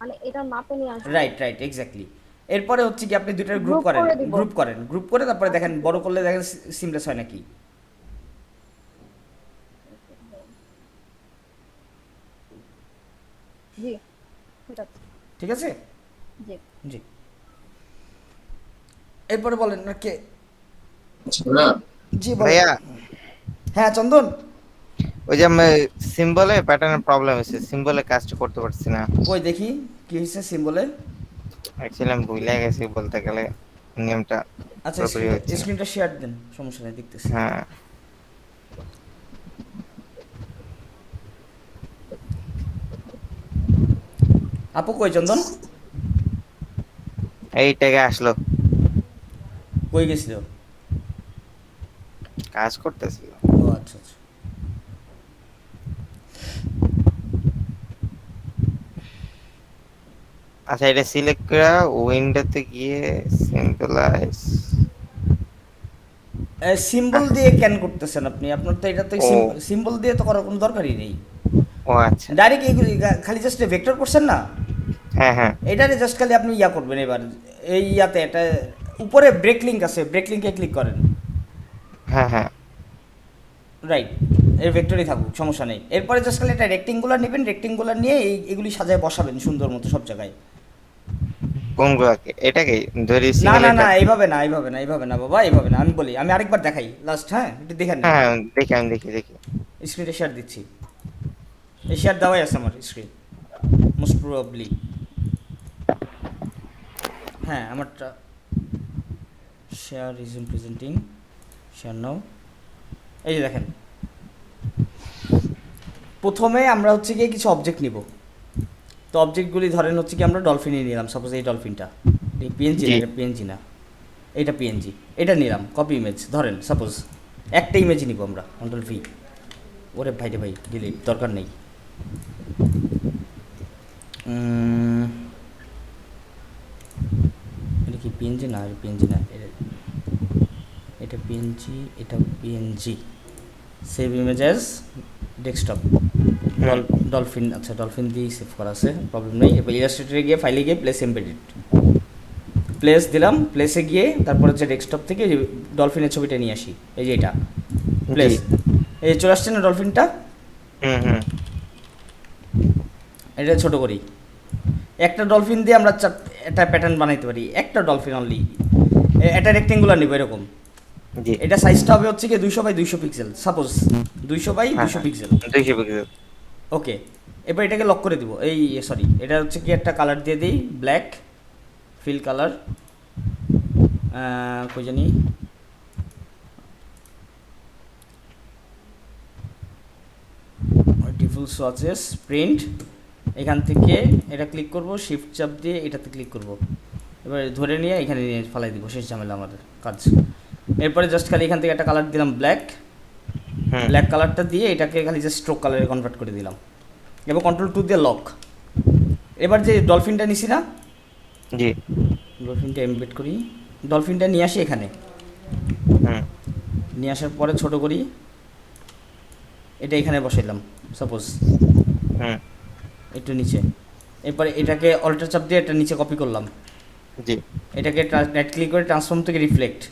মানে এটা মাপে নিয়ে আসবো। Right right exactly. এরপরে হচ্ছে কি আপনি দুইটার গ্রুপ Group করেন, করে দিব। গ্রুপ করেন, গ্রুপ করে তারপরে দেখেন বড় করলে দেখেন সিমলেস হয় নাকি। জি ঠিক আছে। ঠিক আছে জি জি। এরপরে বলেন না কে? জি বলেন। ভাইয়া হ্যাঁ চন্দন, ওই যে সিম্বলে প্যাটার্নের প্রবলেম হয়েছে, সিম্বলে কাজটা করতে পারছি না। কই দেখি কি হয়েছে সিম্বলে। অ্যাকচুয়ালি আমি ভুলে গেছি বলতে গেলে নিয়মটা। আচ্ছা পুরোপুরি হচ্ছে না। স্ক্রিনটা শেয়ার দেন, সমস্যা নেই, দেখতেছি। হ্যাঁ আপু কই চন্দন? এইটাকে আসলো, কই গেছিল? কাজ করতেছিল। ও আচ্ছা আচ্ছা। আচ্ছা এটা সিলেক্ট করে উইন্ডোতে গিয়ে সিম্বলাইজ। সিম্বল দিয়ে ক্যান করতেছেন আপনি, আপনার তো এটা তো ও। সিম্বল দিয়ে তো করার কোনো দরকারই নেই। ও আচ্ছা ডাইরেক্ট এইগুলি খালি জাস্ট ভেক্টর করছেন না, হ্যাঁ হ্যাঁ এটারে জাস্ট খালি আপনি ইয়া করবেন। এবার এই ইয়াতে এটা উপরে ব্রেক লিঙ্ক আছে, ব্রেক লিঙ্কে ক্লিক করেন। হ্যাঁ হ্যাঁ রাইট, এর ভেক্টরই থাকুক, সমস্যা নেই। এরপরে জাস্ট খালি একটা রেক্টেঙ্গুলার নেবেন, রেক্টেঙ্গুলার নিয়ে এগুলি সাজায় বসাবেন সুন্দর মতো সব জায়গায়। কোনগুলোকে? এটাকে ধরি না না না সিঙ্গেল। এইভাবে না, এইভাবে না, এইভাবে না বাবা, এইভাবে না। আমি বলি, আমি আরেকবার দেখাই লাস্ট, হ্যাঁ একটু দেখেন। হ্যাঁ দেখি, আমি দেখি দেখি। স্ক্রিনটা শেয়ার দিচ্ছি, এই শেয়ার দেওয়াই আছে আমার স্ক্রিন মোস্ট প্রবাবলি। হ্যাঁ আমারটা শেয়ার ইজ প্রেজেন্টিং, শেয়ার নাও। এই যে দেখেন, প্রথমে আমরা হচ্ছে গিয়ে কিছু অবজেক্ট নিব। তো অবজেক্টগুলি ধরেন হচ্ছে কি আমরা ডলফিনই নিলাম, সাপোজ এই ডলফিনটা, এই পিএনজি না, এটা পিএনজি না, এটা পিএনজি, এটা নিলাম কপি ইমেজ। ধরেন সাপোজ একটা ইমেজ নিব আমরা, কন্ট্রোল ভি। ওরে ভাই রে ভাই, ডিলিট, দরকার নেই। এটা কি পিএনজি না? পিএনজি না, এটা পিএনজি, এটা PNG. Save image as desktop, dolphin. আচ্ছা ডলফিন দিয়েই সেভ করা আছে, প্রবলেম নেই। এবার ইলাস্ট্রেটরে গিয়ে ফাইলে গিয়ে প্লেস এমবেডেড, প্লেস দিলাম, প্লেসে গিয়ে তারপর হচ্ছে ডেস্কটপ থেকে ডলফিনের ছবিটা নিয়ে আসি। এই যে এটা প্লেস, এই চলে আসছে না ডলফিনটা। হুম এটা ছোট করি। একটা ডলফিন দিয়ে আমরা একটা প্যাটার্ন বানাইতে পারি, একটা ডলফিন অনলি। এটা রেক্টেঙ্গুলার নিব এরকম। জি এটা সাইজটা হবে হচ্ছে কি 200 by 200 pixel, suppose 200 by 200 pixel. 200 pixel. Okay, এবার এটাকে লক করে দিব। এই সরি, এটা হচ্ছে কি একটা কালার দিয়ে দিই, ব্ল্যাক ফিল কালার, কই জানি, ডিফল্ট সোয়াচেস প্রিন্ট। এখান থেকে এটা ক্লিক করব, শিফট চাপ দিয়ে এটাতে ক্লিক করব, এবার ধরে নিয়ে এখানে নিয়ে ফালাই দিব, শেষ ঝামেলা আমাদের কাজ। এরপরে জাস্ট খালি এখান থেকে একটা কালার দিলাম ব্ল্যাক, ব্ল্যাক কালারটা দিয়ে এটাকে খালি জাস্ট স্ট্রোক কালারে কনভার্ট করে দিলাম, এবং কন্ট্রোল 2 দিয়ে লক। এবার যে ডলফিনটা নিছি না, জি ডলফিনটা এমবেড করি, ডলফিনটা নিয়ে আসি এখানে, নিয়ে আসার পরে ছোট করি, এটা এখানে বসাইলাম সাপোজ একটু নিচে। এরপরে এটাকে অল্টার চাপ দিয়ে এটা নিচে কপি করলাম, জি এটাকে রাইট ক্লিক করে ট্রান্সফর্ম থেকে রিফ্লেক্ট।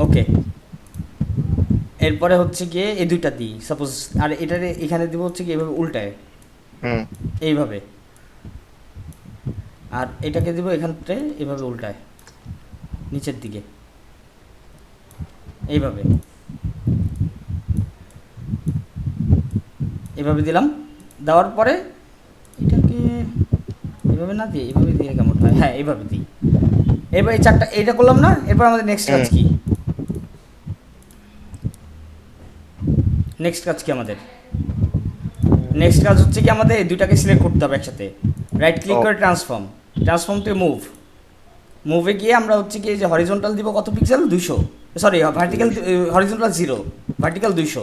ওকে, এরপরে হচ্ছে গিয়ে এই দুইটা দিই সাপোজ, আর এটারে এখানে দিব হচ্ছে কি এইভাবে উল্টায়, এইভাবে, আর এটাকে দিব এখানতে এইভাবে উল্টায় নিচের দিকে, এইভাবে এভাবে দিলাম। দেওয়ার পরে এটাকে এইভাবে না দিয়ে এইভাবে দিয়ে কেমন হয়, হ্যাঁ এইভাবে দিই। এবার এই চারটা এইটা করলাম না, এরপর আমাদের নেক্সট কাজ কি? নেক্সট কাজ কি আমাদের? নেক্সট কাজ হচ্ছে কি আমাদের এই দুটাকে সিলেক্ট করতে হবে একসাথে, রাইট ক্লিক করে ট্রান্সফর্ম, ট্রান্সফর্ম থেকে মুভ, মুভে গিয়ে আমরা হচ্ছে কি যে হরিজন্টাল দিব কত pixel, 200, sorry vertical, horizontal 0, vertical 200,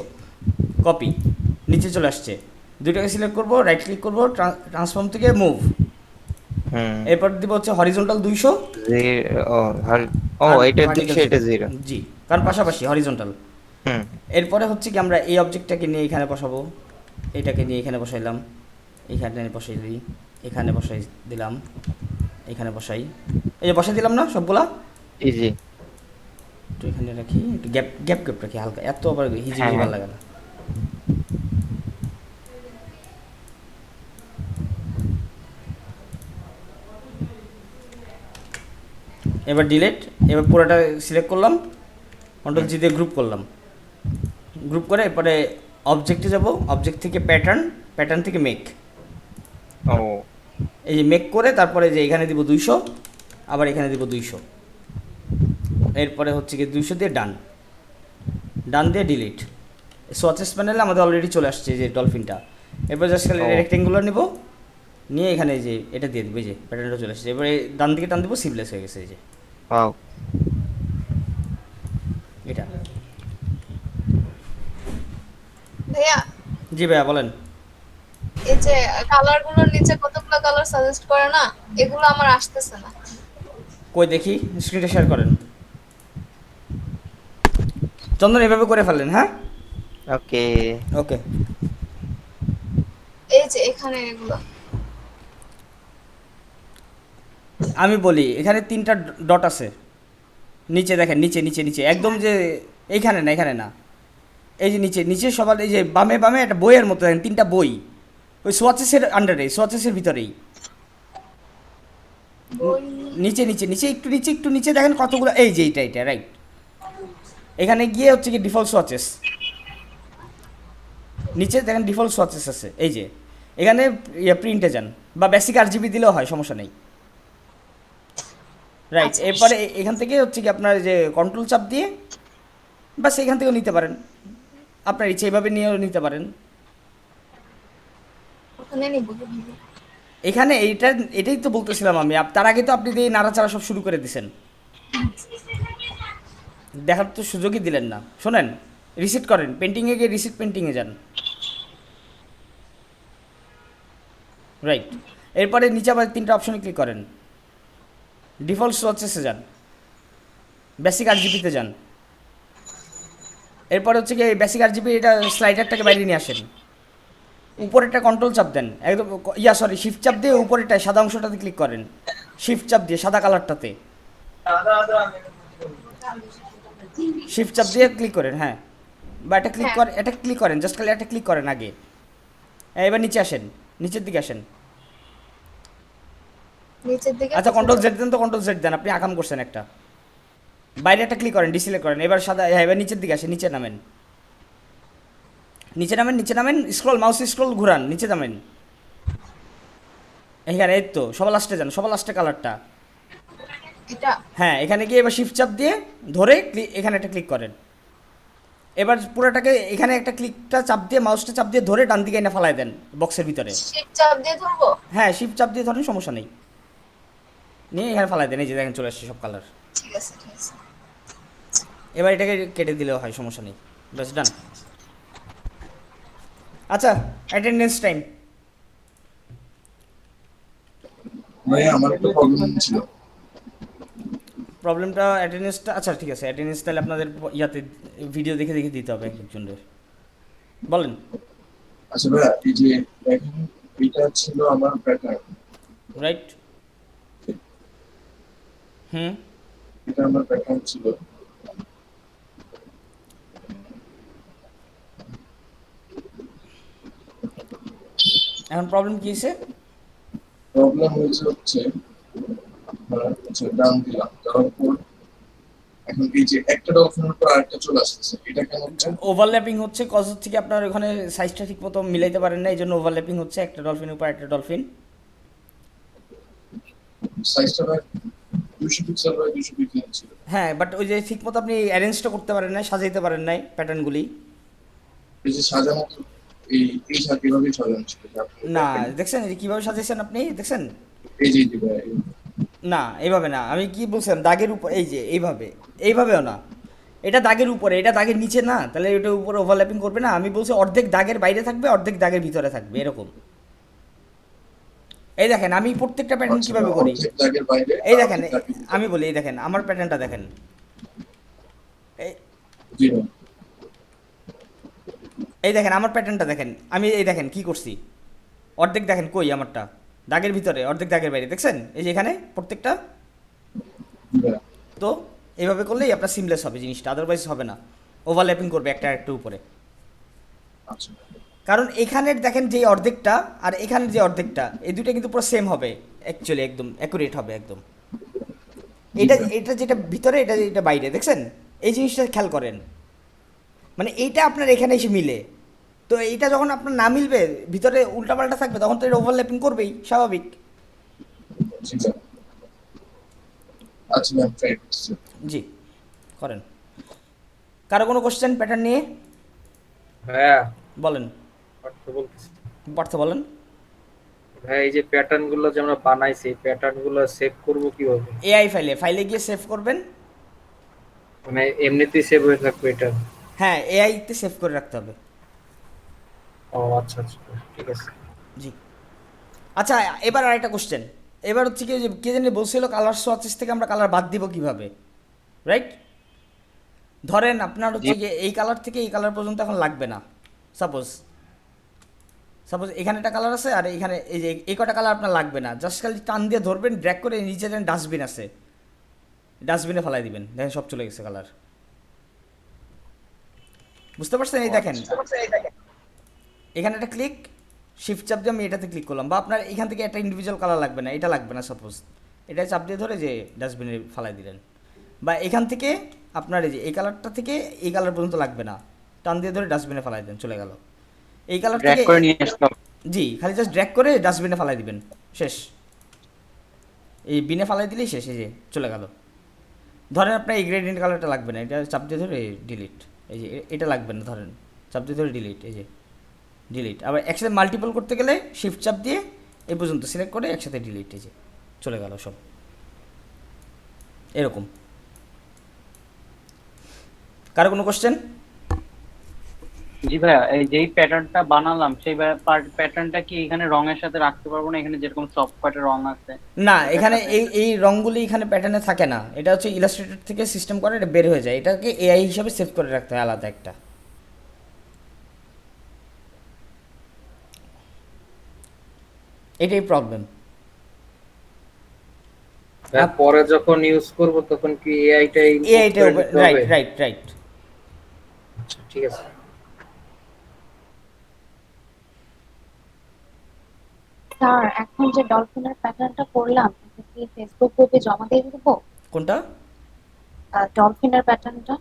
copy, নিচে চলে আসছে। দুইটাকে সিলেক্ট করব, রাইট ক্লিক করব, ট্রান্সফর্ম থেকে মুভ, এরপর দিব হচ্ছে হরিজন্টাল 200, এটা 200 এটা 0, জি কারণ পাশাপাশি হরিজন্টাল। এরপরে হচ্ছে কি আমরা এই অবজেক্টটাকে নিয়ে এখানে বসাবো, এটাকে নিয়ে এখানে বসাইলাম, এখানে বসাই দিই, এখানে বসাই দিলাম, এখানে বসাই, এই যে বসাই দিলাম না সবগুলা, ইজি। তো এখানে রাখি, একটু গ্যাপ গ্যাপ গ্যাপ রাখি হালকা, এত আবার হিজি হিজি ভালো লাগে না। এবার ডিলিট, এবার পুরোটা সিলেক্ট করলাম, কন্ট্রোল জি দিয়ে গ্রুপ করলাম, গ্রুপ করে এরপরে অবজেক্টে যাব, অবজেক্ট থেকে প্যাটার্ন, প্যাটার্ন থেকে মেক, এই যে মেক করে তারপরে যে এখানে দিব 200, আবার এখানে দিব 200, এরপরে হচ্ছে কি 200 দিয়ে ডান, ডান দিয়ে ডিলিট। সোয়াচেস প্যানেলে আমাদের অলরেডি চলে আসছে যে ডলফিনটা। এরপর জাস্ট খালি রেক্টেঙ্গুলার নিব, নিয়ে এখানে যে এটা দিয়ে দেবো, এই যে প্যাটার্নটা চলে আসছে। এবারে ডান দিকে টান দিব, সিমলেস হয়ে গেছে এই যে এটা। ভাইয়া, জি ভাইয়া বলেন। এই যে কালার গুলোর নিচে কতগুলো কালার সাজেস্ট করে না, এগুলো আমার আসতেছে না। কই দেখি, স্ক্রিনটা শেয়ার করেন। চন্দন এভাবে করে ফেলেন, হ্যাঁ ওকে ওকে। এই যে এখানে এগুলো আমি বলি এখানে 3টা ডট আছে, নিচে দেখেন, নিচে নিচে নিচে একদম, যে এইখানে না, এখানে না, এই যে নিচে নিচে সবার, এই যে বামে বামে একটা বইয়ের মতো দেখেন, 3টা বই ওই সোয়াচেসের আন্ডারে, সোয়াচেসের ভিতরেই, নিচে নিচে নিচে একটু নিচে, একটু নিচে দেখেন কতগুলো, এই যে এইটা এইটা রাইট। এখানে গিয়ে হচ্ছে কি ডিফল্ট সোয়াচেস, নিচে দেখেন ডিফল্ট সোয়াচেস আছে, এই যে এখানে প্রিন্টে যান, বা বেসিক আরজিবি দিলেও হয়, সমস্যা নেই, রাইট। এরপরে এখান থেকে হচ্ছে কি আপনার যে কন্ট্রোল চাপ দিয়ে বাস এখান থেকেও নিতে পারেন, আপনার ইচ্ছে এইভাবে নিয়েও নিতে পারেন। এখানে এটাই তো বলতেছিলাম আমি, তার আগে তো আপনি দিয়ে নাড়াচাড়া সব শুরু করে দিছেন, দেখার তো সুযোগই দিলেন না। শোনেন, রিসেট করেন, পেন্টিংয়ে গিয়ে রিসেট পেন্টিংয়ে যান, রাইট। এরপরে নিচে আবার 3টা অপশনে ক্লিক করেন, ডিফল্ট সোয়াচেসে যান, বেসিক আরজিবিতে যান, এরপর হচ্ছে কি বেসিক আরজিবি এটা স্লাইডারটাকে বাইরে নিয়ে আসেন, উপরেরটা কন্ট্রোল চাপ দেন, একদম শিফট চাপ দিয়ে উপরেরটায় সাদা অংশটাতে ক্লিক করেন, শিফট চাপ দিয়ে সাদা কালারটাতে শিফট চাপ দিয়ে ক্লিক করেন, হ্যাঁ বা এটা ক্লিক করে, এটা ক্লিক করেন, জাস্ট খালি এটা ক্লিক করেন আগে। এবার নিচে আসেন, নিচের দিকে আসেন। নিচের দিকে আচ্ছা কন্ট্রোল জেড দেন তো, কন্ট্রোল জেড দেন, আপনি আকাম করছেন একটা। বাইরে একটা ক্লিক করেন, ডিসিলেক্ট করেন, এবার সাদা, এবার নিচের দিকে আসেন, নিচে নামেন, নিচে নামেন, নিচে নামেন, স্ক্রল, মাউস স্ক্রল ঘুরান, নিচে নামেন। এইখানে এই তো সবার লাস্টে যান, সবার লাস্টে কালারটা। এটা হ্যাঁ এখানে গিয়ে এবার শিফট চাপ দিয়ে ধরে এখানে একটা ক্লিক করেন। এবার পুরোটাকে এখানে একটা ক্লিকটা চাপ দিয়ে, মাউসটা চাপ দিয়ে ধরে ডান দিকে এনে ফালাই দেন বক্সের ভিতরে। শিফট চাপ দিয়ে ধরবো? হ্যাঁ শিফট চাপ দিয়ে ধরেন, সমস্যা নেই, নিয়ে এখানে ফালাই দেন। এই যে দেখেন চলে আসছে সব কালার। ঠিক আছে ঠিক আছে। এবার এটাকে কেটে দিলেও হয়, সমস্যা নেই, ব্যাস ডান। আচ্ছা অ্যাটেন্ডেন্স টাইম। ভাইয়া আমার একটা প্রবলেম ছিল। প্রবলেমটা অ্যাটেন্ডেন্সটা, আচ্ছা ঠিক আছে, অ্যাটেন্ডেন্স তাহলে আপনাদের ইয়াতে ভিডিও দেখে দেখে দিতে হবে একজনের। বলেন। আচ্ছা ভাইয়া, এই যে এখন এটা ছিল আমার প্যাটার্ন, রাইট? হুম, এটা আমার প্যাটার্ন ছিল। এখন প্রবলেম কি হয়েছে? প্রবলেম হচ্ছে আপনার ডান দিলাম, দেওয়ার পর এখন এই যে একটা ডলফিনের পর আরেকটা চলে আসতেছে, এটা কেন হচ্ছে? ওভারল্যাপিং হচ্ছে, কজ হচ্ছে কি আপনার ওখানে সাইজটা ঠিক মতো মিলাইতে পারেন না, এই জন্য ওভারল্যাপিং হচ্ছে, একটা ডলফিনের উপর একটা ডলফিন। সাইজটা ভাই 200 পিক্সেল বাই 200 পিক্সেল ছিল। হ্যাঁ বাট ওই যে ঠিক মতো আপনি অ্যারেঞ্জটা করতে পারেন নাই, সাজাইতে পারেন নাই প্যাটার্নগুলি। এই যে সাজানো, এই কিভাবে সাজানো ছিল না দেখছেন এই যে কীভাবে সাজাইছেন আপনি, দেখছেন? এই যে ভাই, না এইভাবে না, আমি কি বলছিলাম দাগের উপর, এই যে এইভাবে, এইভাবেও না, এটা দাগের উপরে, এটা দাগের নিচে না, তাহলে এটার উপরে ওভারল্যাপিং করবে না। আমি বলছি অর্ধেক দাগের বাইরে থাকবে, অর্ধেক দাগের ভিতরে থাকবে, এরকম। এই দেখেন আমি প্রত্যেকটা প্যাটার্ন কিভাবে করি, এই দেখেন আমি বলি, এই দেখেন আমার প্যাটার্নটা দেখেন, এই দেখেন আমার প্যাটার্নটা দেখেন, আমি এই দেখেন কি করছি, অর্ধেক দেখেন কই আমারটা দাগের ভিতরে, অর্ধেক দাগের বাইরে, দেখছেন? এই যে এখানে প্রত্যেকটা। তো এইভাবে করলেই আপনার সিমলেস হবে জিনিসটা, আদারওয়াইজ হবে না, ওভারল্যাপিং করবে একটা একটু উপরে। কারণ এখানের দেখেন যে অর্ধেকটা আর এখানের যে অর্ধেকটা, এই দুটো কিন্তু পুরো সেম হবে অ্যাকচুয়ালি, একদম অ্যাকুরেট হবে একদম। এটা এটা যেটা ভিতরে, এটা এটা বাইরে, দেখছেন? এই জিনিসটা খেয়াল করেন, মানে এইটা আপনার এখানে এসে মিলে, তো এইটা যখন আপনার না মিলবে, ভিতরে উল্টাপাল্টা থাকবে, তখন তো এটা ওভারল্যাপিং করবেই, স্বাভাবিক। জি করেন। কারো কোনো কোশ্চেন প্যাটার্ন নিয়ে? হ্যাঁ বলেন, পার্থ বলেন। ভাই এই যে প্যাটার্ন গুলো যে আমরা বানাইছি, প্যাটার্ন গুলো সেভ করব কিভাবে? এআই ফাইলে গিয়ে সেভ করবেন, মানে এমনিতেই সেভ হয়ে থাকবে এটা? হ্যাঁ এআই তে সেভ করে রাখতে হবে। ও আচ্ছা আচ্ছা ঠিক আছে। জি আচ্ছা, এবার আরেকটা কোশ্চেন। এবার হচ্ছে কি, যে কে জানি বলছিল কালার সোয়াচেস থেকে আমরা কালার বাদ দিব কিভাবে, রাইট? ধরেন আপনার হচ্ছে গিয়ে এই কালার থেকে এই কালার পর্যন্ত এখন লাগবে না, সাপোজ এখানে একটা কালার আছে আর এখানে এই যে এই কটা কালার আপনার লাগবে না, জাস্ট খালি টান দিয়ে ধরবেন, ড্র্যাগ করে নিচে দেন, ডাস্টবিন আছে, ডাস্টবিনে ফেলাই দিবেন, দেখেন সব চলে গেছে কালার। বুঝতে পারছেন? এই দেখেন এখানে একটা ক্লিক, শিফট চাপ দিয়ে আমি এটাতে ক্লিক করলাম, বা আপনার এখান থেকে একটা ইন্ডিভিজুয়াল কালার লাগবে না, এটা লাগবে না, সাপোজ এটা চাপ দিয়ে ধরে যে ডাস্টবিনে ফেলাই দিলেন, বা এখান থেকে আপনার এই যে এই কালারটা থেকে এই কালার পর্যন্ত লাগবে না, টান দিয়ে ধরে ডাস্টবিনে ফেলাই দেন, চলে গেল। এই কালার থেকে জি খালি জাস্ট ড্র্যাগ করে ডাস্টবিনে ফেলাই দিবেন, শেষ। এই বিনে ফেলাই দিলেই শেষ, এই যে চলে গেল। ধরেন আপনার এই গ্রেডিয়েন্ট কালারটা লাগবে না, এটা চাপ দিয়ে ধরে ডিলিট, এই যে এটা লাগবে না, ধরেন চাপ দিয়ে ধরে ডিলিট, এই যে ডিলিট। আবার একসাথে মাল্টিপল করতে গেলে শিফট চাপ দিয়ে এই পর্যন্ত সিলেক্ট করে একসাথে ডিলিট, এই যে চলে গেল সব, এরকম। কারো কোনো কোশ্চেন? জি ভাইয়া, এই যেই প্যাটার্নটা বানালাম সেই প্যাটার্নটা কি এখানে রঙের সাথে রাখতে পারবো না? এখানে যেরকম সব কয়টা রং আছে না, এখানে এই রঙগুলি এখানে প্যাটার্নে থাকে না, এটা হচ্ছে ইলাস্ট্রেটর থেকে সিস্টেম করে এটা বের হয়ে যায়, এটাকে এআই হিসাবে সেভ করে রাখতে হয় আলাদা একটা। এটাই প্রবলেম। পরে যখন ইউজ করব তখন কি এআইটাই রাইট, আচ্ছা ঠিক আছে। স্যার এখন যে ডলফিনের প্যাটার্নটা করলাম এটা কি ফেসবুক গ্রুপে জমা দিয়ে দেবো? কোনটা? ডলফিনের প্যাটার্নটা।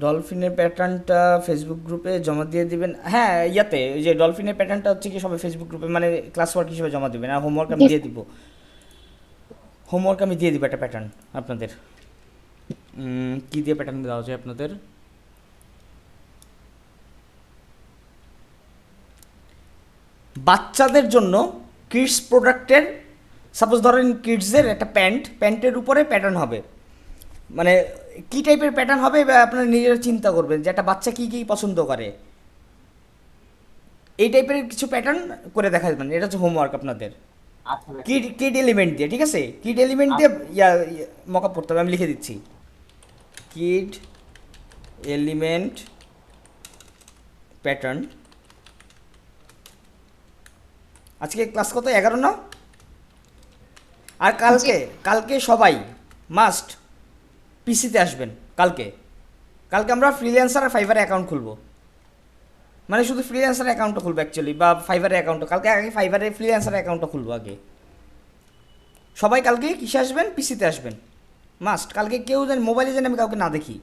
ডলফিনের প্যাটার্নটা ফেসবুক গ্রুপে জমা দিয়ে দিবেন। হ্যাঁ, ইয়াতে ওই যে ডলফিনের প্যাটার্নটা হচ্ছে কি সবাই ফেসবুক গ্রুপে মানে ক্লাস ওয়ার্ক হিসেবে জমা দিবেন, আর হোমওয়ার্ক আমি দিয়ে দিব। হোমওয়ার্ক আমি দিয়ে দিব একটা প্যাটার্ন আপনাদের। কি দিয়ে প্যাটার্ন দেওয়া যায় আপনাদের? বাচ্চাদের জন্য কিডস প্রোডাক্টের, সাপোজ ধরেন কিডসের একটা প্যান্টের উপরে প্যাটার্ন হবে, মানে কি টাইপের প্যাটার্ন হবে বা আপনারা নিজেরা চিন্তা করবেন যে একটা বাচ্চা কী কী পছন্দ করে, এই টাইপের কিছু প্যাটার্ন করে দেখা যাবে। এটা হচ্ছে হোমওয়ার্ক আপনাদের কিড এলিমেন্ট দিয়ে, ঠিক আছে? কিড এলিমেন্ট দিয়ে মক আপ করতে হবে, আমি লিখে দিচ্ছি কিড এলিমেন্ট প্যাটার্ন। আজকে ক্লাস কত? 11 না? আর কালকে সবাই মাস্ট পিসিতে আসবেন। কালকে আমরা ফ্রিল্যান্সার আর ফাইবারে অ্যাকাউন্ট খুলবো, মানে শুধু ফ্রিল্যান্সার অ্যাকাউন্টটা খুলবো অ্যাকচুয়ালি, বা ফাইবারের অ্যাকাউন্টটা কালকে, আগে ফাইবারে ফ্রিল্যান্সার অ্যাকাউন্টটা খুলবো আগে। সবাই কালকে কিসে আসবেন? পিসিতে আসবেন মাস্ট। কালকে কেউ যেন মোবাইলে যেন আমি কাউকে না দেখি।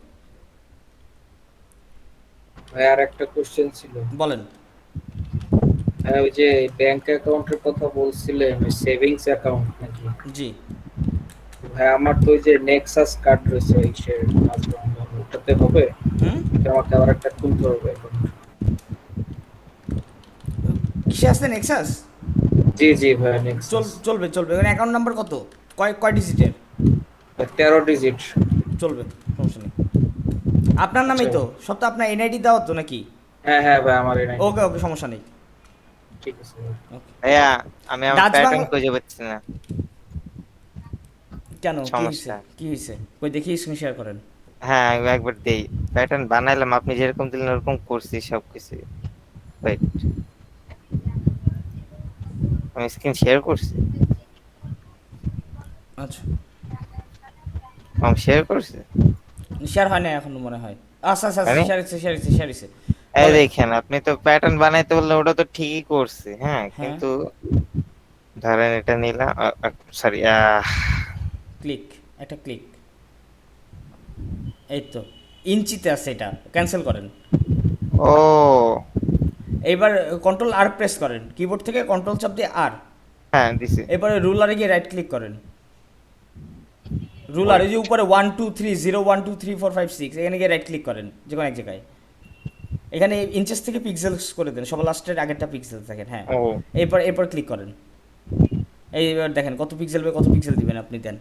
ভাই আর একটা কোশ্চেন ছিল। বলেন। ওই যে ব্যাংক অ্যাকাউন্টের কথা বলছিলেন, সেভিংস অ্যাকাউন্ট নাকি? জি ভাই আমার তো ওই যে নেক্সাস কার্ড রয়েছে ইসের, ওটাতে হবে? আমাকে আবার একটা খুলতে হবে। কিসে আসছে? নেক্সাস? জি জি ভাই নেক্সাস চলবে। এখানে অ্যাকাউন্ট নাম্বার কত? কয় ডিজিটের? 13 ডিজিট। চলবে, সমস্যা নেই। আপনার নামেই তো সব, তো আপনার এনআইডি দেওয়া তো নাকি? হ্যাঁ ভাই আমার এনআইডি। ওকে সমস্যা নেই। ঠিক আছে ভাইয়া আমি আমার প্যাটার্ন খুঁজে পাচ্ছি না। কেন, কি হয়েছে? কই দেখি, স্ক্রিন শেয়ার করেন। হ্যাঁ আমি একবার দেই। প্যাটার্ন বানাইলাম, আপনি যেরকম দিলেন ওরকম করছি সবকিছু। ওয়েট, আমি স্ক্রিন শেয়ার করছি। আচ্ছা, আমি শেয়ার করছি? শেয়ার হয় না এখন মনে হয়। আচ্ছা শেয়ার হইছে। এই দেখেন, আপনি তো প্যাটার্ন বানাইতে বললেন, ওটা তো ঠিকই করছি। হ্যাঁ কিন্তু ধরেন এটা নিলাম, সরি ক্লিক, একটা ক্লিক, এই তো ইঞ্চিতে আছে, এটা ক্যান্সেল করেন। ও এইবার কন্ট্রোল আর প্রেস করেন, কিবোর্ড থেকে কন্ট্রোল চাপ দিয়ে আর। হ্যাঁ দিছি। এবারে রুলারে গিয়ে রাইট ক্লিক করেন। রুলার এই যে উপরে 1 2 3 0 1 2 3 4 5 6, এখানে গিয়ে রাইট ক্লিক করেন যে কোনো এক জায়গায়। এখানে ইঞ্চেস থেকে পিক্সেলস করে দেন, সবার লাস্টের আগেরটা পিক্সেল দেখেন। হ্যাঁ, এরপর ক্লিক করেন। এইবার দেখেন কত পিক্সেল কত পিক্সেল দিবেন আপনি, দেন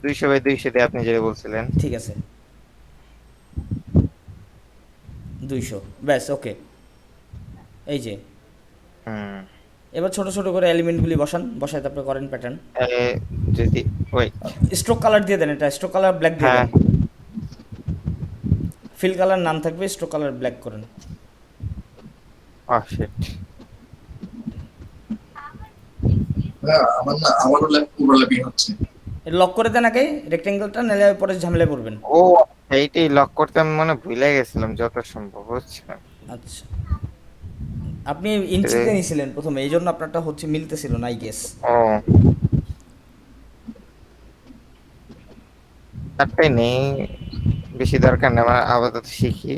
200 বাই 200 দিয়ে আপনি যেটা বলছিলেন। ঠিক আছে, 200 ব্যাস। ওকে, এই যে এবার ছোট ছোট করে এলিমেন্টগুলি বসায় তারপরে করেন প্যাটার্ন। যদি ওয়েট, স্ট্রোক কালার দিয়ে দেন, এটা স্ট্রোক কালার ব্ল্যাক দিয়ে দেন। ফিল কালার নাম থাকবে, স্ট্রোক কালার ব্ল্যাক করেন। শিট, আমার না আমারও ওভারল্যাপিং হচ্ছে। এটা লক করে দেন আগে রেক্ট্যাঙ্গেলটা, নালে পরে ঝামেলায় পড়বেন। ও এইটাই লক করতে আমি মনে ভুলে গেছিলাম যত সম্ভব। বুঝছেন? আচ্ছা, আপনি ইঞ্চিতে নিছিলেন প্রথমে, এই জন্য আপনারটা হচ্ছে মিলতেছিল না, আই গেস। ও তারটাই নেই, বেশি দরকার নেই, আমরা আপাতত শিখি।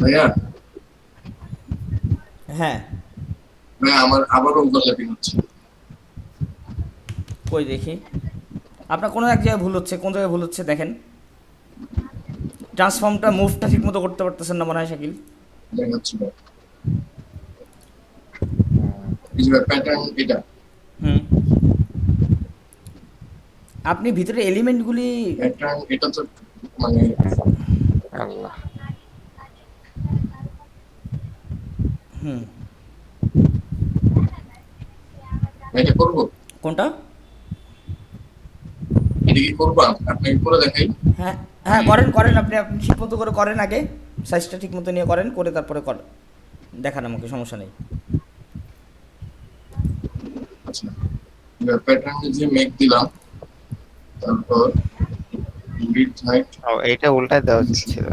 ভাইয়া হ্যাঁ আমার আবারও ওভারল্যাপিং হচ্ছে। কই দেখি, আপনার কোনো এক জায়গায় ভুল হচ্ছে। কোন জায়গায় ভুল হচ্ছে দেখেন। ট্রান্সফর্মটা মুভটা ঠিক মতো করতে পারতেছেন না মনে হয় শাকিল। দেখাচ্ছি এই যে প্যাটার্ন এটা। আপনি ভিতরে এলিমেন্টগুলি প্যাটার্ন এটা তো মানে আল্লাহ। এটা করব কোনটা? এটা কি করব? আপনি করে দেখাই। হ্যাঁ করেন আপনি ঠিক মতো করে করেন, আগে সাইজটা ঠিক মতো নিয়ে করেন, করে তারপরে দেখান আমাকে, সমস্যা নেই। আচ্ছা, প্যাটার্ন যে মেক দিলাম, তারপর width height ও এটা উল্টা দেওয়া উচিত ছিল